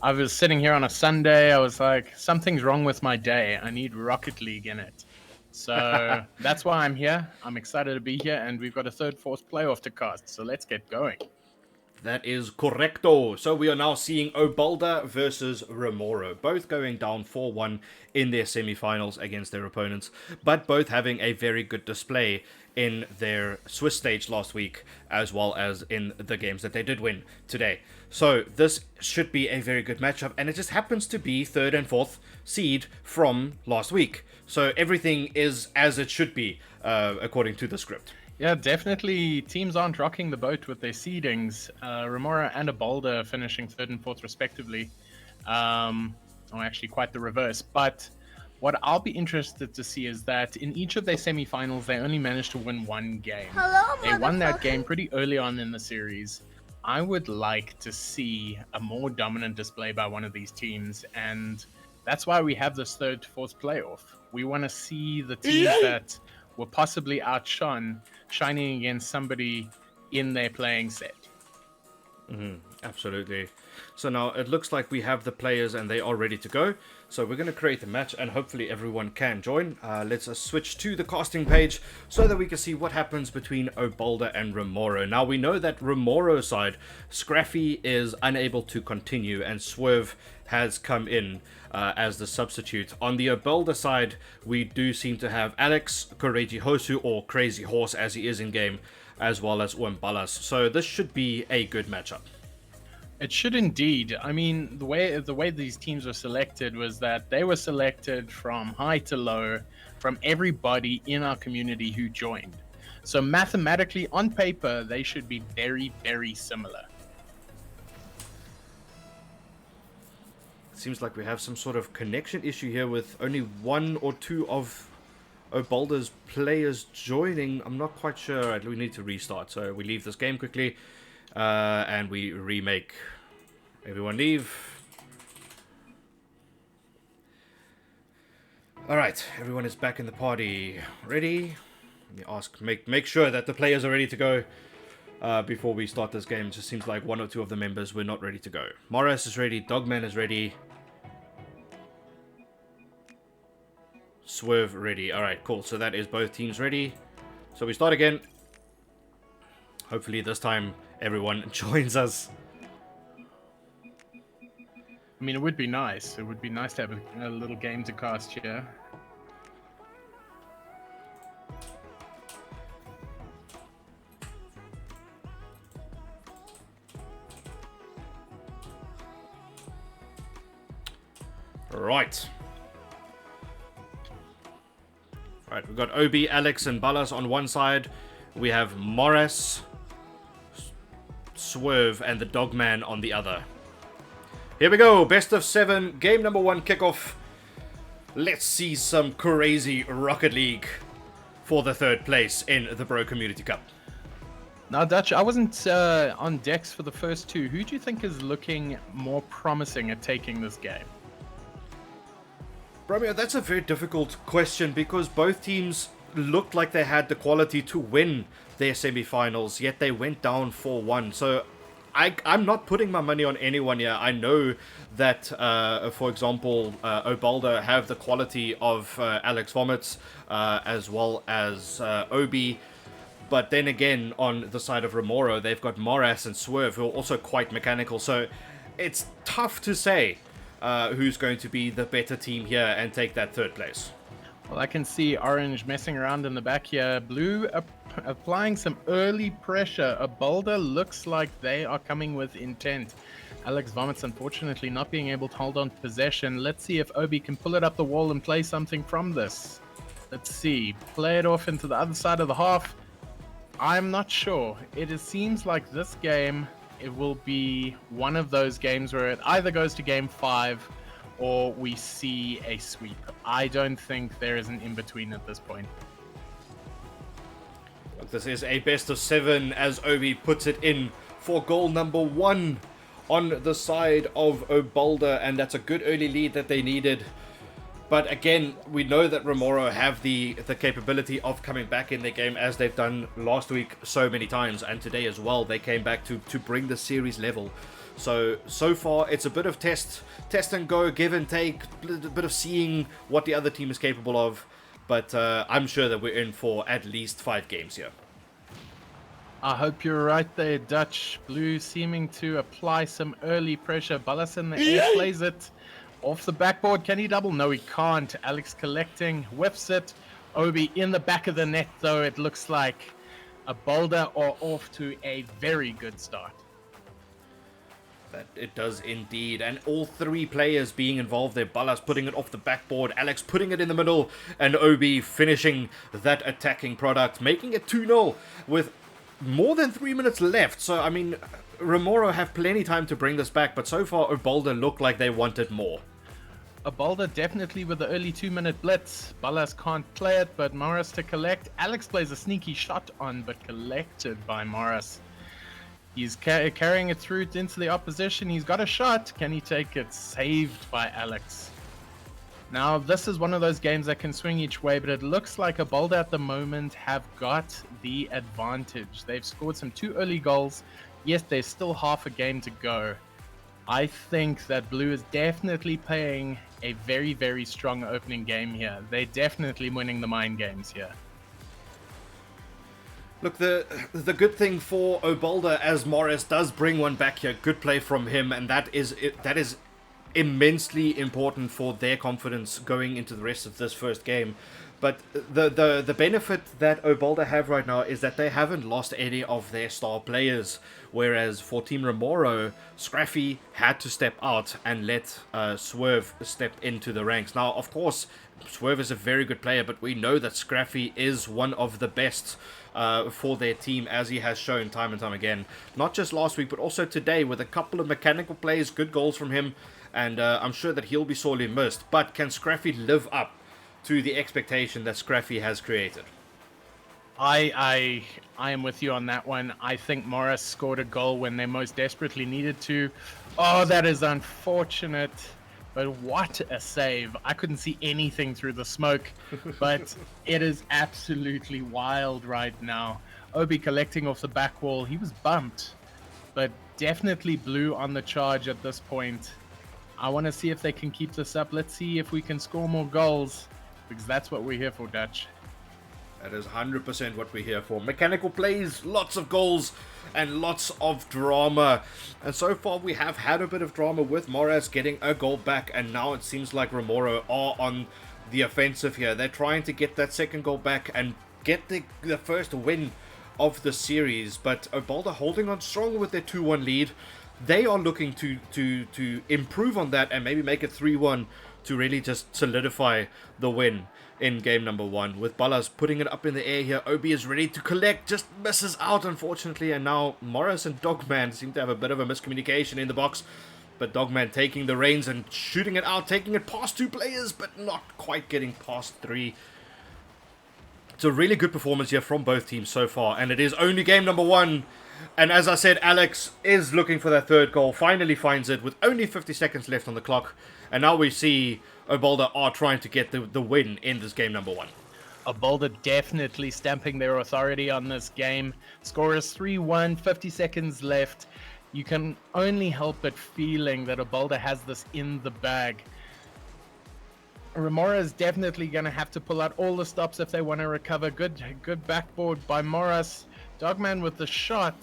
I was sitting here on a Sunday. I was like, something's wrong with my day. I need Rocket League in it. So that's why I'm here. I'm excited to be here, and we've got a third, fourth playoff to cast. So let's get going. That is correcto. So we are now seeing Obalda versus Remoro, both going down 4-1 in their semi-finals against their opponents, but both having a very good display in their Swiss stage last week, as well as in the games that they did win today. So this should be a very good matchup, and it just happens to be third and fourth seed from last week. So everything is as it should be, according to the script. Yeah, definitely teams aren't rocking the boat with their seedings. Remora and Obalda finishing third and fourth respectively. Or actually quite the reverse. But what I'll be interested to see is that in each of their semi-finals, they only managed to win one game. Hello, They won that motherfucker. game pretty early on in the series. I would like to see a more dominant display by one of these teams, and that's why we have this third, fourth playoff. We want to see the teams that were possibly outshone shining against somebody in their playing set. Absolutely. So now it looks like we have the players and they are ready to go. So we're going to create a match and hopefully everyone can join. Let's switch to the casting page so that we can see what happens between Obalda and Remoro. Now we know that Remoro's side, Scraffy is unable to continue and Swerve has come in as the substitute. On the Obalda side, we do seem to have Alex, Koreji Hosu, or Crazy Horse as he is in game, as well as Uembalas. So this should be a good matchup. It should indeed. I mean, the way these teams were selected was that they were selected from high to low, from everybody in our community who joined. So mathematically, on paper, they should be very, very similar. Seems like we have some sort of connection issue here with only one or two of Obalda's players joining. I'm not quite sure. We need to restart. So we leave this game quickly and we remake. Everyone leave. Alright, everyone is back in the party. Ready? Let me ask, make sure that the players are ready to go before we start this game. It just seems like one or two of the members were not ready to go. Morris is ready, Dogman is ready. Swerve ready. Alright, cool. So that is both teams ready. So we start again. Hopefully this time everyone joins us. I mean, it would be nice. It would be nice to have a little game to cast here. Right. Right, we've got Obi, Alex, and Ballas on one side. We have Morris, Swerve, and the Dogman on the other. Here we go, best of 7, game number 1 kickoff. Let's see some crazy Rocket League for the third place in the Bro Community Cup. Now, Dutch, I wasn't on decks for the first two. Who do you think is looking more promising at taking this game? Romeo, that's a very difficult question because both teams looked like they had the quality to win their semi-finals, yet they went down 4-1. So I'm not putting my money on anyone here. I know that, for example, Obalda have the quality of Alex Vomits as well as Obi. But then again, on the side of Remoro, they've got Moras and Swerve, who are also quite mechanical. So it's tough to say who's going to be the better team here and take that third place. Well, I can see Orange messing around in the back here. Blue applying some early pressure. Obalda looks like they are coming with intent. Alex Vomits, unfortunately, not being able to hold on to possession. Let's see if Obi can pull it up the wall and play something from this. Let's see. Play it off into the other side of the half. I'm not sure. It seems like this game, it will be one of those games where it either goes to game 5 or we see a sweep. I don't think there is an in-between at this point. This is a best of 7 as Obi puts it in for goal number 1 on the side of Obalda, and that's a good early lead that they needed. But again, we know that Remoro have the capability of coming back in their game, as they've done last week so many times, and today as well. They came back to bring the series level. So far, it's a bit of test and go, give and take, a bit of seeing what the other team is capable of. But I'm sure that we're in for at least 5 games here. I hope you're right there, Dutch. Blue seeming to apply some early pressure. Ballas in the air plays it. Off the backboard, can he double? No, he can't. Alex collecting, whiffs it. Obi in the back of the net, though. It looks like a Boulder are off to a very good start. That it does indeed, and all 3 players being involved there. Ballas putting it off the backboard, Alex putting it in the middle, and Obi finishing that attacking product, making it 2-0 with more than 3 minutes left. So, I mean, Remoro have plenty time to bring this back, but so far Obalda looked like they wanted more. Obalda definitely with the early 2-minute blitz. Ballas can't play it, but Morris to collect. Alex plays a sneaky shot on, but collected by Morris. He's carrying it through into the opposition. He's got a shot. Can he take it? Saved by Alex. Now, this is one of those games that can swing each way, but it looks like Obalda at the moment have got the advantage. They've scored some 2 early goals. Yes, there's still half a game to go. I think that Blue is definitely playing a very, very strong opening game here. They're definitely winning the mind games here. Look, the good thing for Obalda, as Morris does bring one back here, good play from him, and that is immensely important for their confidence going into the rest of this first game. But the benefit that Obalda have right now is that they haven't lost any of their star players, whereas for Team Remoro, Scraffy had to step out and let Swerve step into the ranks. Now, of course, Swerve is a very good player, but we know that Scraffy is one of the best for their team, as he has shown time and time again. Not just last week, but also today, with a couple of mechanical plays, good goals from him, and I'm sure that he'll be sorely missed. But can Scraffy live up to the expectation that Scraffy has created? I am with you on that one. I think Morris scored a goal when they most desperately needed to. Oh, that is unfortunate. But what a save. I couldn't see anything through the smoke, but it is absolutely wild right now. Obi collecting off the back wall. He was bumped, but definitely Blue on the charge at this point. I want to see if they can keep this up. Let's see if we can score more goals, because that's what we're here for, Dutch. That is 100% what we're here for. Mechanical plays, lots of goals, and lots of drama. And so far we have had a bit of drama with Morris getting a goal back, and now it seems like Remoro are on the offensive here. They're trying to get that second goal back and get the first win of the series, but Obalda holding on strong with their 2-1 lead. They are looking to improve on that and maybe make it 3-1 to really just solidify the win in game number 1. With Ballas putting it up in the air here, Obi is ready to collect, just misses out unfortunately, and now Morris and Dogman seem to have a bit of a miscommunication in the box, but Dogman taking the reins and shooting it out, taking it past 2 players, but not quite getting past 3. It's a really good performance here from both teams so far, and it is only game number 1. And as I said, Alex is looking for that third goal, finally finds it with only 50 seconds left on the clock. And now we see Obalda are trying to get the win in this game number 1. Obalda definitely stamping their authority on this game. Score is 3-1, 50 seconds left. You can only help but feeling that Obalda has this in the bag. Remora is definitely going to have to pull out all the stops if they want to recover. Good backboard by Morris. Dogman with the shot,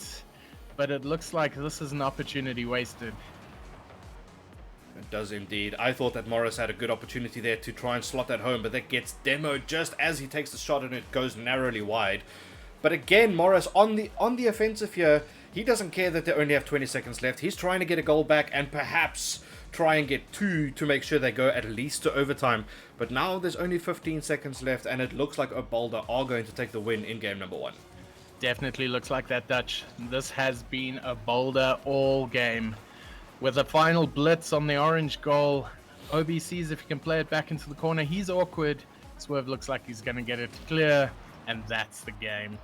but it looks like this is an opportunity wasted. It does indeed. I thought that Morris had a good opportunity there to try and slot that home, but that gets demoed just as he takes the shot and it goes narrowly wide. But again, Morris on the offensive here. He doesn't care that they only have 20 seconds left. He's trying to get a goal back and perhaps try and get 2 to make sure they go at least to overtime. But now there's only 15 seconds left, and it looks like Obalda are going to take the win in game number 1. Definitely looks like that, Dutch. This has been a Boulder all game. With a final blitz on the orange goal, Obi sees if he can play it back into the corner. He's awkward. Swerve looks like he's going to get it clear, and that's the game.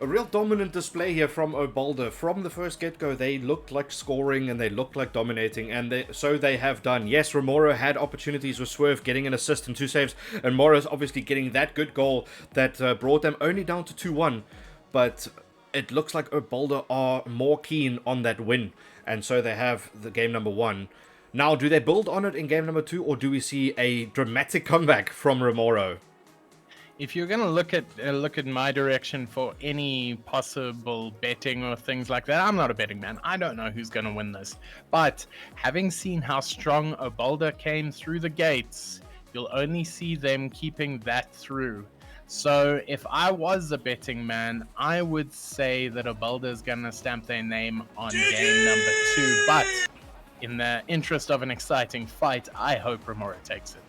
A real dominant display here from Obalda. From the first get-go, they looked like scoring and they looked like dominating, and so they have done. Yes, Remoro had opportunities with Swerve getting an assist and 2 saves, and Morris obviously getting that good goal that brought them only down to 2-1. But it looks like Obalda are more keen on that win, and so they have the game number 1. Now, do they build on it in game number 2, or do we see a dramatic comeback from Remoro? If you're going to look at my direction for any possible betting or things like that, I'm not a betting man. I don't know who's going to win this. But having seen how strong Obalda came through the gates, you'll only see them keeping that through. So if I was a betting man, I would say that Obalda is going to stamp their name on game number 2. But in the interest of an exciting fight, I hope Remoro takes it.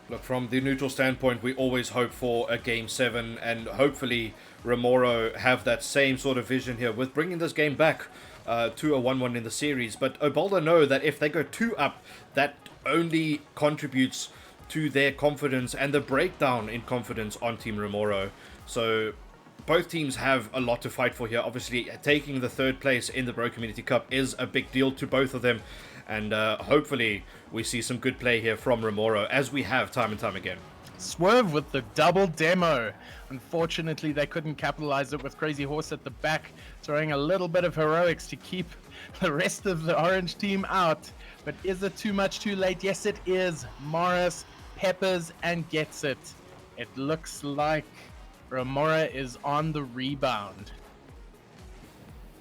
Look, from the neutral standpoint, we always hope for a Game 7, and hopefully Remoro have that same sort of vision here with bringing this game back to a 1-1 in the series. But Obalda know that if they go 2 up, that only contributes to their confidence and the breakdown in confidence on Team Remoro. So both teams have a lot to fight for here. Obviously, taking the 3rd place in the Bro Community Cup is a big deal to both of them. And hopefully we see some good play here from Remoro, as we have time and time again. Swerve with the double demo. Unfortunately, they couldn't capitalize it with Crazy Horse at the back, throwing a little bit of heroics to keep the rest of the orange team out. But is it too much too late? Yes, it is. Morris peppers and gets it. It looks like Remoro is on the rebound.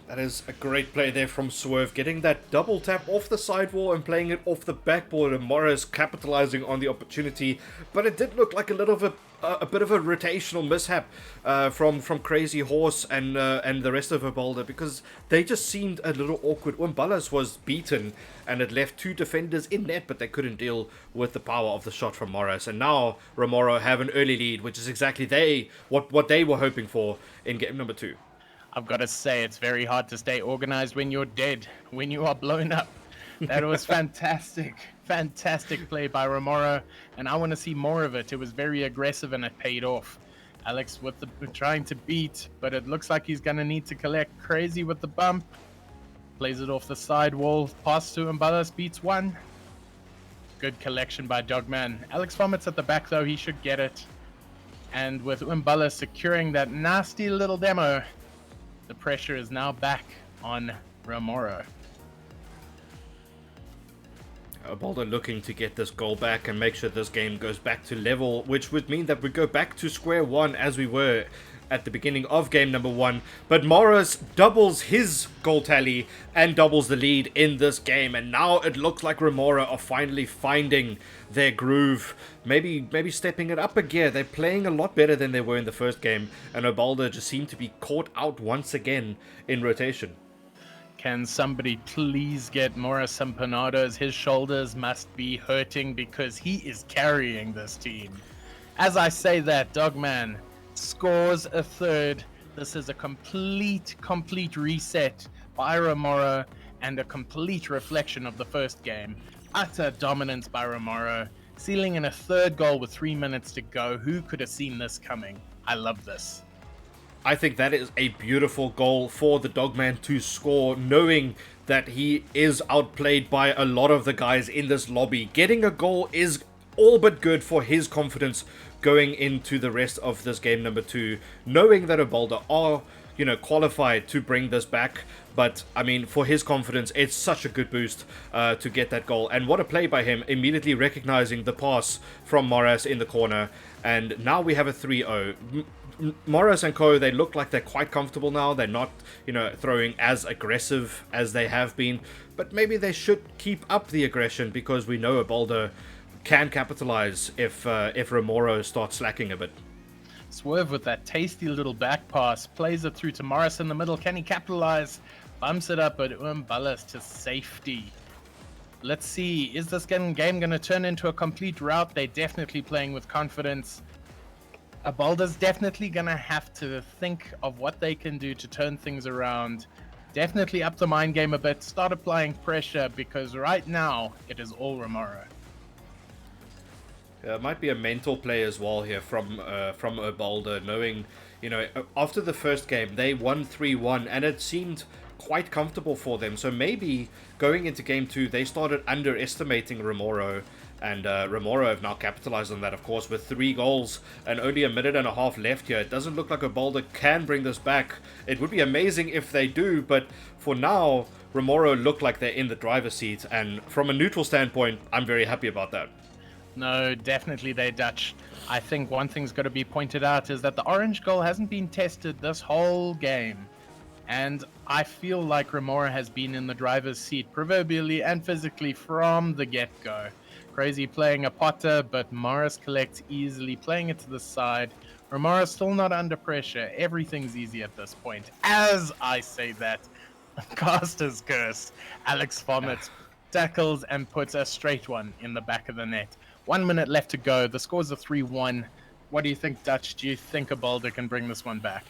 That is a great play there from Swerve, getting that double tap off the sidewall and playing it off the backboard, and Morris capitalizing on the opportunity. But it did look like a bit of a rotational mishap from Crazy Horse and the rest of Obalda, because they just seemed a little awkward. Umbalas was beaten and it left 2 defenders in net, but they couldn't deal with the power of the shot from Morris. And now Remoro have an early lead, which is exactly what they were hoping for in game number 2. I've got to say, it's very hard to stay organized when you're dead, when you are blown up. That was fantastic. Fantastic play by Remoro, and I want to see more of it. It was very aggressive and it paid off. Alex with the trying to beat, but it looks like he's going to need to collect. Crazy with the bump. Plays it off the sidewall. Pass to Umbalas, beats 1. Good collection by Dogman. Alex Vomits at the back, though. He should get it. And with Umbalas securing that nasty little demo, the pressure is now back on Remoro. Obalda looking to get this goal back and make sure this game goes back to level, which would mean that we go back to square one as we were at the beginning of game number 1. But Morris doubles his goal tally and doubles the lead in this game, and now it looks like Remoro are finally finding their groove, maybe stepping it up a gear. They're playing a lot better than they were in the first game, and Obalda just seemed to be caught out once again in rotation. Can somebody please get Morris some panados? His shoulders must be hurting because he is carrying this team. As I say that, Dogman scores a third. This is a complete reset by Remoro and a complete reflection of the first game. Utter dominance by Remoro, sealing in a third goal with 3 minutes to go. Who could have seen this coming? I love this. I think that is a beautiful goal for the Dogman to score, knowing that he is outplayed by a lot of the guys in this lobby. Getting a goal is all but good for his confidence going into the rest of this game number 2, knowing that Obalda are, qualified to bring this back. But, I mean, for his confidence, it's such a good boost to get that goal. And what a play by him, immediately recognizing the pass from Morris in the corner. And now we have a 3-0. Morris and Co, they look like they're quite comfortable now. They're not, throwing as aggressive as they have been. But maybe they should keep up the aggression, because we know Obalda can capitalize if Remoro starts slacking a bit. Swerve with that tasty little back pass, plays it through to Morris in the middle. Can he capitalize? Bumps it up, but Umbalas to safety. Let's see, is this game going to turn into a complete rout? They're definitely playing with confidence. Obalda's definitely going to have to think of what they can do to turn things around. Definitely up the mind game a bit, start applying pressure, because right now it is all Remoro. It might be a mental play as well here from Obalda, knowing, after the first game, they won 3-1, and it seemed quite comfortable for them. So maybe going into game 2, they started underestimating Remoro, and Remoro have now capitalized on that, of course, with 3 goals and only a minute and a half left here. It doesn't look like Obalda can bring this back. It would be amazing if they do, but for now, Remoro look like they're in the driver's seat, and from a neutral standpoint, I'm very happy about that. No, definitely they're Dutch. I think one thing's got to be pointed out is that the orange goal hasn't been tested this whole game. And I feel like Remora has been in the driver's seat, proverbially and physically, from the get-go. Crazy playing a Potter, but Morris collects easily, playing it to the side. Remora still not under pressure. Everything's easy at this point. As I say that, Caster's curse. Alex vomits, tackles, and puts a straight one in the back of the net. 1 minute left to go. The score's a 3-1. What do you think, Dutch? Do you think Obalda can bring this one back?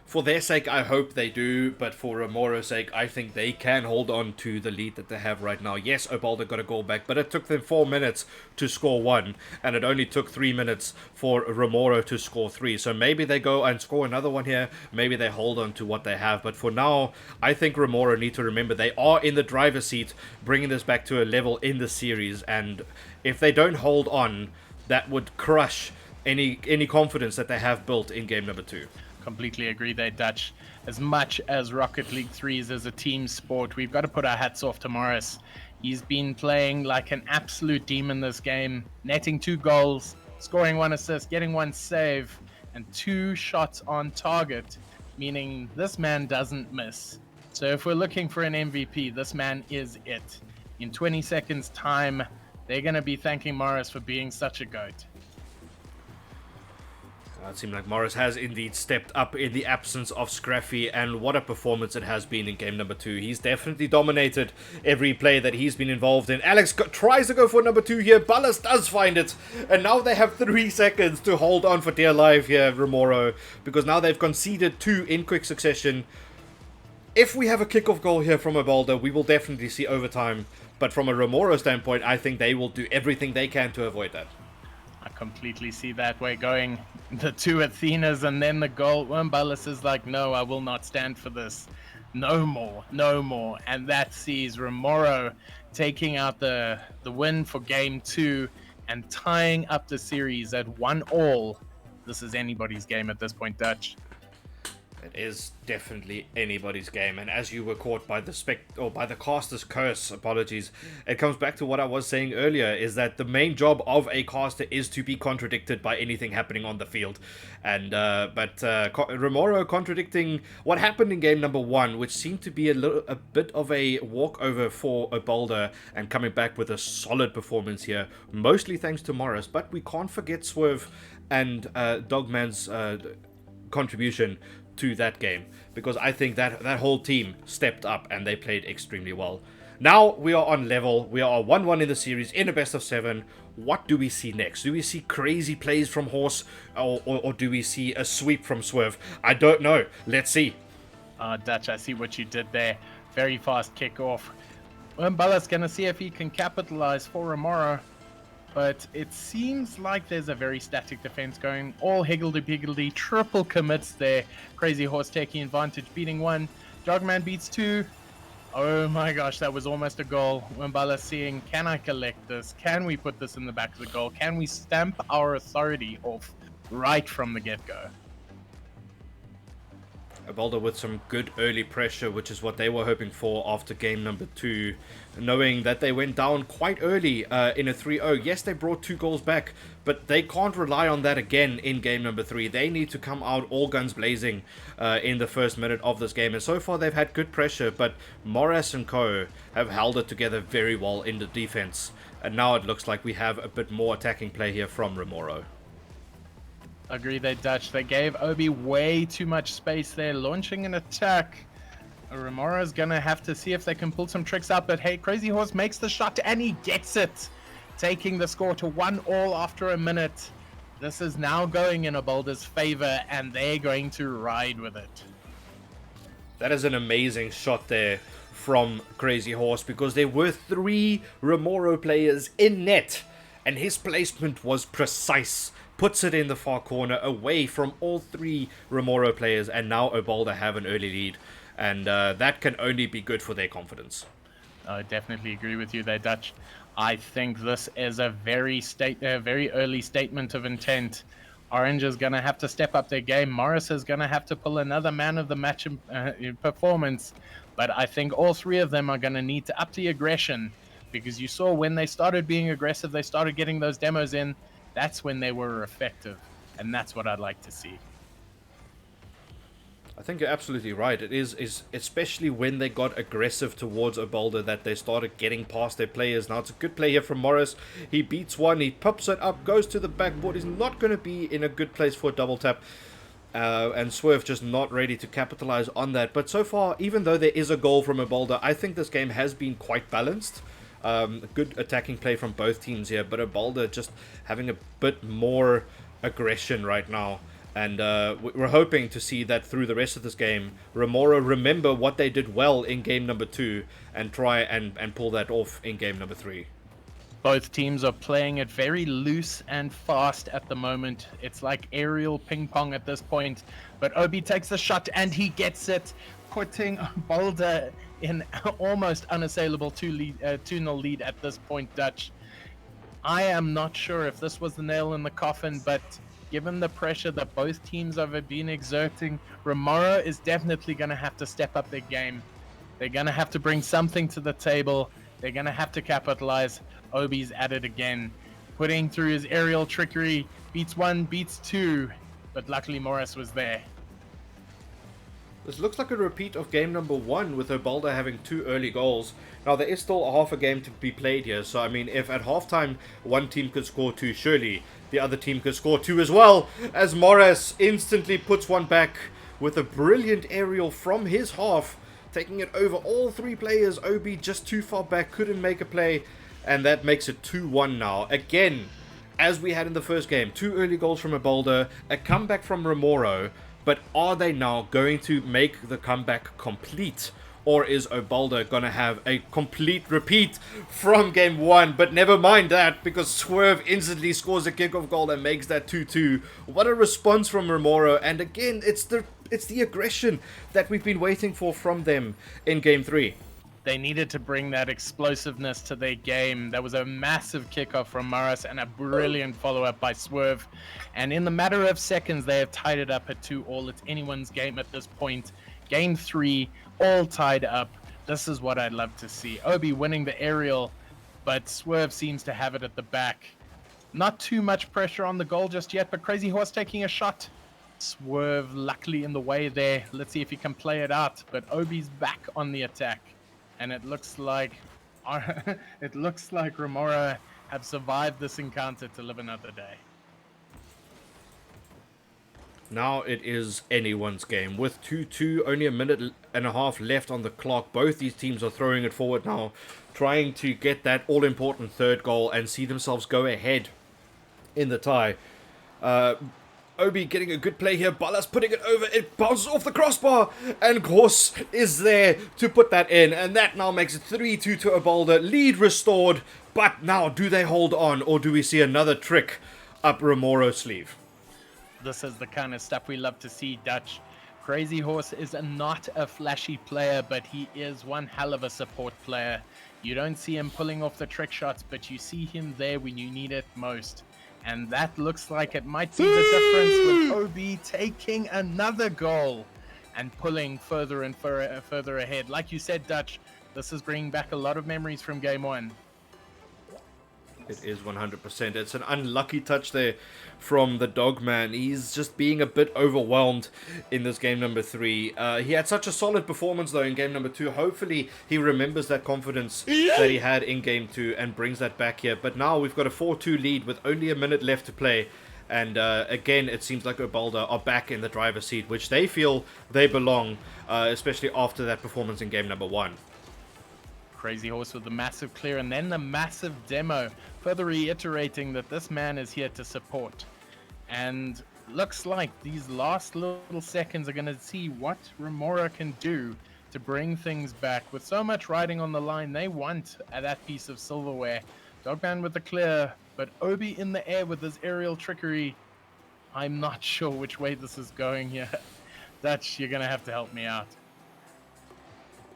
For their sake, I hope they do, but for Remoro's sake, I think they can hold on to the lead that they have right now. Yes, Obalda got a goal back, but it took them 4 minutes to score 1, and it only took 3 minutes for Remoro to score 3. So maybe they go and score another one here, maybe they hold on to what they have. But for now, I think Remoro need to remember they are in the driver's seat, bringing this back to a level in the series, and if they don't hold on, that would crush any confidence that they have built in game number 2. Completely agree there, Dutch. As much as Rocket League 3 is as a team sport, we've got to put our hats off to Morris. He's been playing like an absolute demon this game, netting 2 goals, scoring 1 assist, getting 1 save, and 2 shots on target, meaning this man doesn't miss. So if we're looking for an MVP, this man is it. In 20 seconds time, they're going to be thanking Morris for being such a goat. It seems like Morris has indeed stepped up in the absence of Scruffy, and what a performance it has been in game number 2. He's definitely dominated every play that he's been involved in. Alex tries to go for number 2 here. Ballas does find it, and now they have 3 seconds to hold on for dear life here, Remoro, because now they've conceded 2 in quick succession. If we have a kickoff goal here from Obalda, we will definitely see overtime, but from a Remoro standpoint, I think they will do everything they can to avoid that. I completely see that way going. The 2 Athenas and then the goal. Wimballis is like, no, I will not stand for this. No more, no more. And that sees Remoro taking out the win for game 2 and tying up the series at 1-1. This is anybody's game at this point, Dutch. It is definitely anybody's game, and as you were caught by the caster's curse, apologies, it comes back to what I was saying earlier, is that the main job of a caster is to be contradicted by anything happening on the field. And but Remoro contradicting what happened in game number 1, which seemed to be a bit of a walkover for Obalda, and coming back with a solid performance here, mostly thanks to Morris. But we can't forget Swerve and Dogman's contribution to that game, because I think that whole team stepped up and they played extremely well. Now we are on level. We are 1-1 in the series in a best of 7. What do we see next? Do we see crazy plays from Horse, or do we see a sweep from Swerve? I don't know. Let's see. Dutch, I see what you did there. Very fast kickoff. Mbala's gonna see if he can capitalize for Remoro. But it seems like there's a very static defense going. All higgledy-piggledy, triple commits there. Crazy Horse taking advantage, beating 1. Dogman beats 2. Oh my gosh, that was almost a goal. Wimbala seeing, can I collect this? Can we put this in the back of the goal? Can we stamp our authority off right from the get-go? Obalda with some good early pressure, which is what they were hoping for after game number 2, knowing that they went down quite early in a 3-0. Yes, they brought 2 goals back, but they can't rely on that again in game number 3. They need to come out all guns blazing in the first minute of this game, and so far they've had good pressure, but Morris and co have held it together very well in the defense, and now it looks like we have a bit more attacking play here from Remoro. Agree they Dutch. They gave Obi way too much space there, launching an attack. Remoro's gonna have to see if they can pull some tricks out, but hey, Crazy Horse makes the shot and he gets it, taking the score to 1-1 after a minute. This is now going in Obalda's favor, and they're going to ride with it. That is an amazing shot there from Crazy Horse, because there were 3 Remoro players in net. and his placement was precise. Puts it in the far corner, away from all three Remoro players, and now Obalda have an early lead. And that can only be good for their confidence. I definitely agree with you there, Dutch. I think this is a very early statement of intent. Orange is going to have to step up their game. Morris is going to have to pull another man of the match performance. But I think all three of them are going to need to up the aggression, because you saw when they started being aggressive, they started getting those demos in. That's when they were effective. And that's what I'd like to see. I think you're absolutely right. It is especially when they got aggressive towards Obalda that they started getting past their players. Now it's a good play here from Morris. He beats one, he pops it up, goes to the backboard. He's not going to be in a good place for a double tap. And Swerve just not ready to capitalize on that. But so far, even though there is a goal from Obalda, I think this game has been quite balanced. Good attacking play from both teams here, but Obalda just having a bit more aggression right now. And we're hoping to see that through the rest of this game, Remoro remember what they did well in game number 2 and try and pull that off in game number 3. Both teams are playing it very loose and fast at the moment. It's like aerial ping pong at this point. But Obi takes the shot and he gets it, putting Boulder in almost unassailable 2-0 lead at this point, Dutch. I am not sure if this was the nail in the coffin, but given the pressure that both teams have been exerting, Remoro is definitely going to have to step up their game. They're going to have to bring something to the table. They're going to have to capitalize. Obi's at it again, putting through his aerial trickery. Beats one, beats two, but luckily Morris was there. This looks like a repeat of game number 1 with Obalda having 2 early goals. Now there is still a half a game to be played here, so I mean if at halftime one team could score 2, surely the other team could score 2 as well, as Morris instantly puts one back with a brilliant aerial from his half, taking it over all 3 players. Obi just too far back, couldn't make a play, and that makes it 2-1 now. Again, as we had in the first game, 2 early goals from Obalda, a comeback from Remoro. But are they now going to make the comeback complete? Or is Obalda going to have a complete repeat from game 1? But never mind that, because Swerve instantly scores a kickoff goal and makes that 2-2. What a response from Remoro. And again, it's the aggression that we've been waiting for from them in game 3. They needed to bring that explosiveness to their game. There was a massive kickoff from Morris and a brilliant follow-up by Swerve. And in the matter of seconds, they have tied it up at 2-2. It's anyone's game at this point. Game 3, all tied up. This is what I'd love to see. Obi winning the aerial, but Swerve seems to have it at the back. Not too much pressure on the goal just yet, but Crazy Horse taking a shot. Swerve luckily in the way there. Let's see if he can play it out. But Obi's back on the attack. And it looks like Remoro have survived this encounter to live another day. Now it is anyone's game. With 2-2, only a minute and a half left on the clock. Both these teams are throwing it forward now, trying to get that all-important third goal and see themselves go ahead in the tie. Obi getting a good play here. Ballas putting it over. It bounces off the crossbar. And Horse is there to put that in. And that now makes it 3-2 to Obalda. Lead restored. But now, do they hold on? Or do we see another trick up Remoro's sleeve? This is the kind of stuff we love to see, Dutch. Crazy Horse is not a flashy player, but he is one hell of a support player. You don't see him pulling off the trick shots, but you see him there when you need it most. And that looks like it might be the difference with Obi taking another goal and pulling further and further ahead. Like you said, Dutch, this is bringing back a lot of memories from game 1. It is 100%. It's an unlucky touch there from the Dogman. He's just being a bit overwhelmed in this game number 3. He had such a solid performance though in game number 2. Hopefully he remembers that confidence that he had in game 2 and brings that back here. But now we've got a 4-2 lead with only a minute left to play. And again, it seems like Obalda are back in the driver's seat, which they feel they belong, especially after that performance in game number 1. Crazy Horse with the massive clear and then the massive demo, further reiterating that this man is here to support. And looks like these last little seconds are going to see what Remoro can do to bring things back. With so much riding on the line, they want that piece of silverware. Dogman with the clear, But Obi in the air with his aerial trickery, I'm not sure which way this is going here. Dutch, you're going to have to help me out.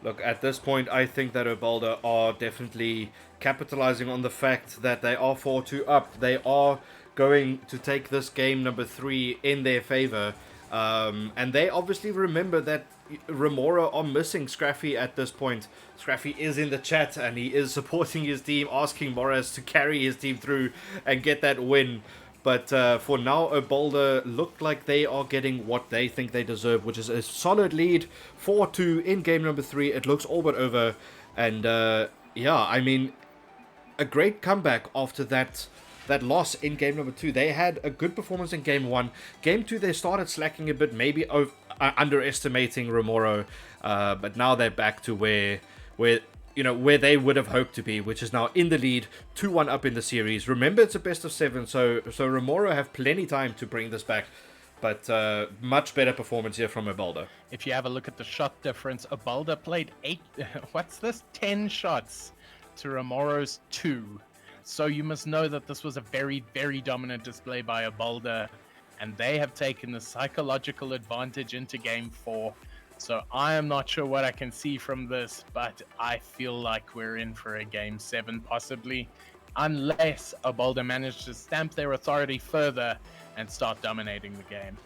Look, at this point, I think that Obalda are definitely capitalizing on the fact that they are 4-2 up. They are going to take this game number 3 in their favor. And they obviously remember that Remora are missing Scraffy at this point. Scraffy is in the chat and he is supporting his team, asking Morris to carry his team through and get that win. But for now, Obalda look like they are getting what they think they deserve, which is a solid lead, 4-2 in game number 3. It looks all but over. And yeah, I mean, a great comeback after that loss in game number 2. They had a good performance in game 1. Game 2, they started slacking a bit, maybe underestimating Remoro. But now they're back to where they would have hoped to be, which is now in the lead, 2-1 up in the series. Remember, it's a best of 7, so Remoro have plenty time to bring this back. But much better performance here from Obalda. If you have a look at the shot difference, Obalda played 10 shots to Remoro's 2. So you must know that this was a very, very dominant display by Obalda, and they have taken the psychological advantage into game 4. So I am not sure what I can see from this, but I feel like we're in for a game 7 possibly, unless Obalda managed to stamp their authority further and start dominating the game.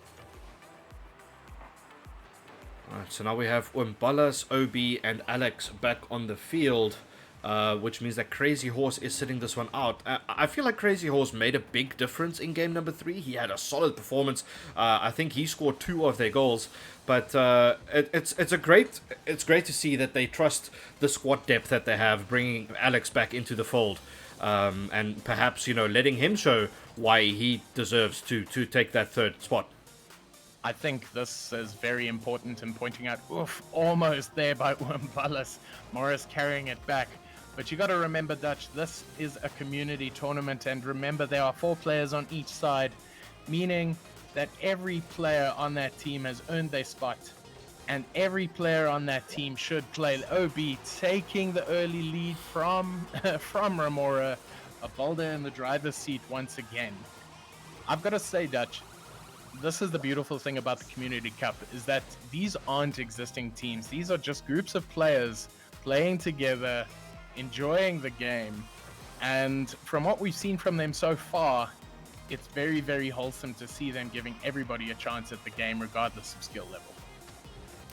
Alright, so now we have Umbalas, Obi, and Alex back on the field. Which means that Crazy Horse is sitting this one out. I feel like Crazy Horse made a big difference in game number 3. He had a solid performance. I think he scored 2 of their goals. But it's great to see that they trust the squad depth that they have, bringing Alex back into the fold, and perhaps letting him show why he deserves to take that 3rd spot. I think this is very important in pointing out, almost there by Umbalas. Morris carrying it back. But you got to remember, Dutch, this is a community tournament, and remember there are 4 players on each side, meaning that every player on that team has earned their spot, and every player on that team should play. OB taking the early lead from Remora, Obalda in the driver's seat once again. I've got to say, Dutch, this is the beautiful thing about the Community Cup, is that these aren't existing teams. These are just groups of players playing together, enjoying the game, and from what we've seen from them so far, it's very, very wholesome to see them giving everybody a chance at the game regardless of skill level.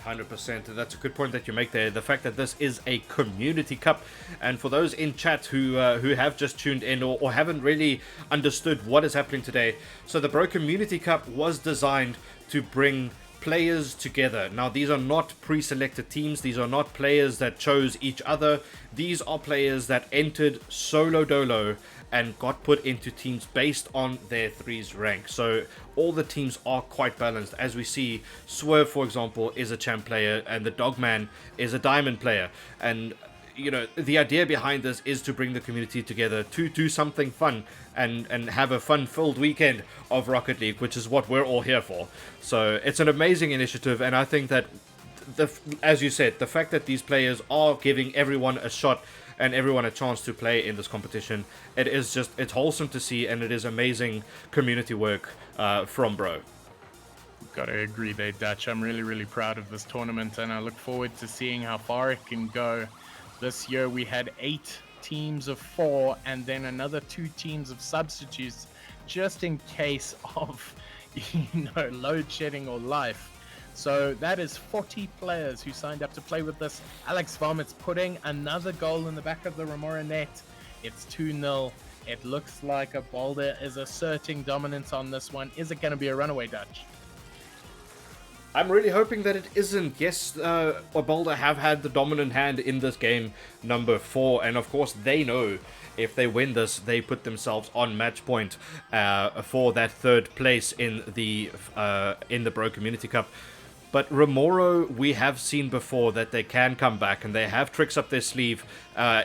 100%. That's a good point that you make there. The fact that this is a community cup, and for those in chat who have just tuned in or haven't really understood what is happening today, so the Bro Community Cup was designed to bring players together. Now, these are not pre-selected teams. These are not players that chose each other. These are players that entered solo dolo and got put into teams based on their threes rank. So all the teams are quite balanced. As we see, Swerve, for example, is a champ player, and the Dogman is a diamond player. And the idea behind this is to bring the community together to do something fun and have a fun-filled weekend of Rocket League, which is what we're all here for. So it's an amazing initiative, and I think that, as you said, the fact that these players are giving everyone a shot and everyone a chance to play in this competition, it's wholesome to see, and it is amazing community work from Bro. Gotta agree there, Dutch. I'm really, really proud of this tournament, and I look forward to seeing how far it can go. This year we had 8 teams of 4 and then another 2 teams of substitutes, just in case of load shedding or life. So that is 40 players who signed up to play with this. Alex Vomit's putting another goal in the back of the Remora net. It's 2-0. It looks like Obalda is asserting dominance on this one. Is it going to be a runaway, Dutch? I'm really hoping that it isn't. Yes, Obalda have had the dominant hand in this game number 4, and of course they know if they win this, they put themselves on match point for that 3rd place in the Bro Community Cup. But Remoro, we have seen before that they can come back, and they have tricks up their sleeve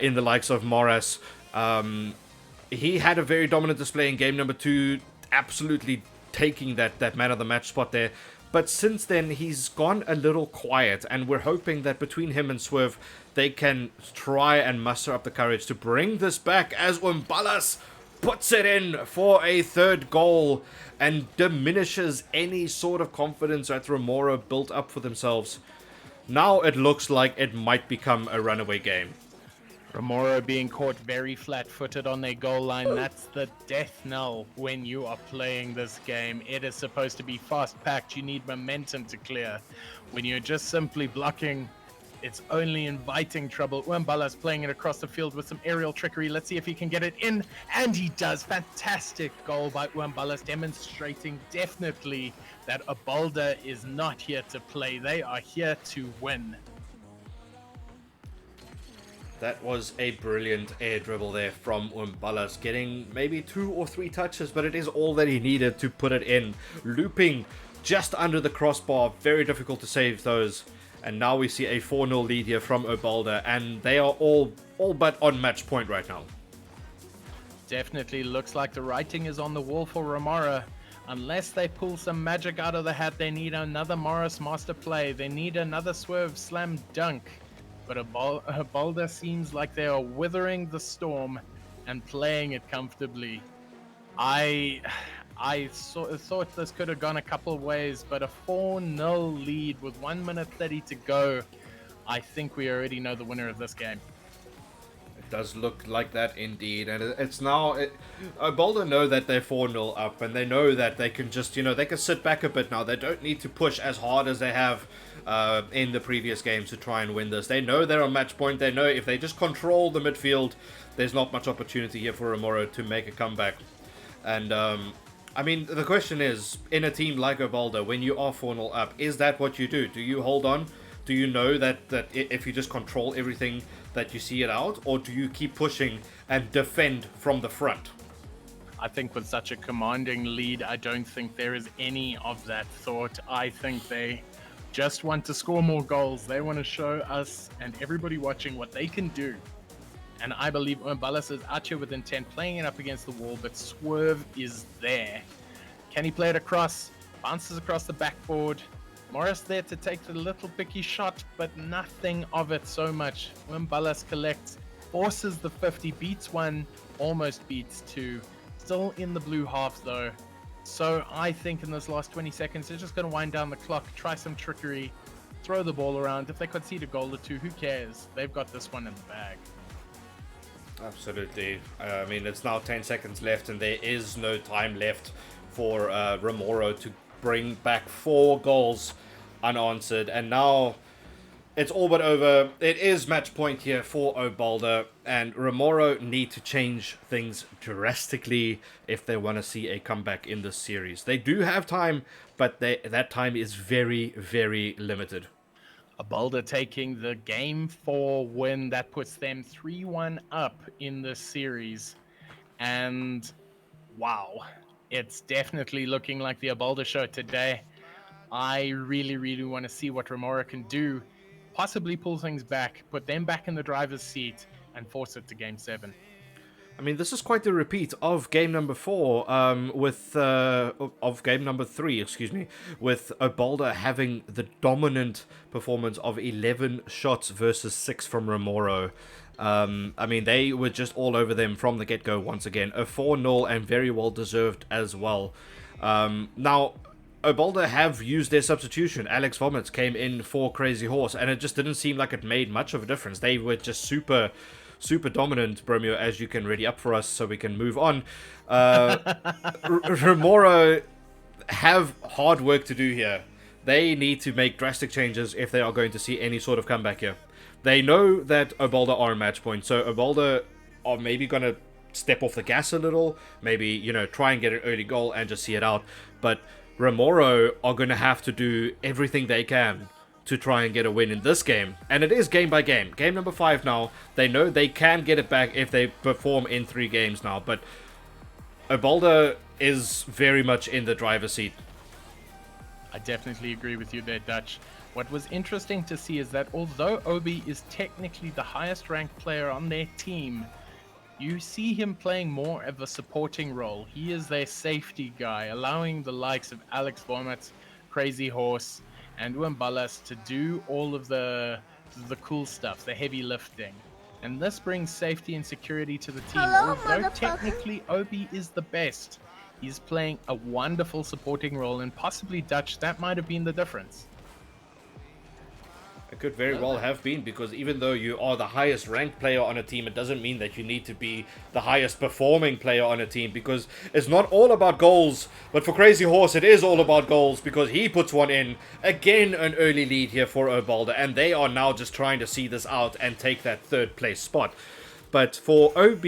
in the likes of Morris. He had a very dominant display in game number 2, absolutely taking that man of the match spot there. But since then, he's gone a little quiet, and we're hoping that between him and Swerve, they can try and muster up the courage to bring this back as Umbalas. puts it in for a third goal and diminishes any sort of confidence that Remora built up for themselves. Now it looks like it might become a runaway game. Remora being caught very flat-footed on their goal line. That's the death knell when you are playing this game. It is supposed to be fast-packed. You need momentum to clear. When you're just simply blocking, it's only inviting trouble. Umbala's playing it across the field with some aerial trickery. Let's see if he can get it in. And he does. Fantastic goal by Umbala's, demonstrating definitely that Abalda is not here to play. They are here to win. That was a brilliant air dribble there from Umbalas, getting maybe 2 or 3 touches, but it is all that he needed to put it in. Looping just under the crossbar, very difficult to save those. And now we see a 4-0 lead here from Obalda, and they are all but on match point right now. Definitely looks like the writing is on the wall for Remora. Unless they pull some magic out of the hat, they need another Morris master play. They need another swerve slam dunk. But Abalda seems like they are withering the storm and playing it comfortably. I thought this could have gone a couple of ways, but a 4-0 lead with 1 minute 30 to go. I think we already know the winner of this game. It does look like that indeed, and it's now... Obalda know that they're 4-0 up, and they know that they can just, they can sit back a bit now. They don't need to push as hard as they have in the previous games to try and win this. They know they're on match point. They know if they just control the midfield, there's not much opportunity here for Remora to make a comeback. And, I mean, the question is, in a team like Obalda, when you are 4-0 up, is that what you do? Do you hold on? Do you know that if you just control everything, that you see it out? Or do you keep pushing and defend from the front? I think with such a commanding lead, I don't think there is any of that thought. I think they just want to score more goals. They want to show us and everybody watching what they can do. And I believe Umbalas is out here with intent, playing it up against the wall, but Swerve is there. Can he play it across? Bounces across the backboard. Morris there to take the little picky shot, but nothing of it so much. Umbalas collects, forces the 50, beats one, almost beats two. Still in the blue half though. So I think in this last 20 seconds, they're just going to wind down the clock, try some trickery, throw the ball around. If they concede a goal or two, who cares? They've got this one in the bag. Absolutely. I mean, it's now 10 seconds left, and there is no time left for Remora to bring back 4 goals unanswered. And now it's all but over. It is match point here for Obalda, and Remora need to change things drastically if they want to see a comeback in this series. They do have time, but that time is very, very limited. Abalda taking the game 4 win. That puts them 3-1 up in this series. And wow, it's definitely looking like the Abalda show today. I really, really want to see what Remora can do. Possibly pull things back, put them back in the driver's seat, and force it to game 7. I mean, this is quite a repeat of game number 4, of game number 3, excuse me, with Obalda having the dominant performance of 11 shots versus 6 from Remora. I mean, they were just all over them from the get-go once again. A 4-0 and very well deserved as well. Now, Obalda have used their substitution. Alex Vomits came in for Crazy Horse, and it just didn't seem like it made much of a difference. They were just super dominant, Bromeo, as you can ready up for us so we can move on. Remora have hard work to do here. They need to make drastic changes if they are going to see any sort of comeback here. They know that Obalda are a match point, so Obalda are maybe going to step off the gas a little, maybe, try and get an early goal and just see it out. But Remora are going to have to do everything they can to try and get a win in this game. And it is game by game. Game number 5 now. They know they can get it back if they perform in 3 games now. But Obalda is very much in the driver's seat. I definitely agree with you there, Dutch. What was interesting to see is that although Obi is technically the highest ranked player on their team, you see him playing more of a supporting role. He is their safety guy, allowing the likes of Alex Vomits, Crazy Horse, and Umbalas to do all of the cool stuff, the heavy lifting. and this brings safety and security to the team. Hello, Although motherfucker. technically Obi is the best, he's playing a wonderful supporting role, and possibly Dutch, that might have been the difference. It could very well have been, because even though you are the highest ranked player on a team, it doesn't mean that you need to be the highest performing player on a team, because it's not all about goals. But for Crazy Horse, it is all about goals, because he puts one in. Again, an early lead here for Obalda, and they are now just trying to see this out and take that third place spot. But for OB,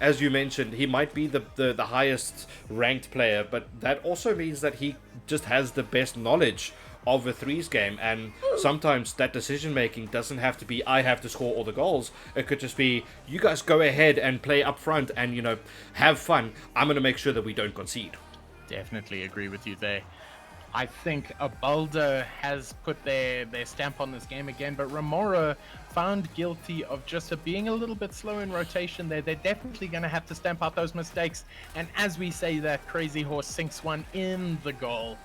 as you mentioned, he might be the highest ranked player, but that also means that he just has the best knowledge of a threes game, and sometimes that decision making doesn't have to be I have to score all the goals. It could just be you guys go ahead and play up front and, you know, have fun. I'm going to make sure that we don't concede. Definitely agree with you there. I think Abalda has put their stamp on this game again, but Remora found guilty of just being a little bit slow in rotation there. They're definitely going to have to stamp out those mistakes, and as we say that, Crazy Horse sinks one in the goal.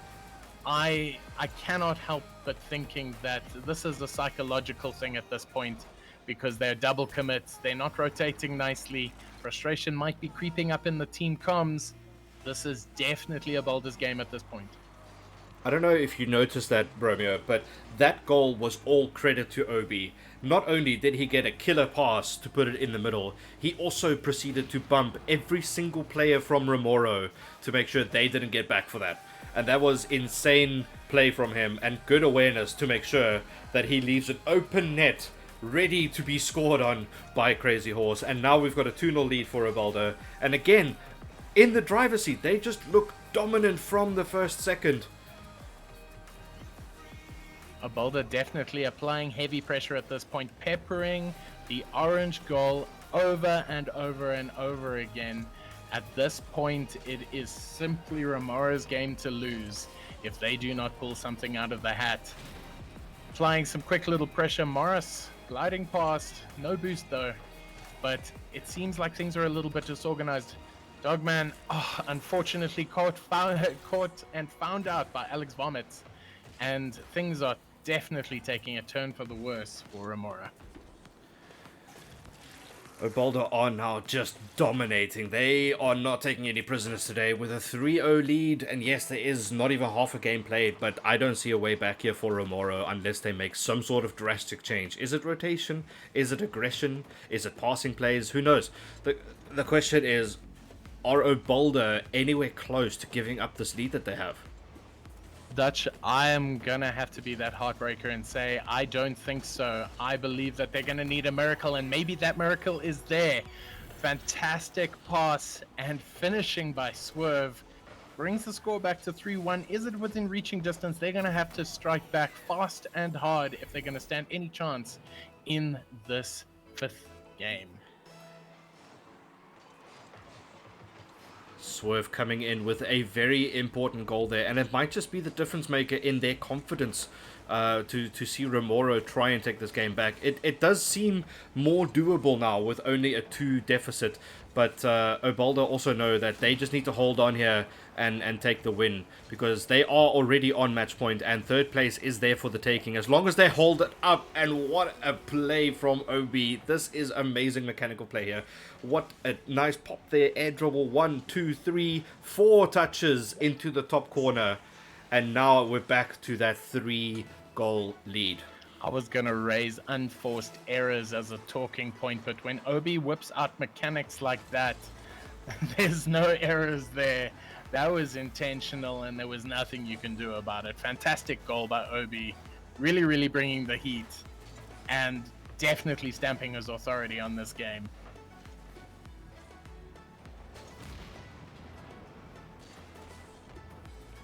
I cannot help but thinking that this is a psychological thing at this point, because they're double commits, they're not rotating nicely, frustration might be creeping up in the team comms. This is definitely a Boulder's game at this point. I don't know if you noticed that, Romeo, but that goal was all credit to Obi. Not only did he get a killer pass to put it in the middle, he also proceeded to bump every single player from Remoro to make sure they didn't get back for that. And that was insane play from him, and good awareness to make sure that he leaves an open net ready to be scored on by Crazy Horse. And now we've got a 2-0 lead for Rivaldo. And again, in the driver's seat, they just look dominant from the first second. Abalda definitely applying heavy pressure at this point, peppering the orange goal over and over and over again. At this point, it is simply Remora's game to lose if they do not pull something out of the hat. Applying some quick little pressure, Morris gliding past, no boost though, but it seems like things are a little bit disorganized. Dogman, unfortunately caught and found out by Alex Vomits, and things are definitely taking a turn for the worse for Remora. Obalda are now just dominating. They are not taking any prisoners today with a 3-0 lead. And yes, there is not even half a game played, but I don't see a way back here for Remoro unless they make some sort of drastic change. Is it rotation? Is it aggression? Is it passing plays? Who knows? The question is, are Obalda anywhere close to giving up this lead that they have? Dutch, I am gonna have to be that heartbreaker and say I don't think so. I believe that they're gonna need a miracle, and maybe that miracle is there. Fantastic pass and finishing by Swerve brings the score back to 3-1. Is it within reaching distance? They're gonna have to strike back fast and hard if they're gonna stand any chance in this fifth game. Swerve coming in with a very important goal there, and it might just be the difference maker in their confidence to see Remoro try and take this game back. It does seem more doable now with only a 2 deficit, but Obalda also know that they just need to hold on here and take the win, because they are already on match point and third place is there for the taking as long as they hold it up. And what a play from OB. This is amazing mechanical play here. What a nice pop there, air dribble, 1, 2, 3, 4 touches into the top corner, and now we're back to that 3-goal lead. I was gonna raise unforced errors as a talking point, but when Obi whips out mechanics like that, there's no errors there. That was intentional, and there was nothing you can do about it. Fantastic goal by Obi, really, really bringing the heat, and definitely stamping his authority on this game.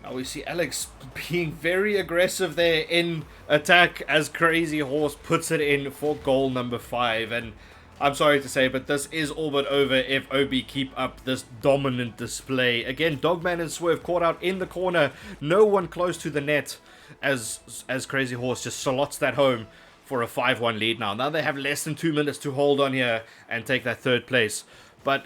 Now we see Alex being very aggressive there in attack as Crazy Horse puts it in for goal number 5. And I'm sorry to say, but this is all but over if OB keep up this dominant display. Again, Dogman and Swerve caught out in the corner. No one close to the net as Crazy Horse just slots that home for a 5-1 lead now. Now they have less than 2 minutes to hold on here and take that third place. But,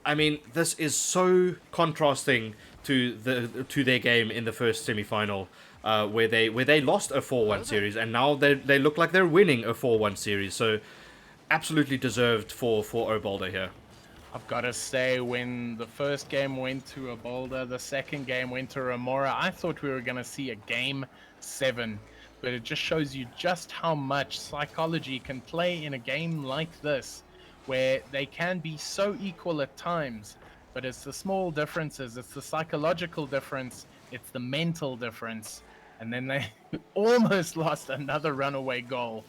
I mean, this is so contrasting to their game in the first semi-final, where they lost a 4-1 series, and now they look like they're winning a 4-1 series. So absolutely deserved for Obalda here. I've got to say, when the first game went to Obalda, the second game went to Remora, I thought we were going to see a game 7. But it just shows you just how much psychology can play in a game like this, where they can be so equal at times. But it's the small differences, it's the psychological difference, it's the mental difference. And then they almost lost another runaway goal.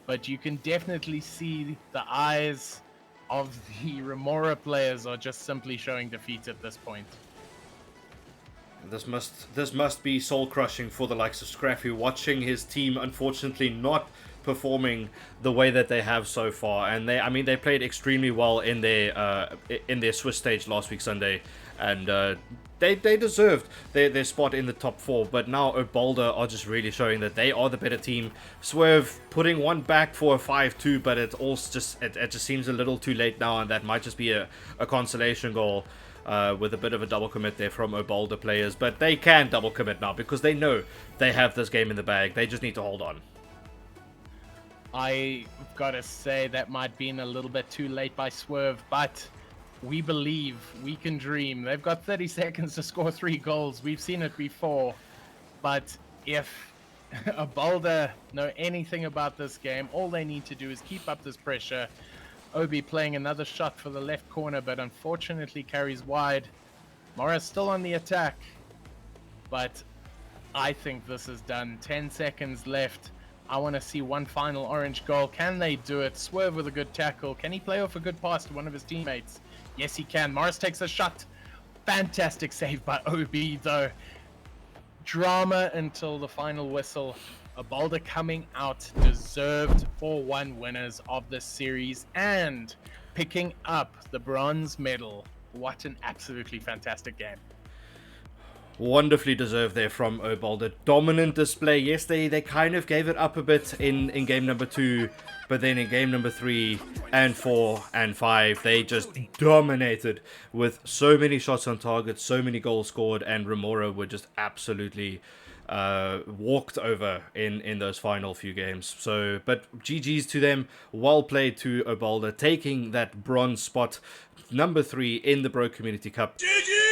But you can definitely see the eyes of the Remora players are just simply showing defeat at this point. This must be soul crushing for the likes of Scraffy, watching his team unfortunately not performing the way that they have so far. And they played extremely well in their Swiss stage last week Sunday, and they deserved their spot in the top 4. But now Obalda are just really showing that they are the better team. Swerve putting one back for a 5-2, but it just seems a little too late now, and that might just be a consolation goal. With a bit of a double commit there from Obalda players, but they can double commit now because they know they have this game in the bag. They just need to hold on. I've got to say that might be a little bit too late by Swerve, but we believe, we can dream. They've got 30 seconds to score 3 goals. We've seen it before, but if Obalda know anything about this game, all they need to do is keep up this pressure. Obi playing another shot for the left corner, but unfortunately carries wide. Morris still on the attack, but I think this is done. 10 seconds left. I want to see one final orange goal. Can they do it? Swerve with a good tackle. Can he play off a good pass to one of his teammates? Yes, he can. Morris takes a shot. Fantastic save by Obi, though. Drama until the final whistle. Obalda coming out deserved 4-1 winners of this series and picking up the bronze medal. What an absolutely fantastic game. Wonderfully deserved there from Obalda. Dominant display. Yes, they kind of gave it up a bit in game number 2, but then in game number 3 and 4 and 5, they just dominated with so many shots on target, so many goals scored, and Remora were just absolutely walked over in those final few games. So, but GG's to them. Well played to Obalda, taking that bronze spot, number 3 in the Bro Community Cup.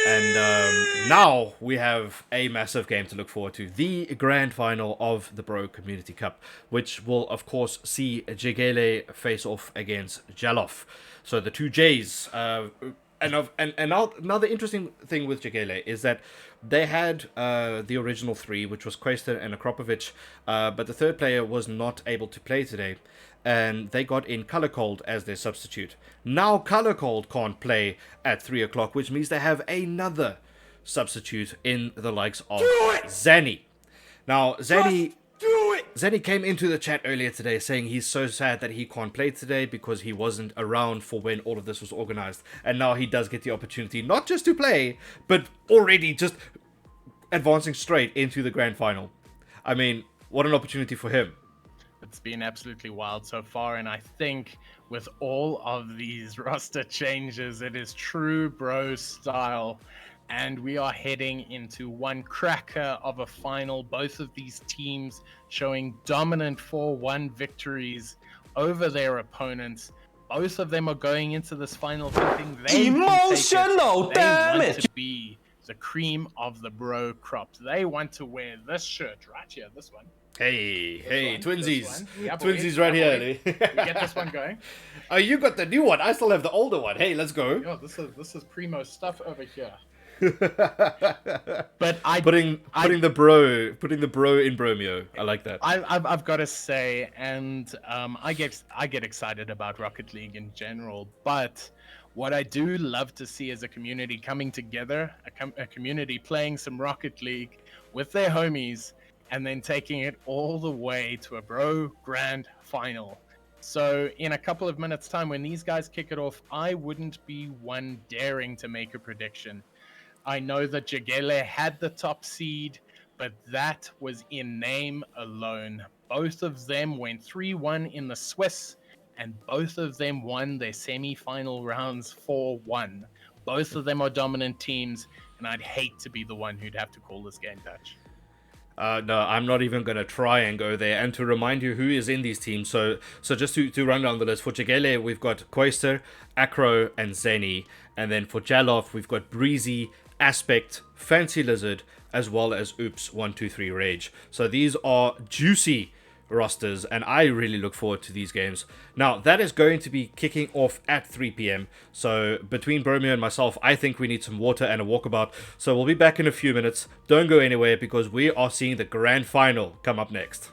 And now we have a massive game to look forward to, the grand final of the Bro Community Cup, which will of course see Jegele face off against Jalof. So the two J's. And now the interesting thing with Jegele is that they had the original 3, which was Quester and Akropovic, but the third player was not able to play today, and they got in Color Cold as their substitute. Now Color Cold can't play at 3 o'clock, which means they have another substitute in the likes of Zanny. Now, Zanny came into the chat earlier today saying he's so sad that he can't play today because he wasn't around for when all of this was organized. And now he does get the opportunity not just to play, but already just advancing straight into the grand final. I mean, what an opportunity for him. It's been absolutely wild so far, and I think with all of these roster changes, it is true bro style. And we are heading into one cracker of a final. Both of these teams showing dominant 4-1 victories over their opponents. Both of them are going into this final thinking they Emotional They want damage. to be the cream of the bro crop. They want to wear this shirt right here, this one. Hey, one, twinsies. this one. Yeah, boy. Twinsies right Yeah, here. We get this one going. Oh, you got the new one. I still have the older one. Hey, let's go. Yo, this is primo stuff over here. But putting the bro in Bromeo. I like that. I've got to say, and I get excited about Rocket League in general, but what I do love to see is a community coming together, a community playing some Rocket League with their homies, and then taking it all the way to a bro grand final. So in a couple of minutes time, when these guys kick it off, I wouldn't be one daring to make a prediction. I know that Jegele had the top seed, but that was in name alone. Both of them went 3-1 in the Swiss, and both of them won their semi-final rounds 4-1. Both of them are dominant teams, and I'd hate to be the one who'd have to call this game, Dutch. No, I'm not even going to try and go there. And to remind you who is in these teams, so just to run down the list, for Chigele, we've got Koister, Acro, and Zeni. And then for Jaloff, we've got Breezy, Aspect, Fancy Lizard, as well as Oops123 Rage. So these are juicy rosters, and I really look forward to these games. Now, that is going to be kicking off at 3 p.m. So between Bromeo and myself, I think we need some water and a walkabout. So we'll be back in a few minutes. Don't go anywhere, because we are seeing the grand final come up next.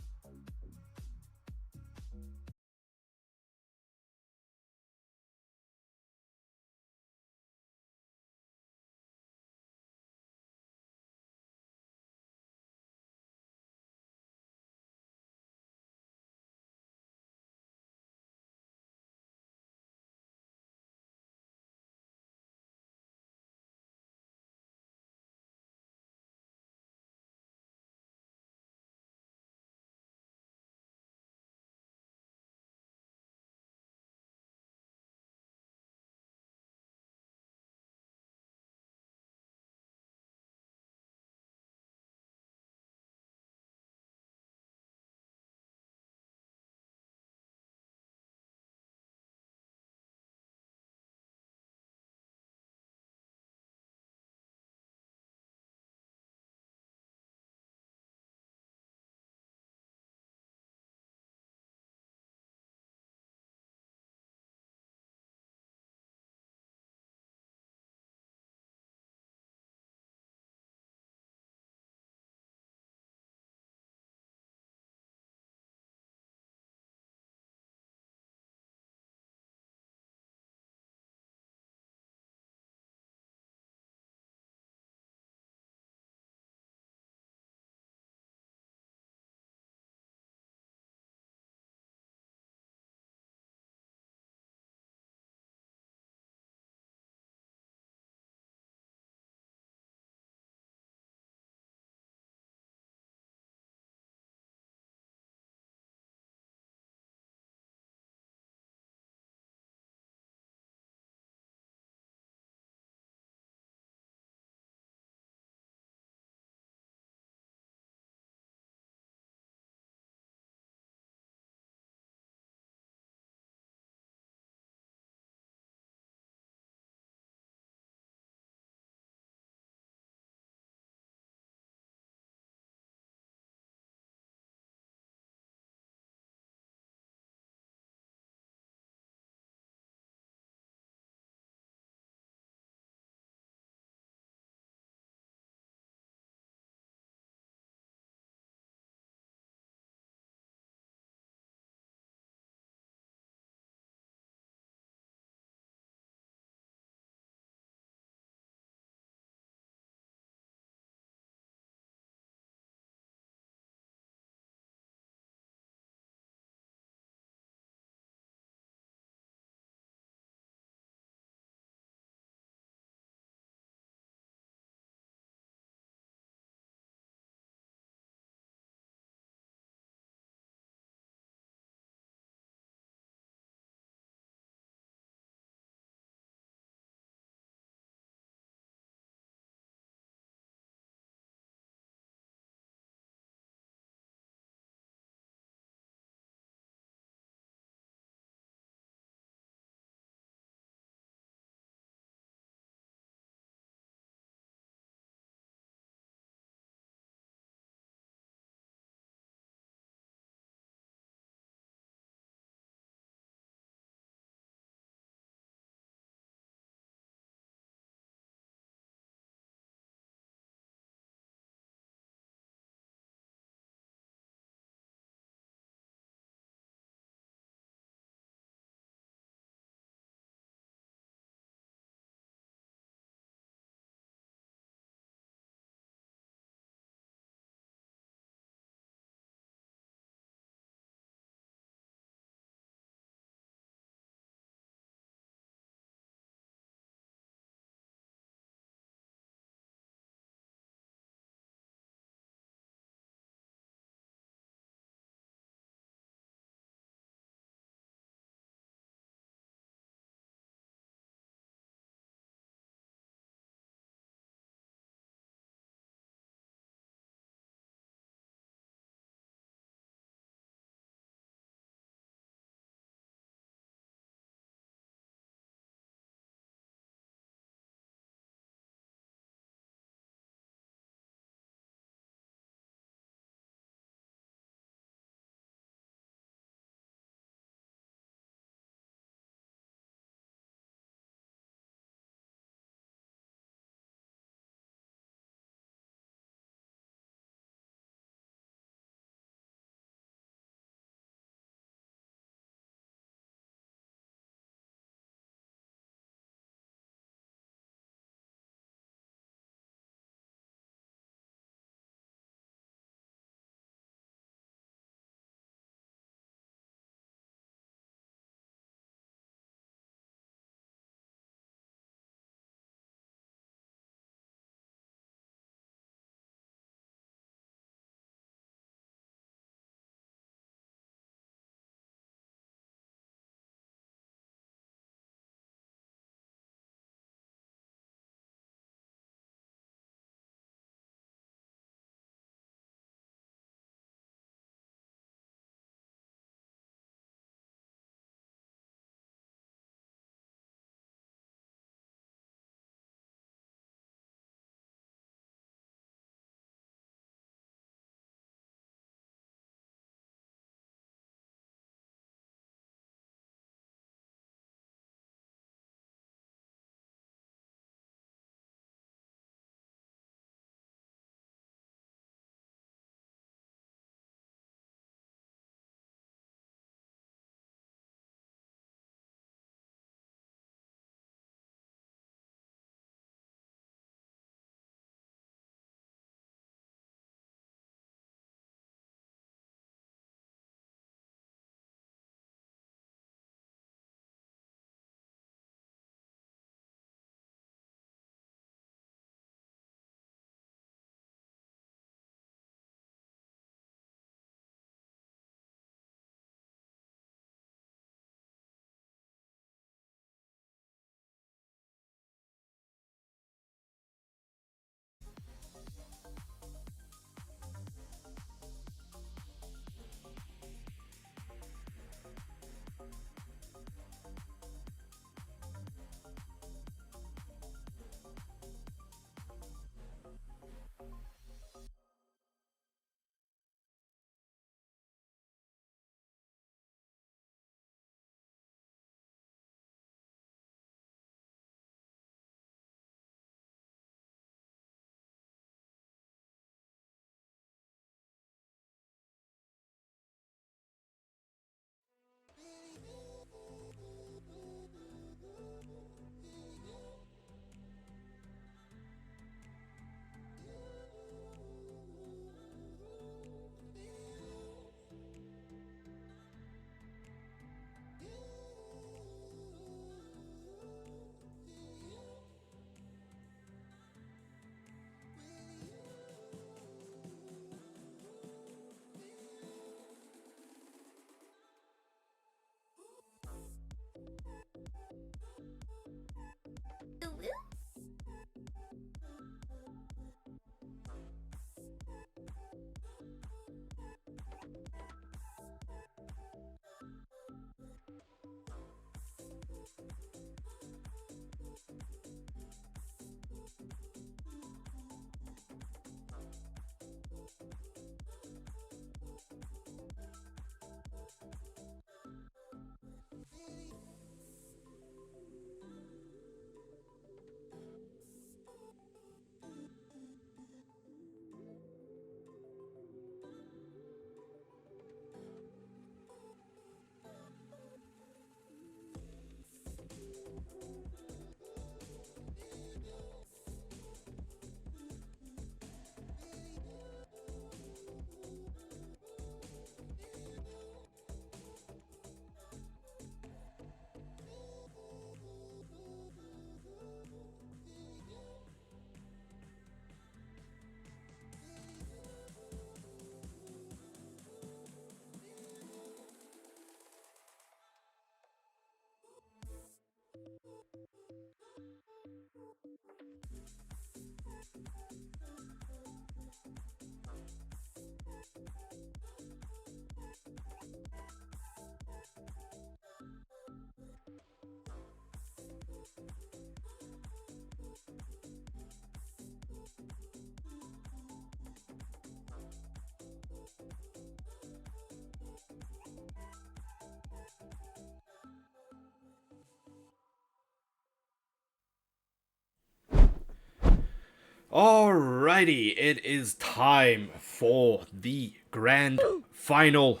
Alrighty, it is time for the grand final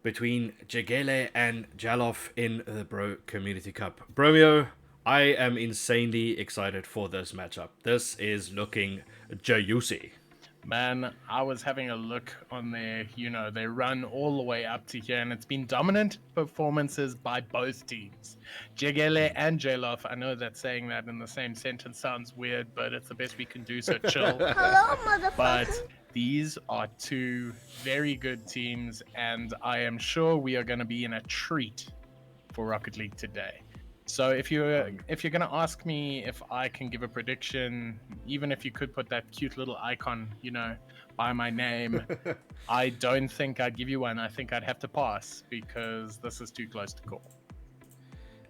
between Jegele and Jalof in the Bro Community Cup. Bromeo, I am insanely excited for this matchup. This is looking juicy. Man, I was having a look on their, they run all the way up to here, and it's been dominant performances by both teams. Jegele and Jalof, I know that saying that in the same sentence sounds weird, but it's the best we can do, so chill. Hello, motherfucker. But these are two very good teams, and I am sure we are going to be in a treat for Rocket League today. So if you're going to ask me if I can give a prediction, even if you could put that cute little icon, by my name, I don't think I'd give you one. I think I'd have to pass because this is too close to call.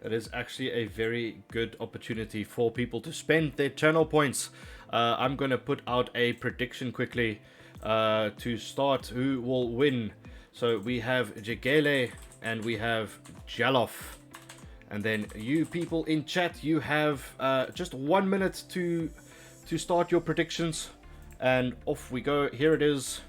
It is actually a very good opportunity for people to spend their channel points. I'm going to put out a prediction quickly to start who will win. So we have Jegele and we have Jalof. And then you people in chat, you have just 1 minute to start your predictions. And off we go. Here it is.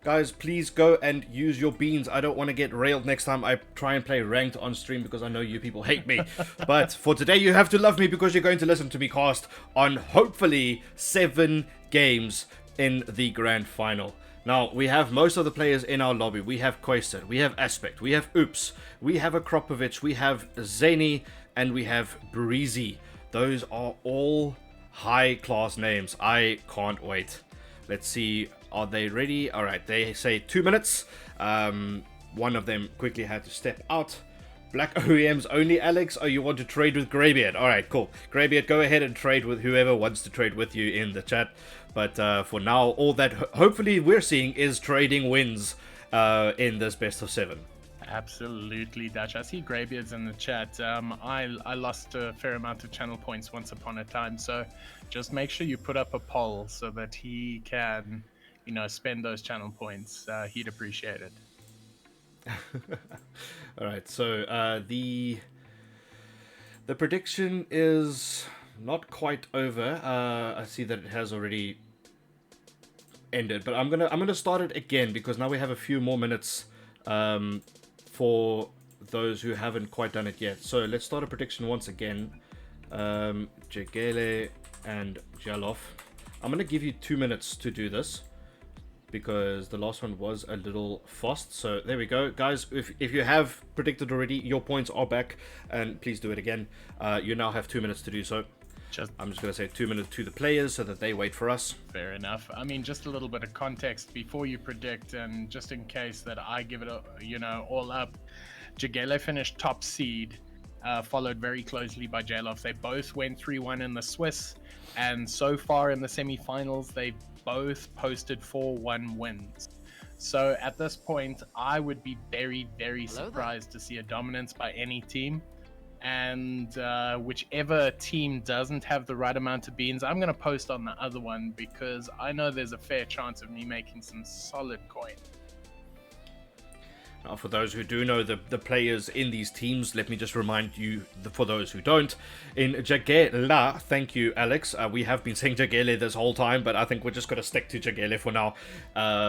Guys, please go and use your beans. I don't want to get railed next time I try and play ranked on stream because I know you people hate me. But for today, you have to love me because you're going to listen to me cast on hopefully 7 games in the grand final. Now, we have most of the players in our lobby. We have Koister, we have Aspect, we have Oops, we have Akropovich, we have Zany, and we have Breezy. Those are all high-class names. I can't wait. Let's see, are they ready? All right, they say 2 minutes. One of them quickly had to step out. Black OEMs only, Alex? Oh, you want to trade with Greybeard? All right, cool. Greybeard, go ahead and trade with whoever wants to trade with you in the chat. But for now, all that hopefully we're seeing is trading wins in this best of 7. Absolutely, Dutch. I see Greybeards in the chat. I lost a fair amount of channel points once upon a time, so just make sure you put up a poll so that he can, spend those channel points. He'd appreciate it. All right, so the prediction is not quite over. I see that it has already ended, but I'm gonna start it again because now we have a few more minutes for those who haven't quite done it yet. So let's start a prediction once again. Jegele and Jalof. I'm gonna give you 2 minutes to do this because the last one was a little fast. So there we go, guys. If you have predicted already, your points are back, and please do it again. You now have 2 minutes to do so. I'm just going to say 2 minutes to the players so that they wait for us. Fair enough. I mean, just a little bit of context before you predict, and just in case that I give it all up. Jegele finished top seed, followed very closely by Jalof. They both went 3-1 in the Swiss, and so far in the semi-finals, they've both posted 4-1 wins. So at this point, I would be very, very surprised to see a dominance by any team. And whichever team doesn't have the right amount of beans, I'm going to post on the other one because I know there's a fair chance of me making some solid coin. Now, for those who do know the players in these teams, let me just remind you, for those who don't, in Jagela, thank you, Alex. We have been saying Jagele this whole time, but I think we're just going to stick to Jagele for now.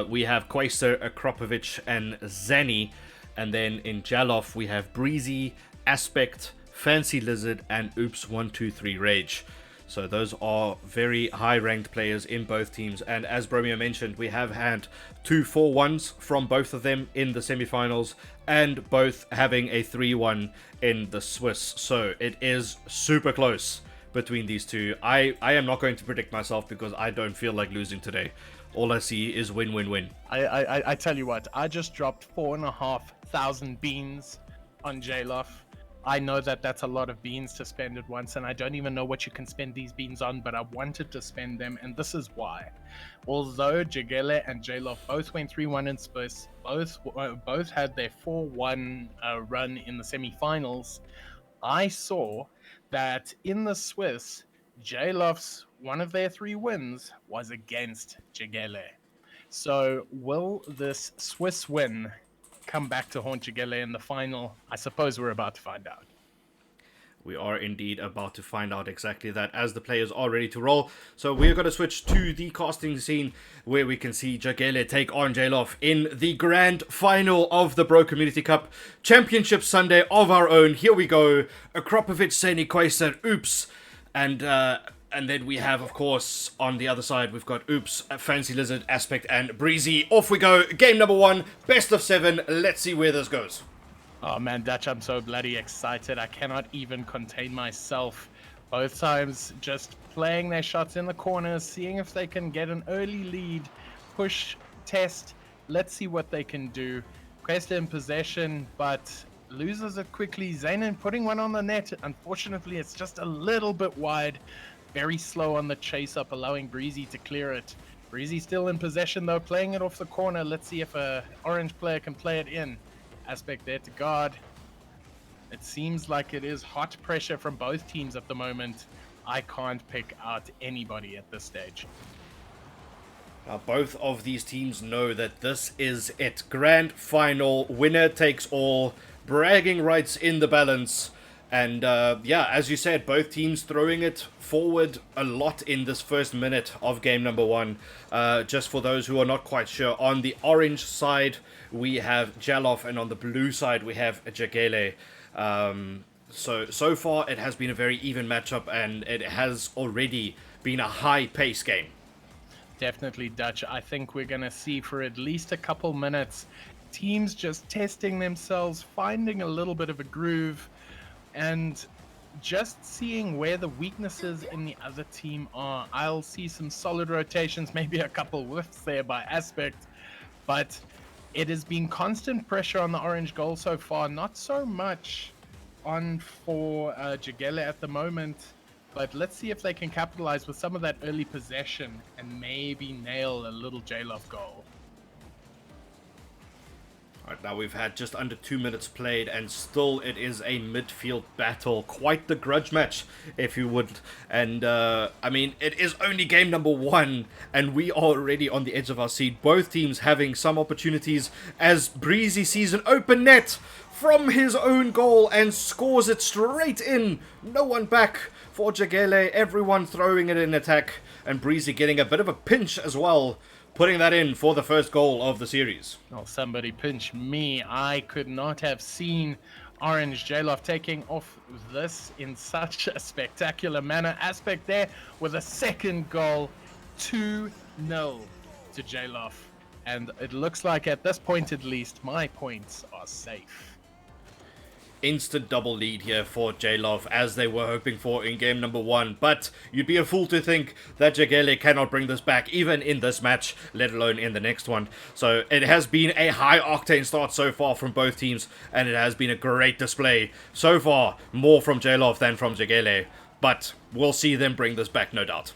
We have Quasar, Akropovich, and Zani. And then in Jalof, we have Breezy, Aspect, Fancy Lizard, and Oops123 Rage. So those are very high-ranked players in both teams. And as Bromeo mentioned, we have had 2 4-1s from both of them in the semi-finals, and both having a 3-1 in the Swiss. So it is super close between these two. I am not going to predict myself because I don't feel like losing today. All I see is win, win, win. I tell you what, I just dropped 4,500 beans on Jalof. I know that that's a lot of beans to spend at once, and I don't even know what you can spend these beans on, but I wanted to spend them, and this is why. Although Jagele and Jalof both went 3-1 in Swiss, both had their 4-1 run in the semi-finals, I saw that in the Swiss, Jalof's one of their 3 wins was against Jagele. So will this Swiss win come back to haunt Jagele in the final? I suppose we're about to find out. We are indeed about to find out exactly that as the players are ready to roll. So we're going to switch to the casting scene where we can see Jagele take on Jalof in the grand final of the Bro Community Cup Championship Sunday of our own. Here we go. Akropovich, Zani, Quasar, Oops, and then we have, of course, on the other side, we've got Oops, Fancy Lizard, Aspect, and Breezy. Off we go. Game number 1, best of 7. Let's see where this goes. Oh man, Dutch, I'm so bloody excited. I cannot even contain myself. Both times just playing their shots in the corners, seeing if they can get an early lead, push, test. Let's see what they can do. Quest in possession, but loses it quickly. Zainin putting one on the net. Unfortunately, it's just a little bit wide. Very slow on the chase up, allowing Breezy to clear it. Breezy still in possession though, playing it off the corner. Let's see if a orange player can play it in. Aspect there to guard. It seems like it is hot pressure from both teams at the moment. I can't pick out anybody at this stage. Now, both of these teams know that this is it. Grand final, winner takes all, bragging rights in the balance. And yeah, as you said, both teams throwing it forward a lot in this first minute of game number 1. Just for those who are not quite sure, on the orange side, we have Jalof, and on the blue side, we have Jagele. So far, it has been a very even matchup, and it has already been a high-paced game. Definitely, Dutch. I think we're going to see for at least a couple minutes teams just testing themselves, finding a little bit of a groove, and just seeing where the weaknesses in the other team are. I'll see some solid rotations, maybe a couple whiffs there by Aspect, but it has been constant pressure on the orange goal so far, not so much on for Jagele at the moment, but let's see if they can capitalize with some of that early possession and maybe nail a little Jalof goal. Right, now we've had just under 2 minutes played, and still it is a midfield battle. Quite the grudge match, if you would. And, I mean, it is only game number 1, and we are already on the edge of our seat. Both teams having some opportunities as Breezy sees an open net from his own goal and scores it straight in. No one back for Jagele, everyone throwing it in attack, and Breezy getting a bit of a pinch as well, putting that in for the first goal of the series. Oh, somebody pinch me. I could not have seen Orange Jalof taking off this in such a spectacular manner. Aspect there with a second goal, 2-0 to Jalof. And it looks like at this point at least, my points are safe. Instant double lead here for Jalof, as they were hoping for in game number 1, but you'd be a fool to think that Jagele cannot bring this back even in this match, let alone in the next one. So it has been a high octane start so far from both teams, and it has been a great display so far, more from Jalof than from Jagele, but we'll see them bring this back, no doubt.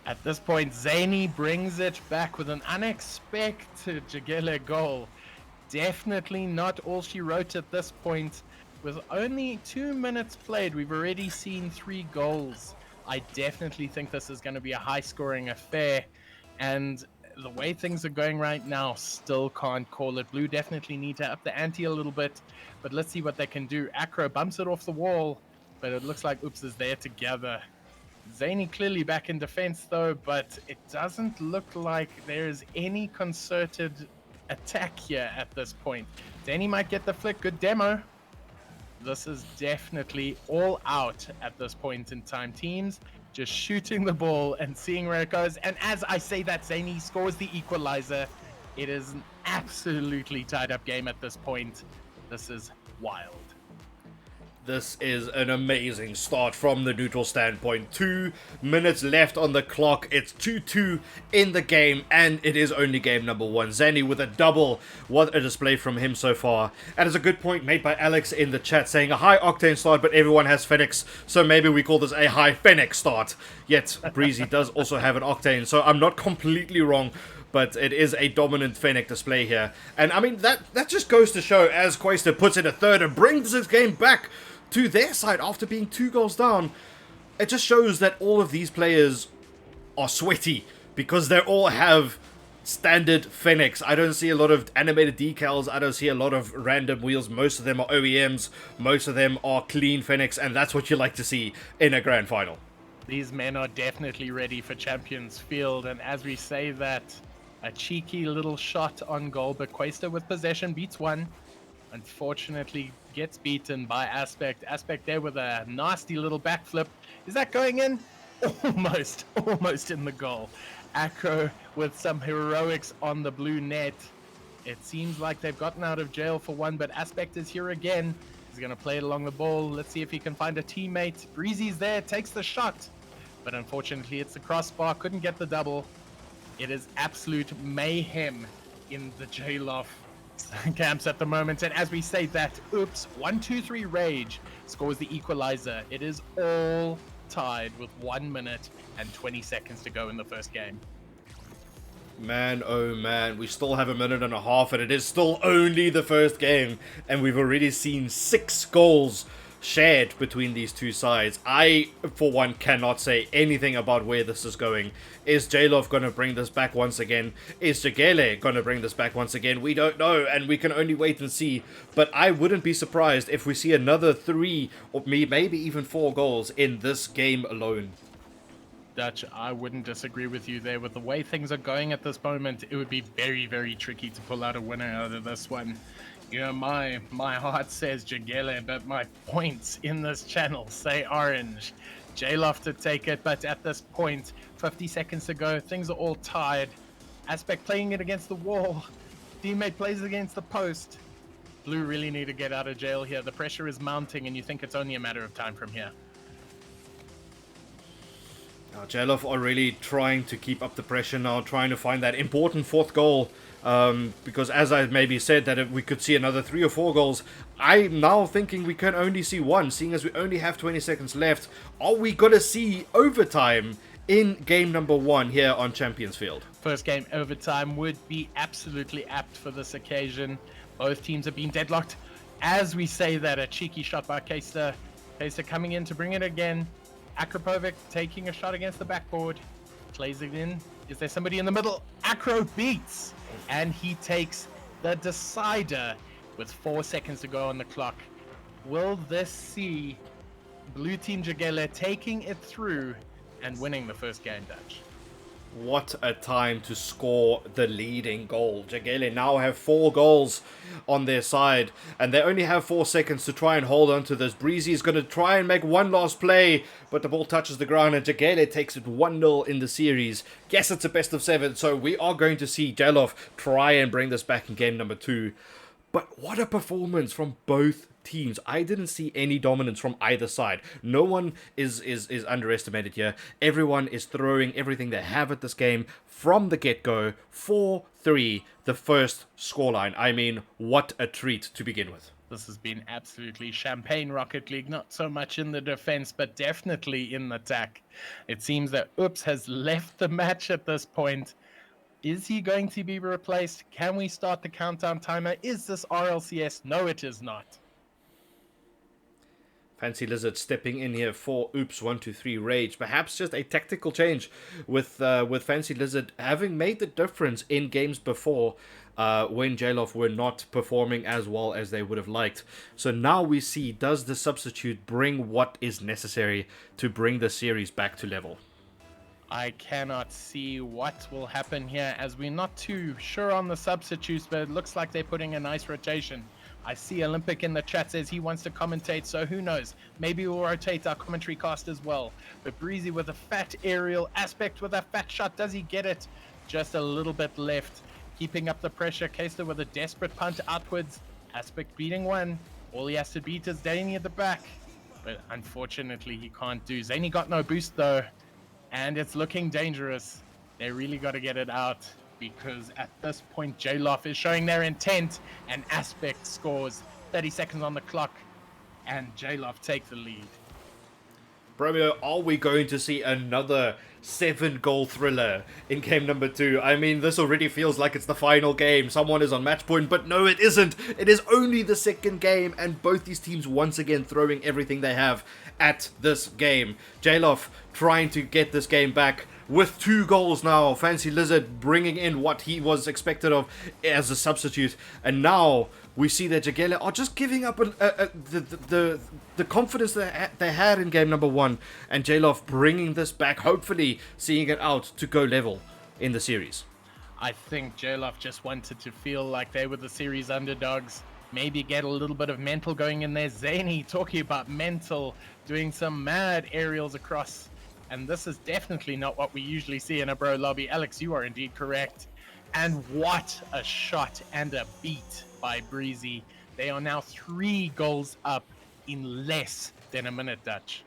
At this point, Zani brings it back with an unexpected Jagele goal. Definitely not all she wrote at this point. with only 2 minutes played, we've already seen 3 goals. I definitely think this is going to be a high-scoring affair, and the way things are going right now, still can't call it. Blue definitely need to up the ante a little bit, but let's see what they can do. Acro bumps it off the wall, but it looks like Oops is there to gather. Zany clearly back in defense though, but it doesn't look like there's any concerted attack here at this point. Zany might get the flick. Good demo. This is definitely all out at this point in time. Teams just shooting the ball and seeing where it goes. And as I say that, Zany scores the equalizer. It is an absolutely tied up game at this point. This is wild. This is an amazing start from the neutral standpoint. 2 minutes left on the clock. It's 2-2 in the game, and it is only game number 1. Zany with a double. What a display from him so far. And it's a good point made by Alex in the chat, saying a high octane start, but everyone has Phoenix, so maybe we call this a high Phoenix start. Yet, Breezy does also have an octane, so I'm not completely wrong. But it is a dominant Fennec display here. And I mean, that just goes to show, as Quaster puts in a third and brings this game back to their side after being 2 goals down, it just shows that all of these players are sweaty because they all have standard Fennecs. I don't see a lot of animated decals. I don't see a lot of random wheels. Most of them are OEMs. Most of them are clean Fennecs, and that's what you like to see in a grand final. These men are definitely ready for Champions Field, and as we say that, a cheeky little shot on goal, but Quaster with possession beats one. Unfortunately, gets beaten by Aspect. Aspect there with a nasty little backflip. Is that going in? Almost in the goal. Acro with some heroics on the blue net. It seems like they've gotten out of jail for one, but Aspect is here again. He's going to play it along the ball. Let's see if he can find a teammate. Breezy's there, takes the shot. But unfortunately, it's the crossbar. Couldn't get the double. It is absolute mayhem in the J-Loft camps at the moment. And as we say that, Oops, 1-2-3 Rage scores the equalizer. It is all tied with 1 minute and 20 seconds to go in the first game. Man, oh man, we still have a minute and a half, and it is still only the first game, and we've already seen 6 goals shared between these two sides. I, for one, cannot say anything about where this is going. Is J-Love going to bring this back once again? Is Jagele going to bring this back once again? We don't know, and we can only wait and see. But I wouldn't be surprised if we see another 3 or maybe even 4 goals in this game alone. Dutch, I wouldn't disagree with you there. With the way things are going at this moment, it would be very, very tricky to pull out a winner out of this one. You know, my heart says Jagele, but my points in this channel say Orange. J-Loft to take it, but at this point, 50 seconds to go, things are all tied. Aspect playing it against the wall. Teammate plays against the post. Blue really need to get out of jail here. The pressure is mounting, and you think it's only a matter of time from here. Now, J-Love are really trying to keep up the pressure now, trying to find that important 4th goal. Because as I maybe said that if we could see another 3 or 4 goals, I'm now thinking we can only see 1, seeing as we only have 20 seconds left. Are we going to see overtime in game number 1 here on Champions Field? First game overtime would be absolutely apt for this occasion. Both teams have been deadlocked. As we say that, a cheeky shot by Kaister. Kaister coming in to bring it again. Akropovic taking a shot against the backboard. Plays it in. Is there somebody in the middle? Acro beats. And he takes the decider with 4 seconds to go on the clock. Will this see Blue Team Jagele taking it through and winning the first game, Dutch? What a time to score the leading goal. Jagele now have 4 goals on their side, and they only have 4 seconds to try and hold on to this. Breezy is going to try and make one last play, but the ball touches the ground, and Jagele takes it 1-0 in the series. Yes, it's a best of 7, so we are going to see J-Love try and bring this back in game number 2. But what a performance from both teams. I didn't see any dominance from either side. No one is underestimated here. Everyone is throwing everything they have at this game from the get-go. 4-3, the first scoreline. I mean, what a treat to begin with. This has been absolutely champagne Rocket League, not so much in the defense, but definitely in the attack. It seems that Oops has left the match at this point. Is he going to be replaced? Can we start the countdown timer? Is this RLCS? No, it is not. Fancy Lizard stepping in here for Oops 123 Rage. Perhaps just a tactical change with Fancy Lizard having made the difference in games before when J-Loft were not performing as well as they would have liked. So now we see, does the substitute bring what is necessary to bring the series back to level? I cannot see what will happen here, as we're not too sure on the substitutes, but it looks like they're putting a nice rotation. I see Olympic in the chat says he wants to commentate, so who knows? Maybe we'll rotate our commentary cast as well. But Breezy with a fat aerial, Aspect with a fat shot. Does he get it? Just a little bit left. Keeping up the pressure. Kester with a desperate punt outwards. Aspect beating one. All he has to beat is Danny at the back. But unfortunately, he can't do. Zany got no boost though. And it's looking dangerous. They really got to get it out, because at this point, J-Loft is showing their intent, and Aspect scores. 30 seconds on the clock, and J-Loft take the lead. Bromeo, are we going to see another 7-goal thriller in game number 2? I mean, this already feels like it's the final game. Someone is on match point, but no, it isn't. It is only the second game, and both these teams once again throwing everything they have at this game. J-Loft trying to get this game back with 2 goals now. Fancy Lizard bringing in what he was expected of as a substitute, and now we see that Jagele are just giving up the confidence that they had in game number 1, and J-Loft bringing this back, hopefully seeing it out to go level in the series. I think J-Loft just wanted to feel like they were the series underdogs. Maybe get a little bit of mental going in there. Zany talking about mental, doing some mad aerials across. And this is definitely not what we usually see in a bro lobby. Alex, you are indeed correct. And what a shot and a beat by Breezy. They are now 3 goals up in less than a minute, Dutch.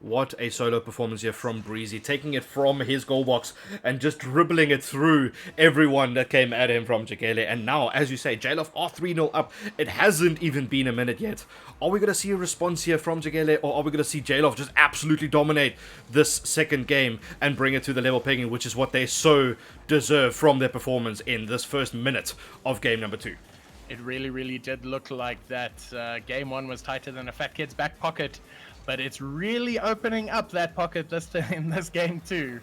What a solo performance here from Breezy, taking it from his goal box and just dribbling it through everyone that came at him from Jagele. And now, as you say, J-Loft are 3-0 up. It hasn't even been a minute yet. Are we going to see a response here from Jagele, or are we going to see J-Loft just absolutely dominate this second game and bring it to the level pegging, which is what they so deserve from their performance in this first minute of game number 2? It really, really did look like that game 1 was tighter than a fat kid's back pocket. But it's really opening up that pocket in this game too.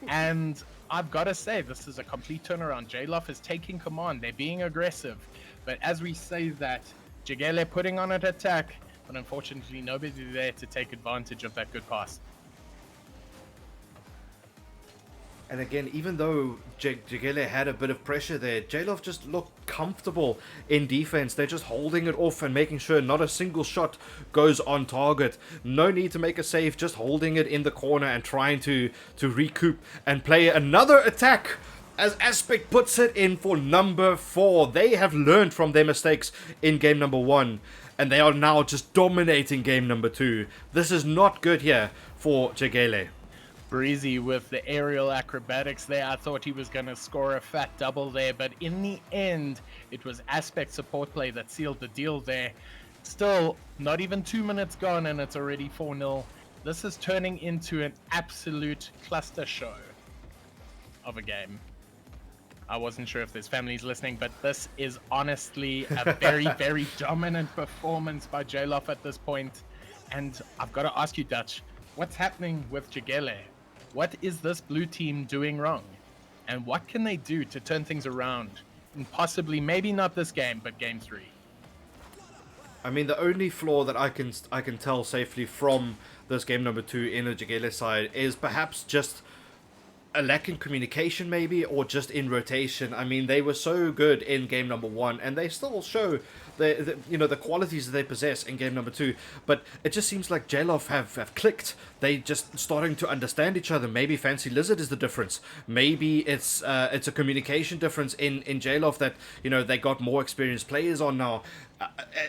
And I've got to say, this is a complete turnaround. J-Loft is taking command. They're being aggressive. But as we say that, Jagele putting on an attack, but unfortunately nobody there to take advantage of that good pass. And again, even though Jagele had a bit of pressure there, J-Loft just looked comfortable in defense. They're just holding it off and making sure not a single shot goes on target. No need to make a save, just holding it in the corner and trying to recoup and play another attack, as Aspect puts it in for number 4. They have learned from their mistakes in game number 1, and they are now just dominating game number 2. This is not good here for Jagele. Breezy with the aerial acrobatics there. I thought he was going to score a fat double there, but in the end, it was Aspect support play that sealed the deal there. Still, not even 2 minutes gone, and it's already 4-0. This is turning into an absolute cluster show of a game. I wasn't sure if there's families listening, but this is honestly a very, very dominant performance by J-Loft at this point. And I've got to ask you, Dutch, what's happening with Jagele? What is this blue team doing wrong? And what can they do to turn things around? And possibly, maybe not this game, but game 3. I mean, the only flaw that I can tell safely from this game number 2 in the Jagele side is perhaps just a lack in communication, maybe, or just in rotation. I mean, they were so good in game number 1, and they still show the qualities that they possess in game number 2. But it just seems like J-Loft have clicked. They just starting to understand each other. Maybe Fancy Lizard is the difference. Maybe it's a communication difference in J-Loft that they got more experienced players on now.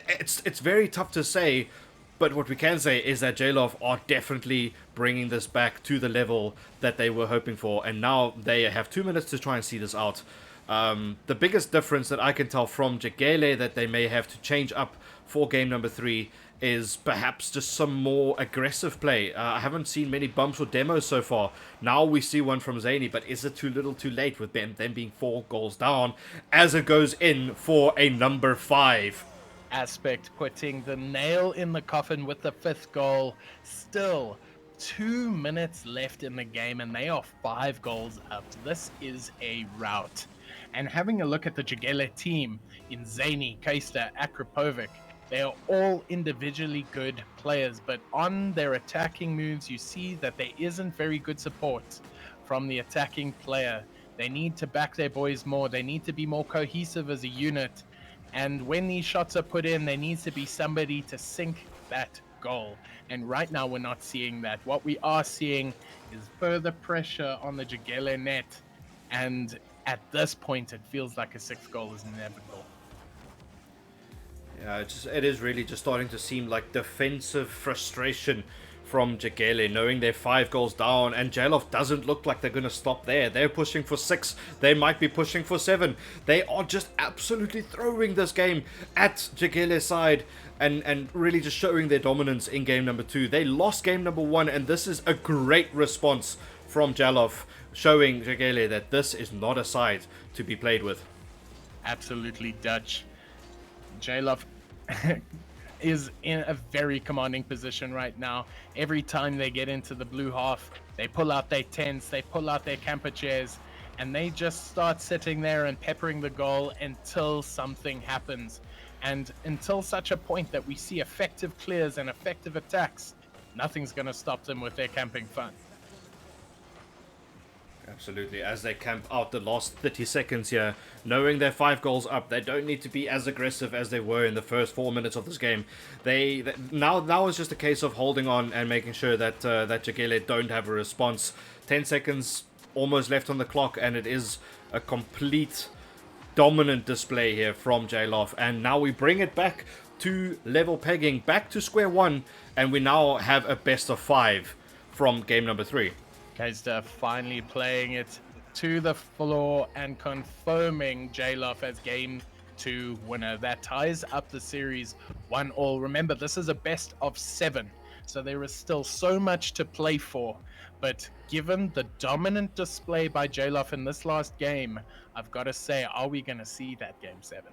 It's very tough to say. But what we can say is that J-Loft are definitely bringing this back to the level that they were hoping for. And now they have 2 minutes to try and see this out. The biggest difference that I can tell from Jagele that they may have to change up for game number 3 is perhaps just some more aggressive play. I haven't seen many bumps or demos so far. Now we see one from Zany, but is it too little too late with them being 4 goals down as it goes in for a number 5? Aspect putting the nail in the coffin with the 5th goal. Still 2 minutes left in the game and they are 5 goals up. This is a rout. And having a look at the Jegele team in Zany, Keister, Akrapovic, they are all individually good players, but on their attacking moves, you see that there isn't very good support from the attacking player. They need to back their boys more. They need to be more cohesive as a unit. And when these shots are put in, there needs to be somebody to sink that goal. And right now, we're not seeing that. What we are seeing is further pressure on the Jegele net. And at this point, it feels like a 6th goal is inevitable. Yeah, it is really just starting to seem like defensive frustration from Jegele, knowing they're 5 goals down, and Jailoff doesn't look like they're going to stop there. They're pushing for 6. They might be pushing for 7. They are just absolutely throwing this game at Jegele's side and really just showing their dominance in game number 2. They lost game number 1, and this is a great response from Jailoff, showing Jegele that this is not a side to be played with. Absolutely, Dutch. Jailoff is in a very commanding position right now. Every time they get into the blue half, they pull out their tents, they pull out their camper chairs, and they just start sitting there and peppering the goal until something happens. And until such a point that we see effective clears and effective attacks, nothing's going to stop them with their camping fun. Absolutely, as they camp out the last 30 seconds here, knowing they're 5 goals up, they don't need to be as aggressive as they were in the first 4 minutes of this game. Now it's just a case of holding on and making sure that that Jegele don't have a response. 10 seconds almost left on the clock, and it is a complete dominant display here from Jailoff. And now we bring it back to level pegging, back to square one, and we now have a best of 5 from game number 3. Keister finally playing it to the floor and confirming Jailoff as game 2 winner. That ties up the series 1-1. Remember, this is a best of 7, so there is still so much to play for. But given the dominant display by Jailoff in this last game, I've got to say, are we going to see that game 7?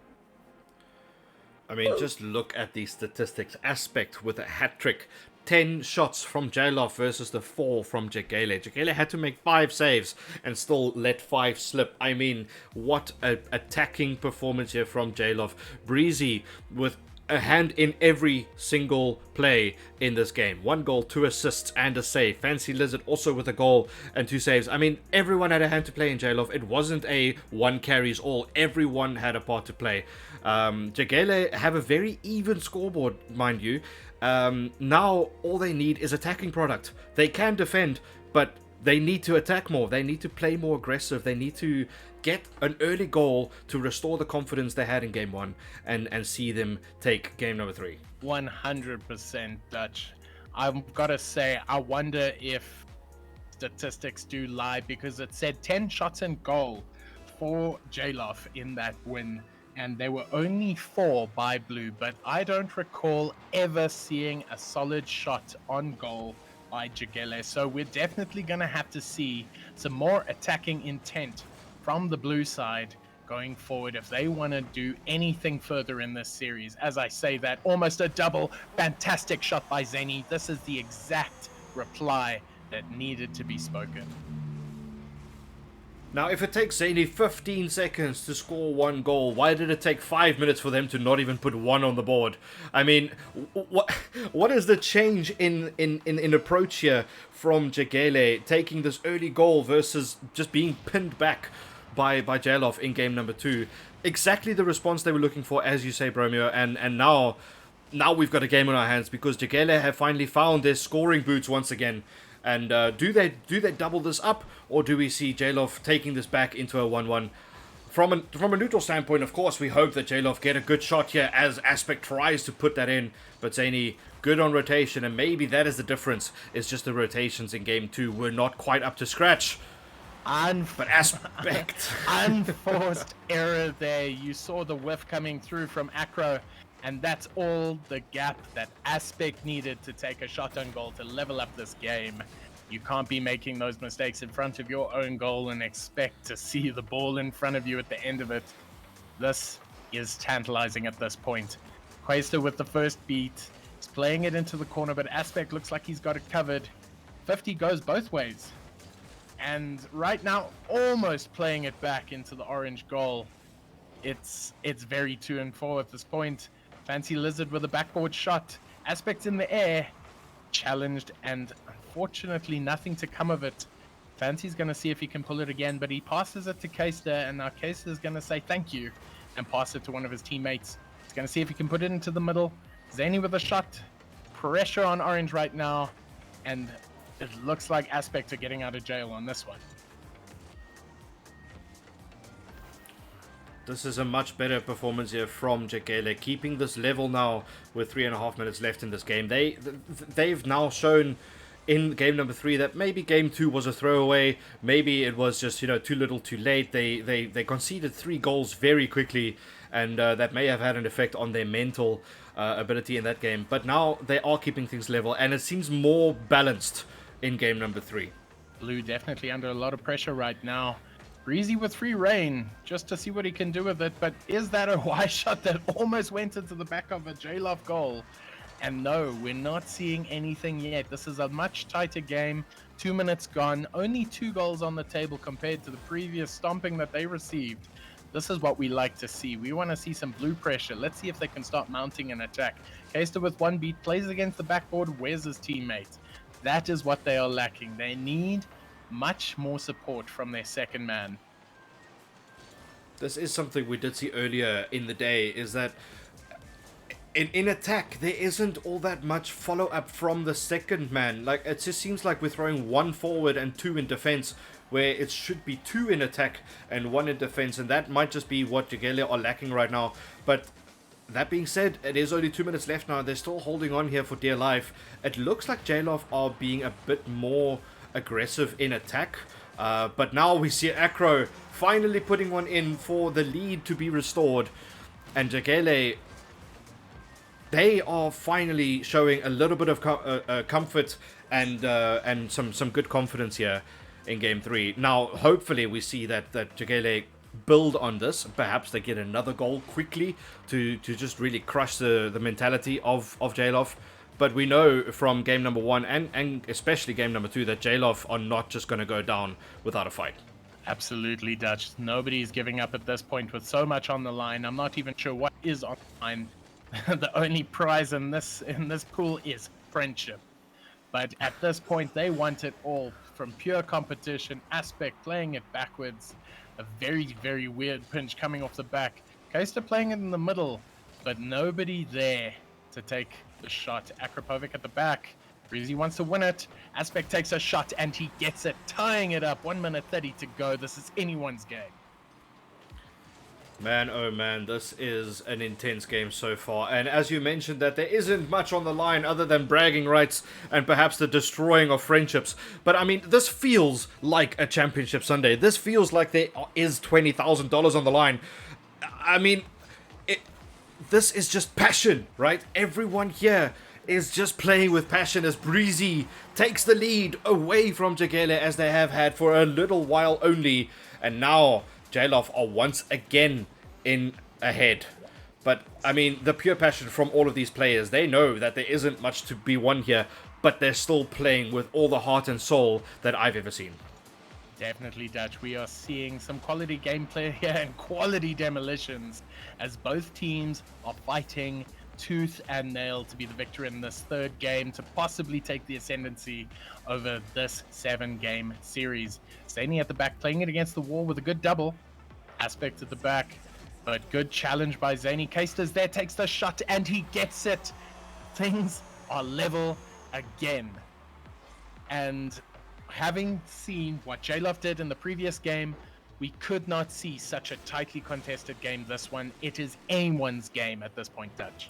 I mean, just look at the statistics. Aspect with a hat-trick. 10 shots from Jailoff versus the 4 from Jegele. Jegele had to make 5 saves and still let 5 slip. I mean, what an attacking performance here from Jailoff. Breezy with a hand in every single play in this game. 1 goal, 2 assists, and a save. Fancy Lizard also with a goal and 2 saves. I mean, everyone had a hand to play in Jailoff. It wasn't a one carries all. Everyone had a part to play. Jegele have a very even scoreboard, mind you. Now all they need is attacking product. They can defend, but they need to attack more. They need to play more aggressive. They need to get an early goal to restore the confidence they had in game 1 and see them take game number 3. 100% Dutch. I've got to say, I wonder if statistics do lie, because it said 10 shots in goal for Jailoff in that win, and there were only 4 by Blue, but I don't recall ever seeing a solid shot on goal by Jegele. So we're definitely going to have to see some more attacking intent from the Blue side going forward if they want to do anything further in this series. As I say that, almost a double, fantastic shot by Zany. This is the exact reply that needed to be spoken. Now, if it takes Zany 15 seconds to score 1 goal, why did it take 5 minutes for them to not even put 1 on the board? I mean, what is the change in approach here from Jegele, taking this early goal versus just being pinned back by Jailoff in game number 2? Exactly the response they were looking for, as you say, Bromeo, and now we've got a game on our hands because Jegele have finally found their scoring boots once again. And do they double this up, or do we see Jailoff taking this back into a 1-1? From a neutral standpoint, of course, we hope that Jailoff get a good shot here as Aspect tries to put that in. But Zany, good on rotation, and maybe that is the difference. It's just the rotations in game 2 were not quite up to scratch. But Aspect. Unforced error there. You saw the whiff coming through from Acro, and that's all the gap that Aspect needed to take a shot on goal to level up this game. You can't be making those mistakes in front of your own goal and expect to see the ball in front of you at the end of it. This is tantalizing at this point. Quaster with the first beat. He's playing it into the corner, but Aspect looks like he's got it covered. 50 goes both ways. And right now, almost playing it back into the orange goal. It's very 2-4 at this point. Fancy Lizard with a backboard shot. Aspect in the air. Challenged, and unfortunately nothing to come of it. Fancy's going to see if he can pull it again, but he passes it to Keister, and now Keister's going to say thank you and pass it to one of his teammates. He's going to see if he can put it into the middle. Zany with a shot. Pressure on orange right now, and it looks like Aspect are getting out of jail on this one. This is a much better performance here from Jegele, keeping this level now with 3.5 minutes left in this game. They've now shown in game number 3 that maybe game 2 was a throwaway, maybe it was just, too little too late. They conceded 3 goals very quickly, and that may have had an effect on their mental ability in that game. But now they are keeping things level, and it seems more balanced in game number 3. Blue definitely under a lot of pressure right now. Breezy with free reign, just to see what he can do with it, but is that a wide shot that almost went into the back of a J-Love goal? And no, we're not seeing anything yet. This is a much tighter game. 2 minutes gone, only 2 goals on the table compared to the previous stomping that they received. This is what we like to see. We want to see some blue pressure. Let's see if they can start mounting an attack. Keister with 1 beat, plays against the backboard. Where's his teammate? That is what they are lacking. They need much more support from their second man. This is something we did see earlier in the day, is that in attack, there isn't all that much follow-up from the second man. Like, it just seems like we're throwing 1 forward and 2 in defense, where it should be 2 in attack and 1 in defense, and that might just be what Jegele are lacking right now. But that being said, it is only 2 minutes left now. They're still holding on here for dear life. It looks like J-Love are being a bit more aggressive in attack, but now we see Acro finally putting one in for the lead to be restored, and Jegele, they are finally showing a little bit of comfort and some good confidence here in game 3. Now hopefully we see that Jegele build on this. Perhaps they get another goal quickly to just really crush the mentality of J-Love. But we know from game number 1 and especially game number 2 that J-Love are not just going to go down without a fight. Absolutely, Dutch. Nobody's giving up at this point with so much on the line. I'm not even sure what is on the line. The only prize in this pool is friendship. But at this point, they want it all, from pure competition, Aspect playing it backwards. A very, very weird pinch coming off the back. Keister playing it in the middle, but nobody there to take the shot. Akrapovic at the back. Breezy wants to win it. Aspect takes a shot and he gets it, tying it up. 1 minute 30 to go. This is anyone's game. Man, oh man, this is an intense game so far. And as you mentioned, that there isn't much on the line other than bragging rights and perhaps the destroying of friendships. But I mean, this feels like a championship Sunday. This feels like there is $20,000 on the line. I mean, this is just passion, right? Everyone here is just playing with passion as Breezy takes the lead away from Jegele, as they have had for a little while only. And now J-Love are once again in ahead. But I mean, the pure passion from all of these players, they know that there isn't much to be won here, but they're still playing with all the heart and soul that I've ever seen. Definitely, Dutch. We are seeing some quality gameplay here and quality demolitions as both teams are fighting tooth and nail to be the victor in this third game, to possibly take the ascendancy over this 7-game series. Zany at the back, playing it against the wall with a good double. Aspect at the back, but good challenge by Zany. Keister's there, takes the shot, and he gets it. Things are level again. And having seen what J-Love did in the previous game, we could not see such a tightly contested game this one. It is anyone's game at this point, Dutch.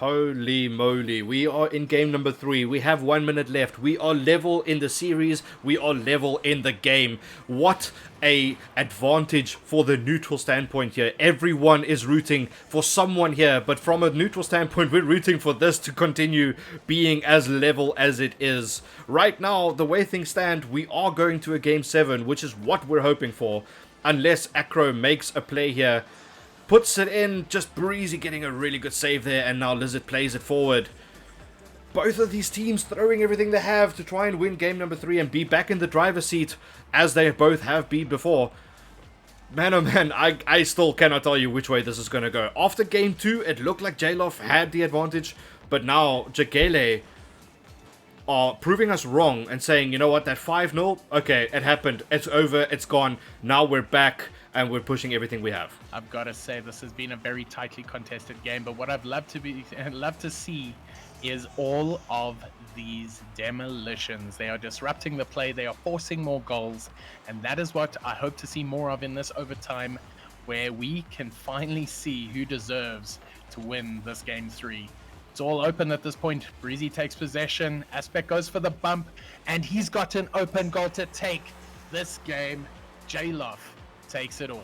Holy moly, we are in game number 3. We have 1 minute left. We are level in the series. We are level in the game. What a advantage for the neutral standpoint here. Everyone is rooting for someone here, but from a neutral standpoint, we're rooting for this to continue being as level as it is. Right now, the way things stand, we are going to a game 7, which is what we're hoping for. Unless Acro makes a play here. puts it in. Just Breezy getting a really good save there, and now Lizard plays it forward. Both of these teams throwing everything they have to try and win game number 3 and be back in the driver's seat as they both have been before. Man, oh man, I still cannot tell you which way this is going to go. After game 2, it looked like J-Lof had the advantage, but now Jegele are proving us wrong and saying, you know what, that 5-0, okay, it happened, it's over, it's gone, now we're back and we're pushing everything we have. I've got to say, this has been a very tightly contested game, but what I'd love to see is all of these demolitions. They are disrupting the play, they are forcing more goals, and that is what I hope to see more of in this overtime, where we can finally see who deserves to win this game 3. It's all open at this point. Breezy takes possession, Aspect goes for the bump, and he's got an open goal to take this game. J-Lof takes it all.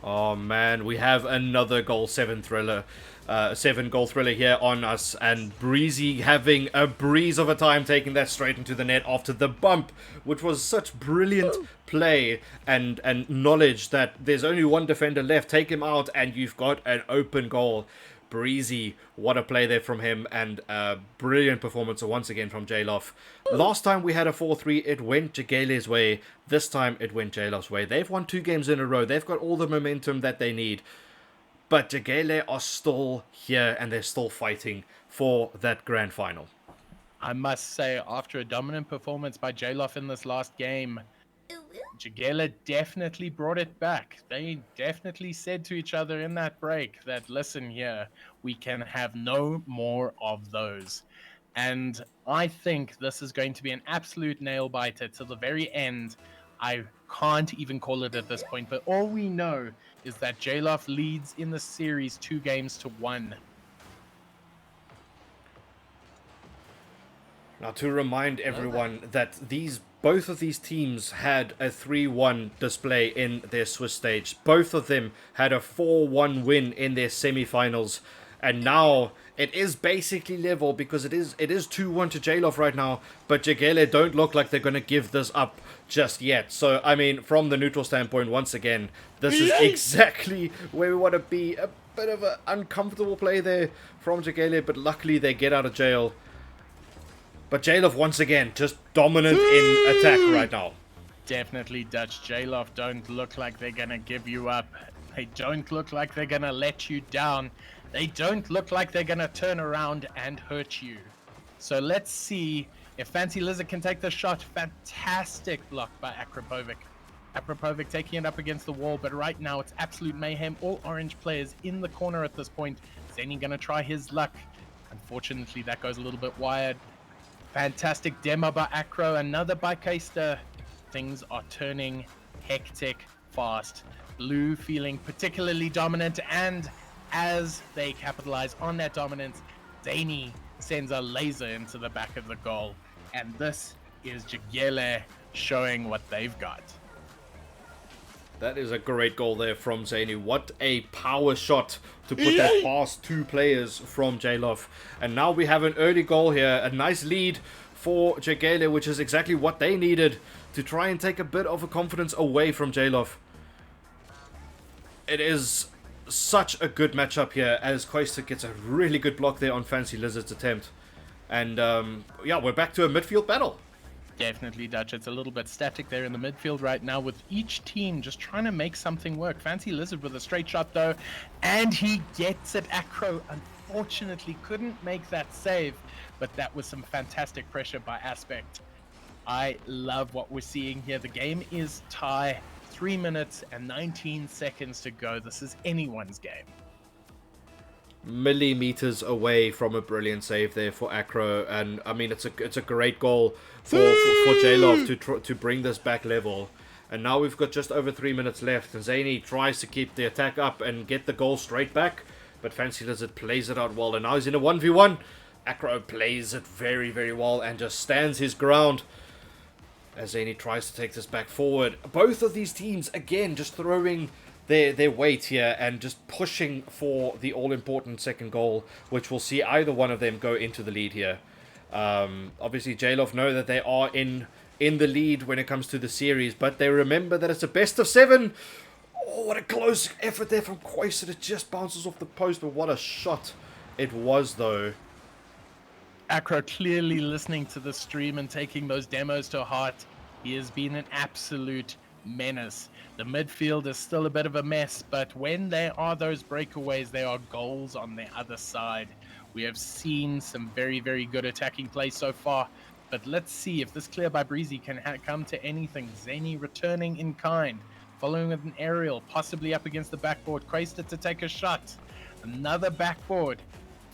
Oh man, we have another goal 7 thriller. 7-goal thriller here on us, and Breezy having a breeze of a time taking that straight into the net after the bump, which was such brilliant play and knowledge that there's only one defender left. Take him out and you've got an open goal. Breezy, what a play there from him, and a brilliant performance once again from J-Lof. Last time we had a 4-3, it went Jegele's way. This time it went J-Lof's way. They've won 2 games in a row. They've got all the momentum that they need. But Jegele are still here and they're still fighting for that grand final. I must say, after a dominant performance by J-Lof in this last game, Jegele definitely brought it back. They definitely said to each other in that break that, listen here, we can have no more of those. And I think this is going to be an absolute nail-biter to the very end. I can't even call it at this point, but all we know is that J-Lof leads in the series 2-1. Now, to remind everyone that both of these teams had a 3-1 display in their Swiss stage. Both of them had a 4-1 win in their semi-finals. And now it is basically level because it is 2-1 to J-Lof right now. But Jegele don't look like they're going to give this up just yet. So, I mean, from the neutral standpoint, once again, this is exactly where we want to be. A bit of an uncomfortable play there from Jegele, but luckily they get out of jail. But J-Lof, once again, just dominant in attack right now. Definitely Dutch. J-Lof don't look like they're going to give you up. They don't look like they're going to let you down. They don't look like they're going to turn around and hurt you. So let's see if Fancy Lizard can take the shot. Fantastic block by Akrapovic. Akrapovic taking it up against the wall, but right now it's absolute mayhem. All orange players in the corner at this point. Zany going to try his luck. Unfortunately, that goes a little bit wide. Fantastic demo by Acro, another by Keister. Things are turning hectic fast. Blue feeling particularly dominant, and as they capitalize on that dominance, Zany sends a laser into the back of the goal. And this is Jegele showing what they've got. That is a great goal there from Zany. What a power shot to put that past 2 players from J-Lof. And now we have an early goal here. A nice lead for Jegele, which is exactly what they needed to try and take a bit of a confidence away from J-Lof. It is such a good matchup here as Koister gets a really good block there on Fancy Lizard's attempt. And yeah, we're back to a midfield battle. Definitely, Dutch. It's a little bit static there in the midfield right now with each team just trying to make something work. Fancy Lizard with a straight shot though, and he gets it. Acro unfortunately couldn't make that save, but that was some fantastic pressure by Aspect. I love what we're seeing here. The game is tie. 3 minutes and 19 seconds to go. This is anyone's game. Millimeters away from a brilliant save there for Acro, and I mean it's a great goal for J-Lof to bring this back level. And now we've got just over 3 minutes left, and Zany tries to keep the attack up and get the goal straight back, but Fancy Lizard plays it out well, and now he's in a 1v1. Acro plays it very, very well and just stands his ground as Zany tries to take this back forward. Both of these teams again just throwing their weight here and just pushing for the all-important second goal, which will see either one of them go into the lead here. Obviously, J-Lof know that they are in the lead when it comes to the series, but they remember that it's a best of 7. Oh, what a close effort there from Quasit. It just bounces off the post, but what a shot it was, though. Acro clearly listening to the stream and taking those demos to heart. He has been an absolute menace. The midfield is still a bit of a mess, but when there are those breakaways, there are goals on the other side. We have seen some very, very good attacking play so far, but let's see if this clear by Breezy can come to anything. Zany returning in kind, following with an aerial, possibly up against the backboard. Quaster to take a shot. Another backboard.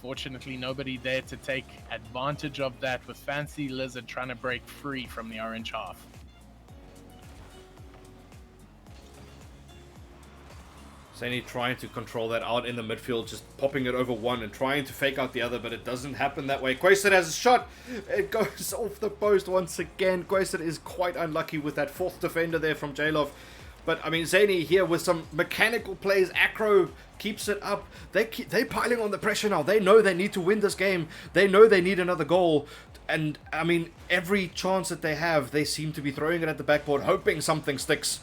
Fortunately, nobody there to take advantage of that, with Fancy Lizard trying to break free from the orange half. Zany trying to control that out in the midfield, just popping it over one and trying to fake out the other, but it doesn't happen that way. Quasit has a shot. It goes off the post once again. Quasit is quite unlucky with that fourth defender there from J-Love. But, I mean, Zany here with some mechanical plays. Acro keeps it up. They're piling on the pressure now. They know they need to win this game. They know they need another goal. And, I mean, every chance that they have, they seem to be throwing it at the backboard, hoping something sticks.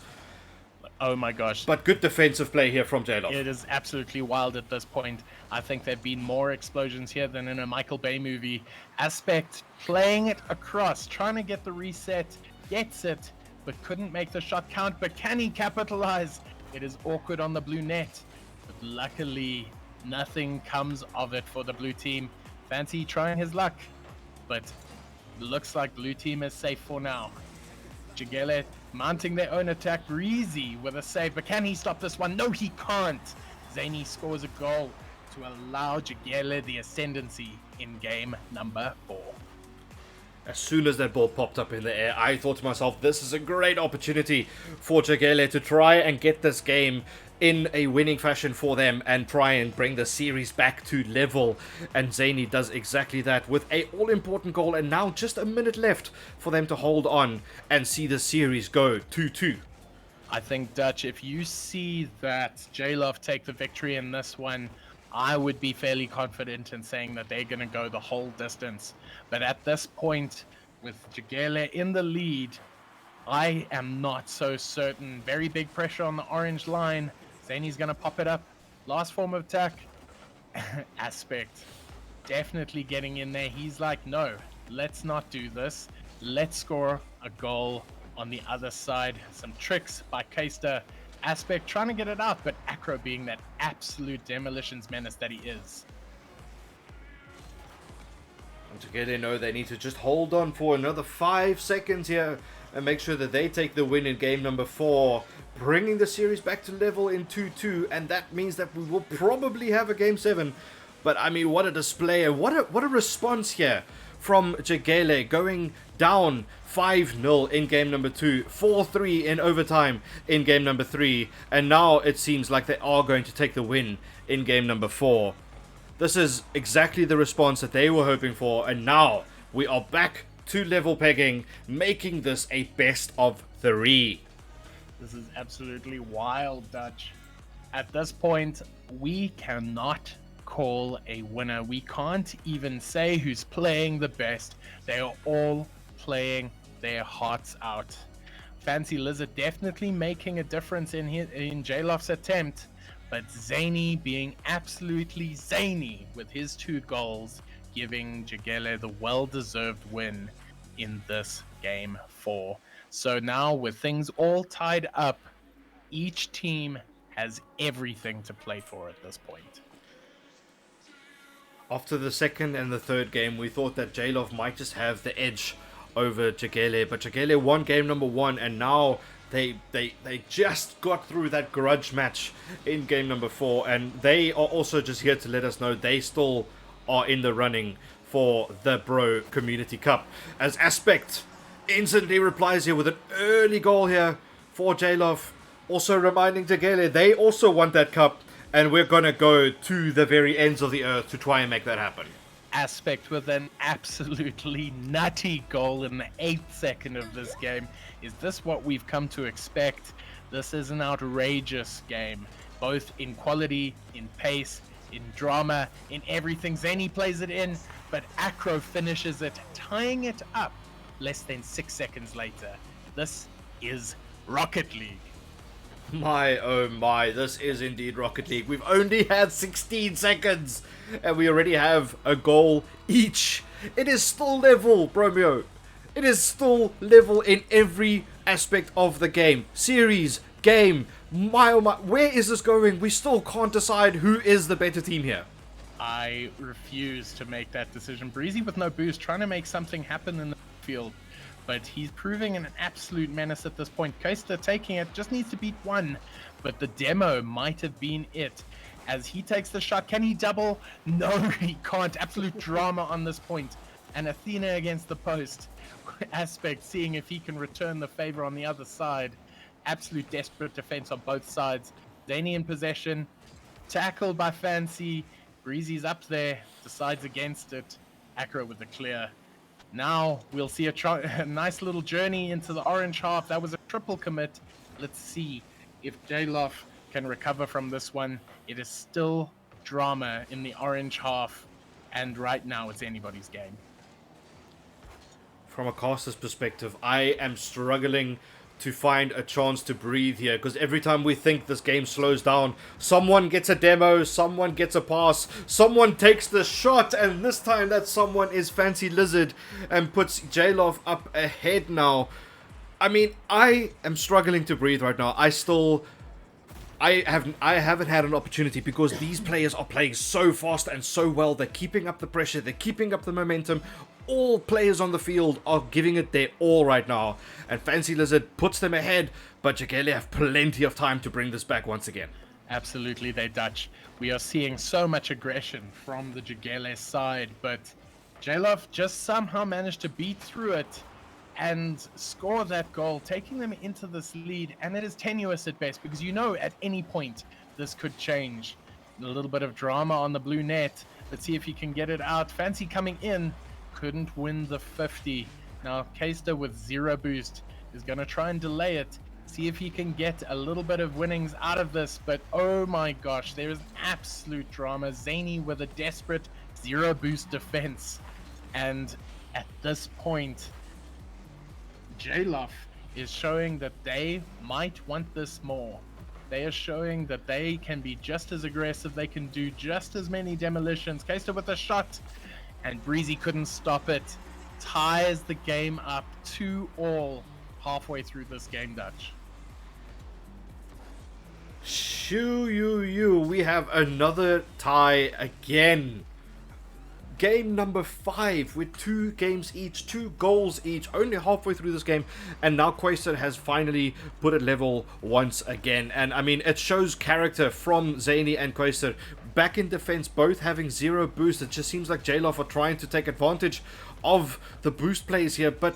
Oh my gosh. But good defensive play here from J-Love. It is absolutely wild at this point. I think there have been more explosions here than in a Michael Bay movie. Aspect playing it across, trying to get the reset, gets it, but couldn't make the shot count. But can he capitalize? It is awkward on the blue net. But luckily, nothing comes of it for the blue team. Fancy trying his luck, but looks like blue team is safe for now. Jigele mounting their own attack. Breezy with a save, but can he stop this one? No, he can't. Zany scores a goal to allow Jigele the ascendancy in game number 4. As soon as that ball popped up in the air, I thought to myself, this is a great opportunity for Jagele to try and get this game in a winning fashion for them and try and bring the series back to level. And Zany does exactly that with a all-important goal, and now just a minute left for them to hold on and see the series go 2-2. I think, Dutch, if you see that J-Love take the victory in this one, I would be fairly confident in saying that they're going to go the whole distance. But at this point, with Jagele in the lead, I am not so certain. Very big pressure on the orange line. Zany's going to pop it up. Last form of attack. Aspect definitely getting in there. He's like, no, let's not do this. Let's score a goal on the other side. Some tricks by Keister. Aspect trying to get it out, but Acro being that absolute demolitions menace that he is. And Jagele know they need to just hold on for another 5 seconds here and make sure that they take the win in game number 4, bringing the series back to level in 2-2, and that means that we will probably have a game 7. But I mean, what a display and what a response here from Jagele, going down 5-0 in game number 2, 4-3 in overtime in game number 3, and now it seems like they are going to take the win in game number 4. This is exactly the response that they were hoping for, and now we are back to level pegging, making this a best of 3. This is absolutely wild, Dutch. At this point, we cannot call a winner. We can't even say who's playing the best. They are all playing their hearts out. Fancy Lizard definitely making a difference in J-Love's attempt, but Zany being absolutely zany with his 2 goals, giving Jagele the well-deserved win in this game 4. So now with things all tied up, each team has everything to play for at this point. After the second and the third game, we thought that J-Love might just have the edge over Jagele, but Jagele won game number 1, and now they just got through that grudge match in game number 4, and they are also just here to let us know they still are in the running for the Bro Community Cup. As Aspect instantly replies here with an early goal here for J-Love, also reminding Jagele they also want that cup, and we're gonna go to the very ends of the earth to try and make that happen. Aspect with an absolutely nutty goal in the 8th second of this game. Is this what we've come to expect? This is an outrageous game, both in quality, in pace, in drama, in everything. Zany plays it in, but Acro finishes it, tying it up less than 6 seconds later. This is Rocket League. My oh my, this is indeed Rocket League. We've only had 16 seconds and we already have a goal each. It is still level, Bromeo. It is still level in every aspect of the game. Series, game, my oh my. Where is this going? We still can't decide who is the better team here. I refuse to make that decision. Breezy with no boost, trying to make something happen in the field. But he's proving an absolute menace at this point. Coaster taking it, just needs to beat one. But the demo might have been it. As he takes the shot, can he double? No, he can't. Absolute drama on this point. And Athena against the post. Aspect seeing if he can return the favor on the other side. Absolute desperate defense on both sides. Zany in possession. Tackled by Fancy. Breezy's up there. Decides against it. Acro with the clear. Now we'll see a nice little journey into the orange half. That was a triple commit. Let's see if Jalof can recover from this one. It is still drama in the orange half, and right now it's anybody's game. From a caster's perspective, I am struggling to find a chance to breathe here, because every time we think this game slows down, someone gets a demo, someone gets a pass, someone takes the shot, and this time that someone is Fancy Lizard and puts Jalof up ahead now. I mean, I am struggling to breathe right now. I haven't had an opportunity because these players are playing so fast and so well. They're keeping up the pressure, they're keeping up the momentum. All players on the field are giving it their all right now, and Fancy Lizard puts them ahead, but Jagele have plenty of time to bring this back once again. Absolutely, they Dutch. We are seeing so much aggression from the Jagele side, but Jalof just somehow managed to beat through it and score that goal, taking them into this lead, and it is tenuous at best, because you know at any point this could change. A little bit of drama on the blue net. Let's see if he can get it out. Fancy coming in. Couldn't win the 50. Now Keister with 0 boost is going to try and delay it. See if he can get a little bit of winnings out of this. But oh my gosh, there is absolute drama. Zany with a desperate 0 boost defense. And at this point, Jalof is showing that they might want this more. They are showing that they can be just as aggressive. They can do just as many demolitions. Keister with a shot. And Breezy couldn't stop it. Ties the game up 2-2 halfway through this game, Dutch. Shoo, we have another tie again. Game number 5 with 2 games each, 2 goals each, only halfway through this game, and now Quasar has finally put it level once again. And I mean, it shows character from Zany and Quasar. Back in defense, both having 0 boost. It just seems like Jalof are trying to take advantage of the boost plays here, but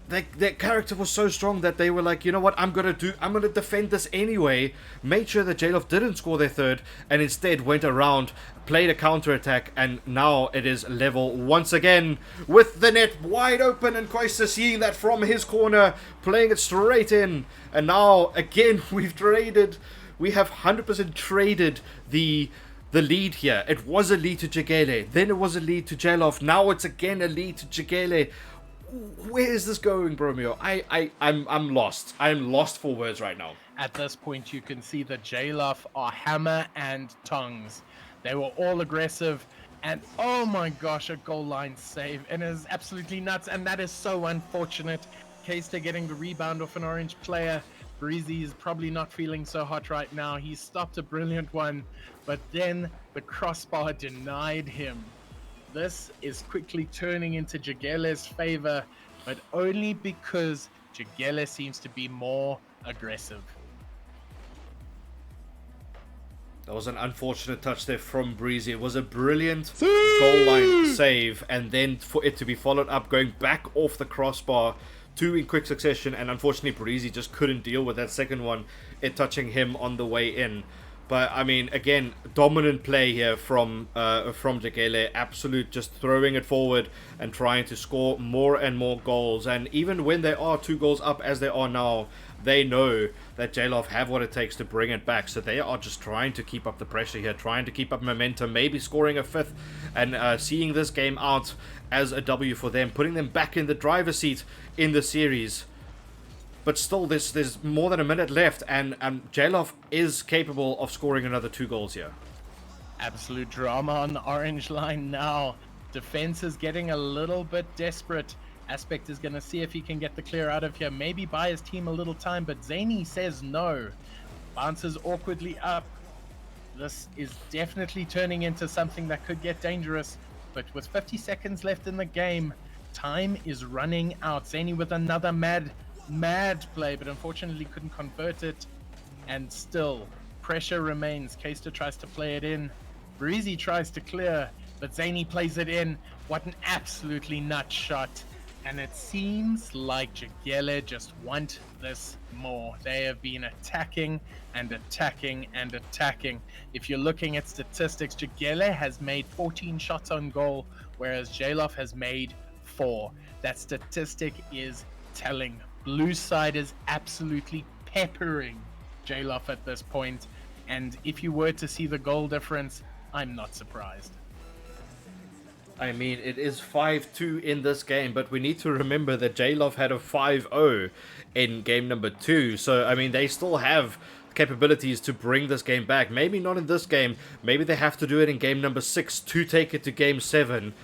their character was so strong that they were like, you know what, I'm gonna defend this anyway. Made sure that Jalof didn't score their third, and instead went around, played a counter attack, and now it is level once again with the net wide open, and Quasar seeing that from his corner, playing it straight in. And now again we have 100% traded the lead here. It was a lead to Jagele, then it was a lead to Jalof, now it's again a lead to Jagele. Where is this going, Bromeo? I'm lost. I'm lost for words right now. At this point, you can see that Jalof are hammer and tongs. They were all aggressive, and oh my gosh, a goal line save, and it is absolutely nuts, and that is so unfortunate. Keister getting the rebound off an orange player. Breezy is probably not feeling so hot right now. He stopped a brilliant one, but then the crossbar denied him. This is quickly turning into Jagele's favor, but only because Jagele seems to be more aggressive. That was an unfortunate touch there from Breezy. It was a brilliant goal line save, and then for it to be followed up going back off the crossbar, 2 in quick succession, and unfortunately Breezy just couldn't deal with that second one, it touching him on the way in. But I mean, again, dominant play here from Jagele. Absolute, just throwing it forward and trying to score more and more goals. And even when they are 2 goals up as they are now, they know that Jalof have what it takes to bring it back. So they are just trying to keep up the pressure here, trying to keep up momentum, maybe scoring a 5th, and seeing this game out as a W for them, putting them back in the driver's seat in the series. But still, there's more than a minute left, and J-Love is capable of scoring another 2 goals here. Absolute drama on the orange line now. Defense is getting a little bit desperate. Aspect is going to see if he can get the clear out of here. Maybe buy his team a little time, but Zany says no. Bounces awkwardly up. This is definitely turning into something that could get dangerous. But with 50 seconds left in the game, time is running out. Zany with another mad play, but unfortunately couldn't convert it. And still, pressure remains. Keister tries to play it in. Breezy tries to clear, but Zany plays it in. What an absolutely nut shot. And it seems like Jagele just want this more. They have been attacking and attacking and attacking. If you're looking at statistics, Jagele has made 14 shots on goal, whereas J-Love has made 4. That statistic is telling. Blue side is absolutely peppering J-Love at this point. And if you were to see the goal difference, I'm not surprised. I mean, it is 5-2 in this game, but we need to remember that J-Love had a 5-0 in game number 2. So, I mean, they still have capabilities to bring this game back. Maybe not in this game. Maybe they have to do it in game number 6 to take it to game 7.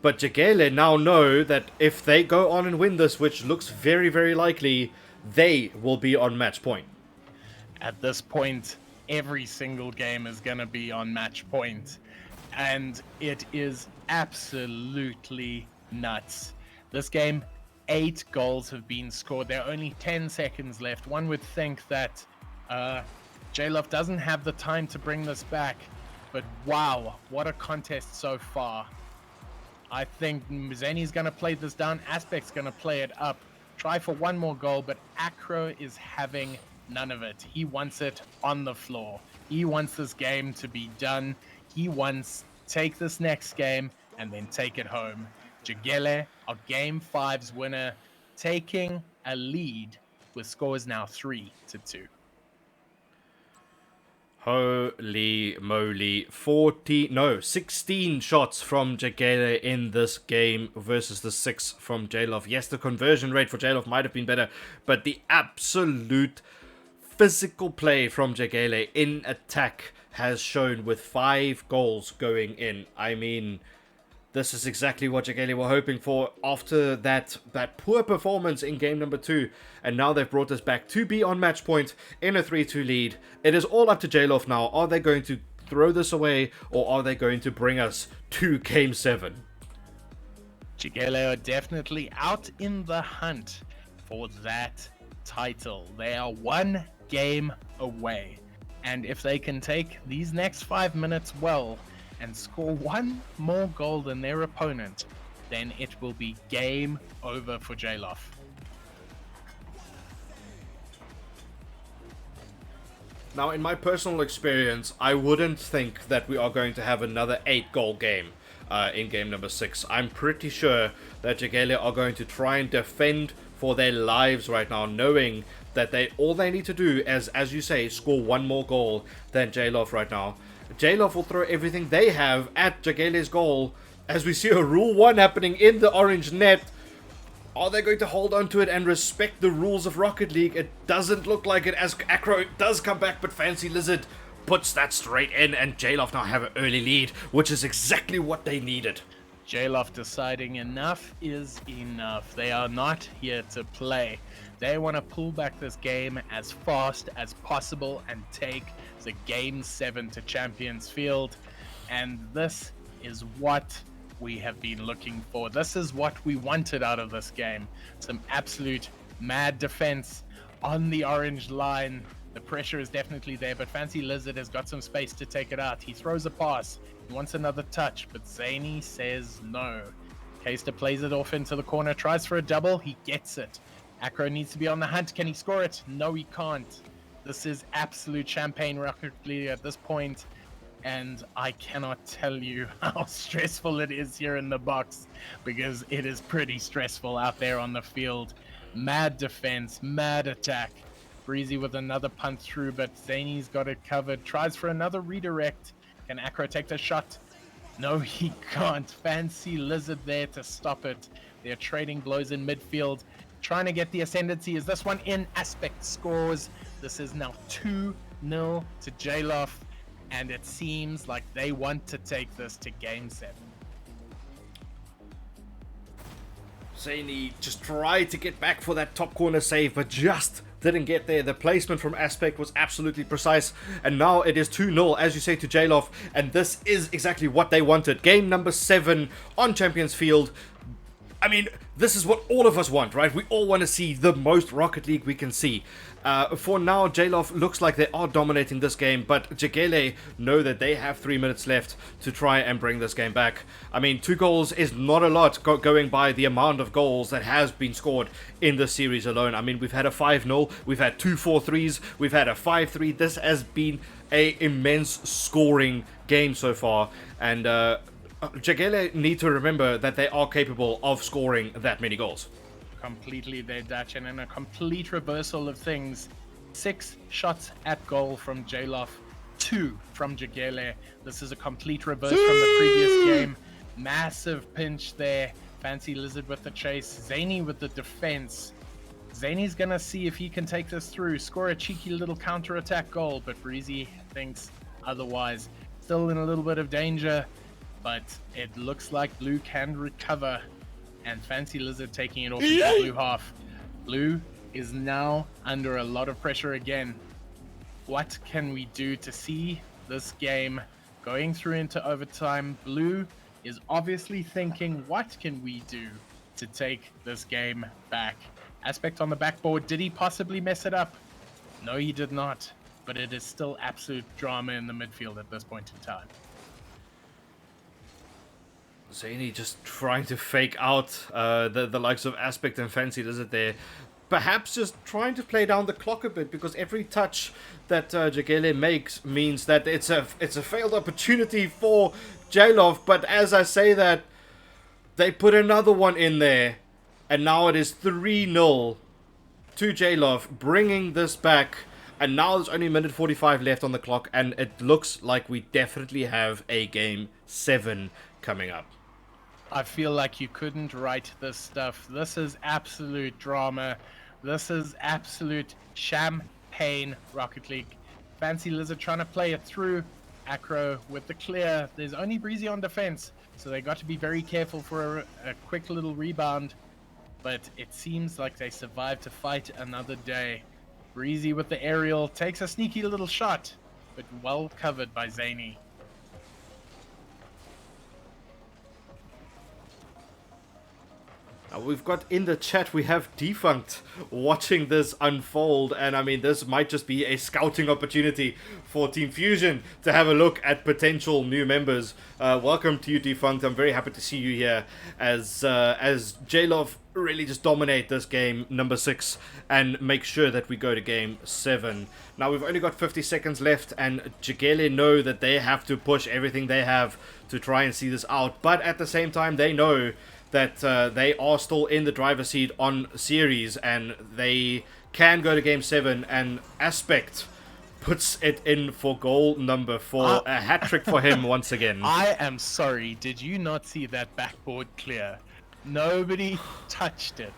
But Jagele now know that if they go on and win this, which looks very, very likely, they will be on match point. At this point, every single game is going to be on match point. And it is absolutely nuts. This game, 8 goals have been scored. There are only 10 seconds left. One would think that J-Love doesn't have the time to bring this back. But wow, what a contest so far. I think Zany's going to play this down. Aspect's going to play it up. Try for one more goal, but Acro is having none of it. He wants it on the floor. He wants this game to be done. He wants to take this next game and then take it home. Jagele, our game 5's winner, taking a lead with scores now 3-2. Holy moly, 16 shots from Jagele in this game versus the 6 from J-Love. Yes, the conversion rate for J-Love might have been better, but the absolute physical play from Jagele in attack has shown with 5 goals going in. I mean, this is exactly what Jagele were hoping for after that poor performance in game number 2. And now they've brought us back to be on match point in a 3-2 lead. It is all up to J-Love now. Are they going to throw this away, or are they going to bring us to game 7? Jagele are definitely out in the hunt for that title. They are 1 game away. And if they can take these next 5 minutes well and score 1 more goal than their opponent, then it will be game over for J-Love. Now, in my personal experience, I wouldn't think that we are going to have another 8-goal game in game number 6. I'm pretty sure that Jagele are going to try and defend for their lives right now, knowing that all they need to do is, as you say, score 1 more goal than J-Love right now. J-Love will throw everything they have at Jagele's goal, as we see a Rule 1 happening in the orange net. Are they going to hold on to it and respect the rules of Rocket League? It doesn't look like it, as Acro does come back, but Fancy Lizard puts that straight in, and J-Love now have an early lead, which is exactly what they needed. J-Love deciding enough is enough. They are not here to play. They want to pull back this game as fast as possible and take the Game 7 to Champions Field. And this is what we have been looking for. This is what we wanted out of this game. Some absolute mad defense on the orange line. The pressure is definitely there, but Fancy Lizard has got some space to take it out. He throws a pass. He wants another touch, but Zany says no. Keister plays it off into the corner, tries for a double. He gets it. Acro needs to be on the hunt. Can he score it? No, he can't. This is absolute champagne Rocket League at this point, and I cannot tell you how stressful it is here in the box, because it is pretty stressful out there on the field. Mad defense, mad attack. Breezy with another punt through, but Zany's got it covered. Tries for another redirect. Can Acro take the shot? No, he can't. Fancy Lizard there to stop it. They're trading blows in midfield. trying to get the ascendancy. Is this one in? Aspect scores. This is now 2-0 to Jalof, and it seems like they want to take this to game 7. Zany just tried to get back for that top corner save, but just didn't get there. The placement from Aspect was absolutely precise, and now it is 2-0, as you say, to Jalof, and this is exactly what they wanted. Game number 7 on Champions Field. I mean, this is what all of us want, right? We all want to see the most Rocket League we can see. For now, Jalof looks like they are dominating this game, but Jegele know that they have 3 minutes left to try and bring this game back. I mean, 2 goals is not a lot going by the amount of goals that has been scored in the series alone. I mean, we've had a 5-0, we've had 2 4-3s, we've had a 5-3. This has been a immense scoring game so far, and Jegele need to remember that they are capable of scoring that many goals. Completely there, Dutch, and in a complete reversal of things, 6 shots at goal from Jalof, 2 from Jegele. This is a complete reverse from the previous game. Massive pinch there. Fancy Lizard with the chase. Zany with the defense. Zany's gonna see if he can take this through, score a cheeky little counter-attack goal, but Breezy thinks otherwise. Still in a little bit of danger, but it looks like Blue can recover. And Fancy Lizard taking it off in the blue half. Blue is now under a lot of pressure again. What can we do to see this game going through into overtime? Blue is obviously thinking, what can we do to take this game back? Aspect on the backboard, did he possibly mess it up? No, he did not. But it is still absolute drama in the midfield at this point in time. Zany just trying to fake out the likes of Aspect and Fancy Lizard there. Perhaps just trying to play down the clock a bit, because every touch that Jegele makes means that it's a failed opportunity for Jalof. But as I say that, they put another one in there, and now it is 3-0 to Jalof, bringing this back. And now there's only a minute 45 left on the clock, and it looks like we definitely have a game 7 coming up. I feel like you couldn't write this stuff. This is absolute drama. This is absolute champagne Rocket League. Fancy Lizard trying to play it through. Acro with the clear. There's only Breezy on defense, so they got to be very careful for a quick little rebound. But it seems like they survived to fight another day. Breezy with the aerial takes a sneaky little shot, but well covered by Zany. We've got in the chat, we have Defunct watching this unfold, and I mean, this might just be a scouting opportunity for Team Fusion to have a look at potential new members. Welcome to you, Defunct. I'm very happy to see you here as Jalof really just dominate this game number 6 and make sure that we go to game 7. Now we've only got 50 seconds left, and Jegele know that they have to push everything they have to try and see this out, but at the same time they know that they are still in the driver's seat on series, and they can go to game 7, and Aspect puts it in for goal number 4, a hat trick for him once again. I am sorry, did you not see that backboard clear? Nobody touched it.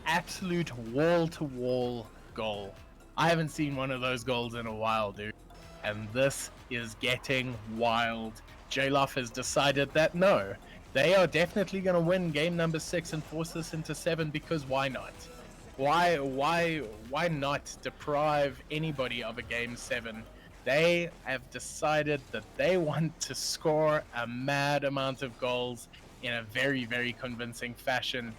Absolute wall-to-wall goal. I haven't seen one of those goals in a while, dude. And this is getting wild. Jalof has decided that no, they are definitely going to win game number 6 and force this into 7, because why not? Why not deprive anybody of a game 7? They have decided that they want to score a mad amount of goals in a very, very convincing fashion.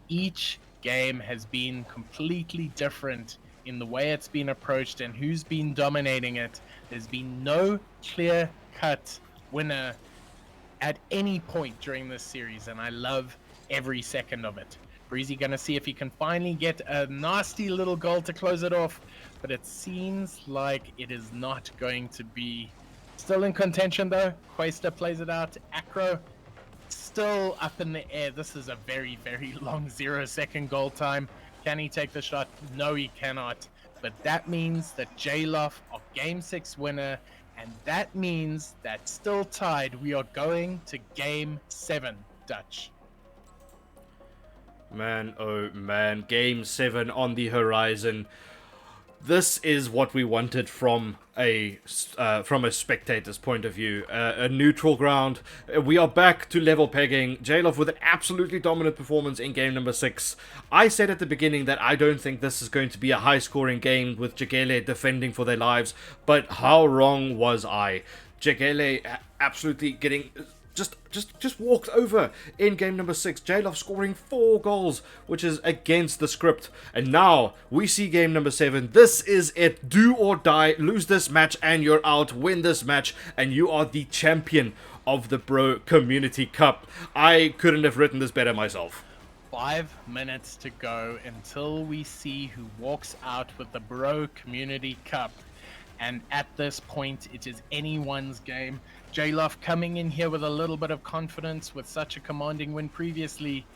Each game has been completely different in the way it's been approached and who's been dominating it. There's been no clear-cut winner at any point during this series, and I love every second of it. Breezy gonna see if he can finally get a nasty little goal to close it off, but it seems like it is not going to be. Still in contention though. Quaster plays it out. Acro still up in the air. This is a very, very long 0-second goal time. Can he take the shot? No, he cannot. But that means that Jalof are game 6 winner, and that means that still tied, we are going to game 7, Dutch. Man, oh man, Game 7 on the horizon. This is what we wanted from a spectator's point of view. A neutral ground. We are back to level pegging. J-Love with an absolutely dominant performance in game number 6. I said at the beginning that I don't think this is going to be a high-scoring game with Jegele defending for their lives, but how wrong was I? Jegele absolutely getting just walked over in game number 6. J-Love scoring 4 goals, which is against the script. And now we see game number 7. This is it. Do or die. Lose this match and you're out. Win this match and you are the champion of the Bro Community Cup. I couldn't have written this better myself. 5 minutes to go until we see who walks out with the Bro Community Cup. And at this point, it is anyone's game. J-Love coming in here with a little bit of confidence with such a commanding win previously.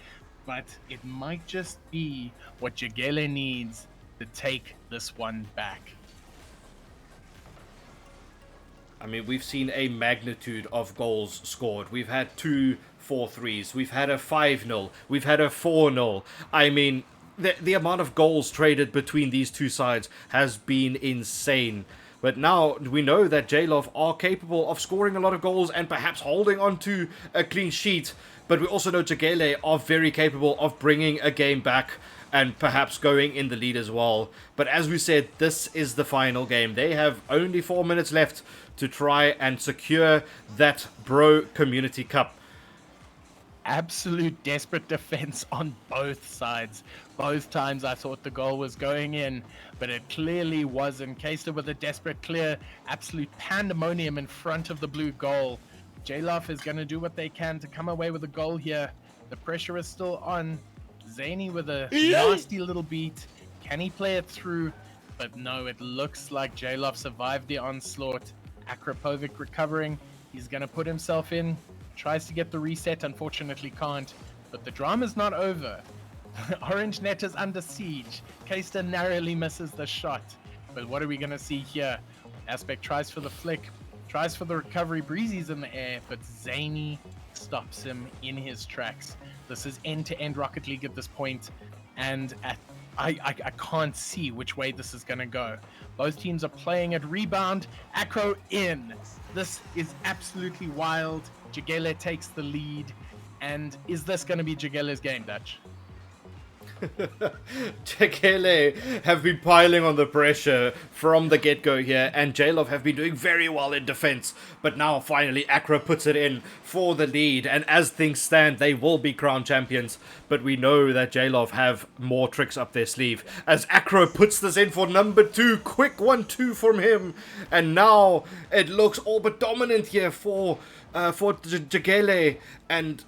But it might just be what Jegele needs to take this one back. I mean, we've seen a magnitude of goals scored. We've had 2 4-3s. We've had a 5-0. We've had a 4-0. I mean, the amount of goals traded between these two sides has been insane. But now we know that J-Love are capable of scoring a lot of goals and perhaps holding on to a clean sheet. But we also know Jegele are very capable of bringing a game back and perhaps going in the lead as well. But as we said, this is the final game. They have only 4 minutes left to try and secure that Bro Community Cup. Absolute desperate defense on both sides. Both times I thought the goal was going in, but it clearly wasn't. Keister with a desperate clear, absolute pandemonium in front of the blue goal. J-Love is going to do what they can to come away with a goal here. The pressure is still on. Zany with a nasty little beat. Can he play it through? But no, it looks like J-Love survived the onslaught. Akrapovic recovering. He's going to put himself in. Tries to get the reset, unfortunately can't. But the drama's not over. Orange net is under siege. Keister narrowly misses the shot. But what are we going to see here? Aspect tries for the flick. Tries for the recovery. Breezy's in the air. But Zany stops him in his tracks. This is end-to-end Rocket League at this point. And I can't see which way this is going to go. Both teams are playing at rebound. Acro in. This is absolutely wild. Jegele takes the lead. And is this going to be Jegele's game, Dutch? Jegele have been piling on the pressure from the get-go here, and J-Love have been doing very well in defense. But now, finally, Acro puts it in for the lead, and as things stand, they will be crowned champions. But we know that J-Love have more tricks up their sleeve, as Acro puts this in for number 2. Quick 1-2 from him, and now it looks all but dominant here for Jegele, and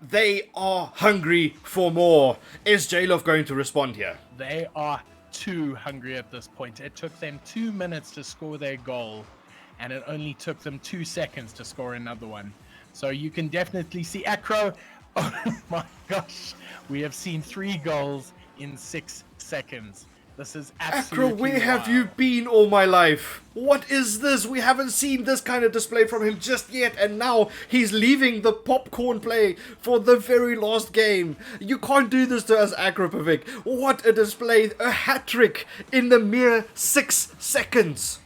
they are hungry for more. Is J-Love going to respond here? They are too hungry at this point. It took them 2 minutes to score their goal, and it only took them 2 seconds to score another one. So you can definitely see Acro. Oh my gosh. We have seen 3 goals in 6 seconds. This is absolutely Acro, where have wild. you been all my life? What is this? We haven't seen this kind of display from him just yet, and now he's leaving the popcorn play for the very last game. You can't do this to us, Akrapovic. What a display. A hat-trick in the mere 6 seconds.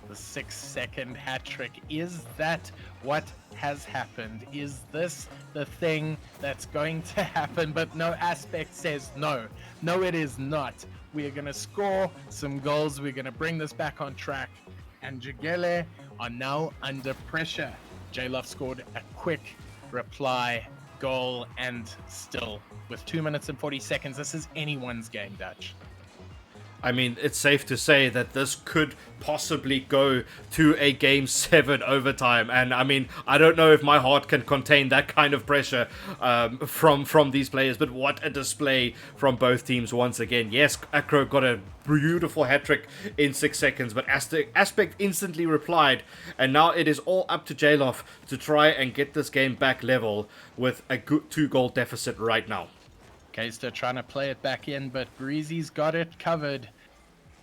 The 6-second hat trick. Is that what has happened? Is this the thing that's going to happen? But no, Aspect says no. No, it is not. We are going to score some goals. We're going to bring this back on track. And Jegele are now under pressure. J-Love scored a quick reply goal, and still, with 2 minutes and 40 seconds, this is anyone's game, Dutch. I mean, it's safe to say that this could possibly go to a Game 7 overtime. And I mean, I don't know if my heart can contain that kind of pressure from these players. But what a display from both teams once again. Yes, Acro got a beautiful hat-trick in 6 seconds, but Aspect instantly replied. And now it is all up to J-Love to try and get this game back level with a good 2-goal deficit right now. Keister trying to play it back in, but Breezy's got it covered.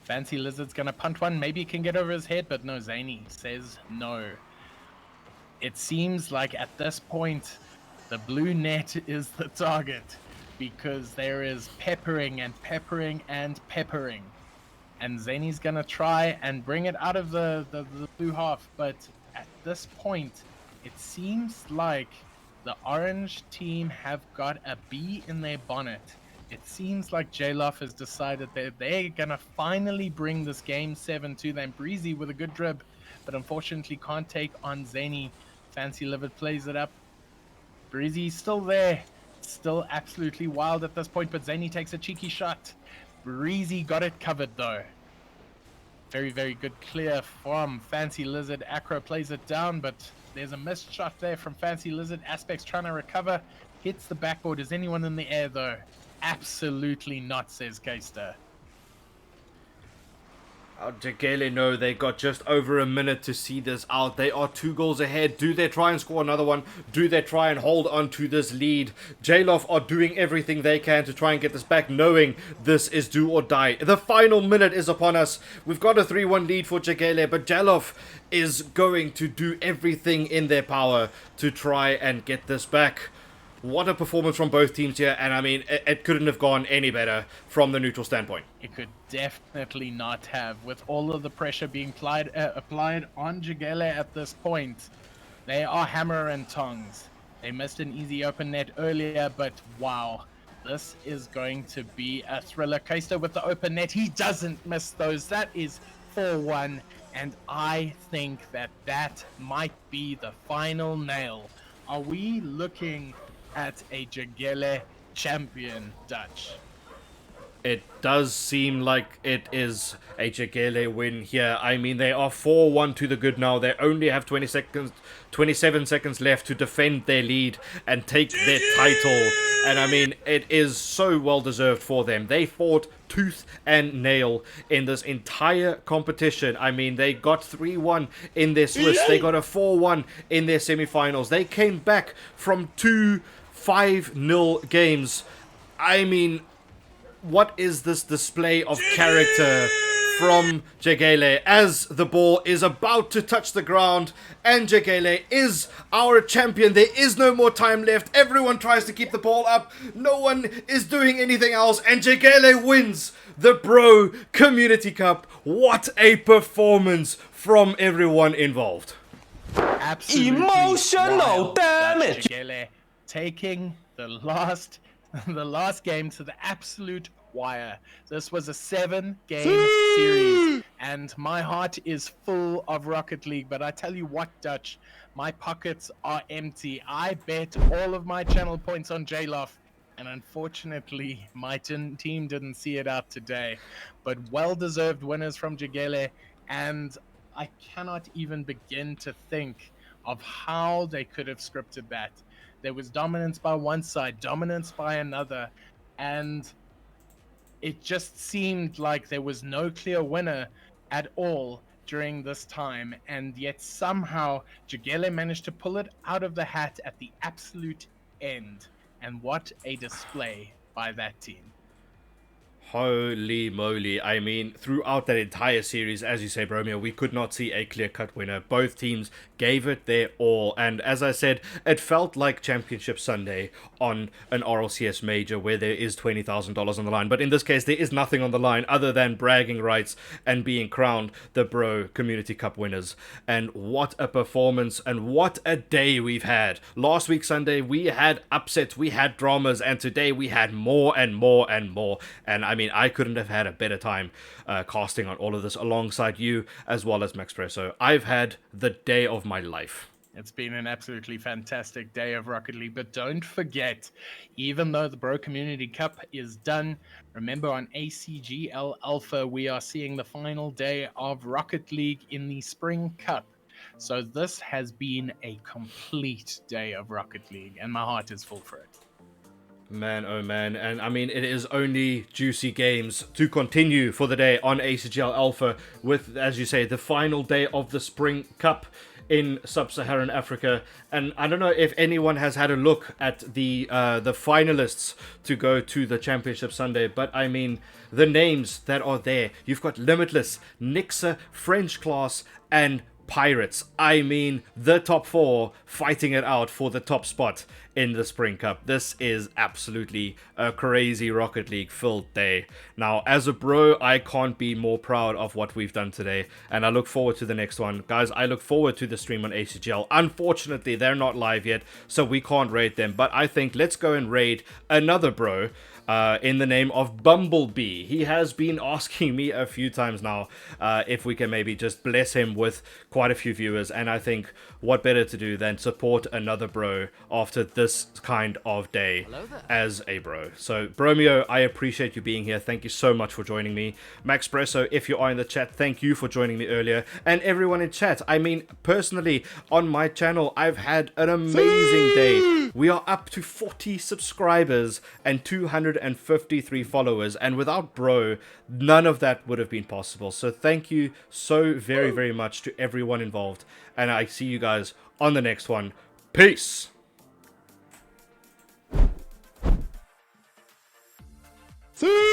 Fancy Lizard's gonna punt one. Maybe he can get over his head, but no, Zany says no. It seems like at this point, the blue net is the target. because there is peppering and peppering and peppering. And Zany's gonna try and bring it out of the blue half, but at this point, it seems like the orange team have got a bee in their bonnet. It seems like JLof has decided that they're gonna finally bring this game 7 to them. Breezy with a good drib, but unfortunately can't take on Zany. Fancy Livid plays it up. Breezy's still there. Still absolutely wild at this point, but Zany takes a cheeky shot. Breezy got it covered though. Very, very good clear from Fancy Lizard. Acro plays it down, but there's a missed shot there from Fancy Lizard. Aspect's trying to recover. Hits the backboard. Is anyone in the air though? Absolutely not, says Keister. Jagele know they got just over a minute to see this out. They are 2 goals ahead. Do they try and score another one? Do they try and hold on to this lead? JLof are doing everything they can to try and get this back, knowing this is do or die. The final minute is upon us. We've got a 3-1 lead for Jagele, but JLof is going to do everything in their power to try and get this back. What a performance from both teams here, and I mean, it couldn't have gone any better from the neutral standpoint. It could definitely not have, with all of the pressure being applied on Jagele at this point. They are hammer and tongs. They missed an easy open net earlier, but wow, this is going to be a thriller. Keister with the open net, he doesn't miss those. That is 4-1, and I think that that might be the final nail. Are we looking at a Jagele champion, Dutch? It does seem like it is a Jagele win here. I mean, they are 4-1 to the good now. They only have 27 seconds left to defend their lead and take their title. And I mean, it is so well deserved for them. They fought tooth and nail in this entire competition. I mean, they got 3-1 in their Swiss. They got a 4-1 in their semi-finals. They came back from 2 5-0 games. I mean, what is this display of character from Jagele as the ball is about to touch the ground, and Jagele is our champion. There is no more time left. Everyone tries to keep the ball up. No one is doing anything else, and Jagele wins the Bro Community Cup. What a performance from everyone involved. Absolutely Emotional wild. damage. Jagele taking the last game to the absolute wire. This was a 7-game series, and my heart is full of Rocket League. But I tell you what, Dutch, my pockets are empty. I bet all of my channel points on JLof, and unfortunately, my team didn't see it out today. But well-deserved winners from Jagele, and I cannot even begin to think of how they could have scripted that. There was dominance by one side, dominance by another, and it just seemed like there was no clear winner at all during this time, and yet somehow Jagele managed to pull it out of the hat at the absolute end. And what a display by that team. Holy moly. I mean, throughout that entire series, as you say, Bromeo, we could not see a clear-cut winner. Both teams gave it their all, and as I said, it felt like Championship Sunday on an RLCS major where there is $20,000 on the line. But in this case, there is nothing on the line other than bragging rights and being crowned the Bro Community Cup winners. And what a performance, and what a day we've had. Last week Sunday, we had upsets, we had dramas, and today we had more and more and more. And I mean, I couldn't have had a better time casting on all of this alongside you as well as Maxpresso. I've had the day of my life. It's been an absolutely fantastic day of Rocket League, but don't forget, even though the Bro Community Cup is done, remember on ACGL Alpha, we are seeing the final day of Rocket League in the Spring Cup. So this has been a complete day of Rocket League, and my heart is full for it. Man, oh man, and I mean, it is only juicy games to continue for the day on ACGL Alpha with, as you say, the final day of the Spring Cup in Sub-Saharan Africa. And I don't know if anyone has had a look at the finalists to go to the Championship Sunday, but I mean, the names that are there, you've got Limitless, Nixa, French Class, and Pirates. I mean, the top 4 fighting it out for the top spot in the Spring Cup. This is absolutely a crazy Rocket League filled day. Now, as a bro, I can't be more proud of what we've done today, and I look forward to the next one. Guys, I look forward to the stream on ACGL. Unfortunately, they're not live yet, so we can't raid them, but I think let's go and raid another bro in the name of Bumblebee. He has been asking me a few times now if we can maybe just bless him with quite a few viewers, and I think what better to do than support another bro after this kind of day as a bro. So Bromeo, I appreciate you being here. Thank you so much for joining me. Maxpresso, if you are in the chat, thank you for joining me earlier, and everyone in chat. I mean, personally on my channel, I've had an amazing day. We are up to 40 subscribers and 253 followers, and without bro, none of that would have been possible. So thank you so very, very much to everyone involved, and I see you guys on the next one. Peace. See?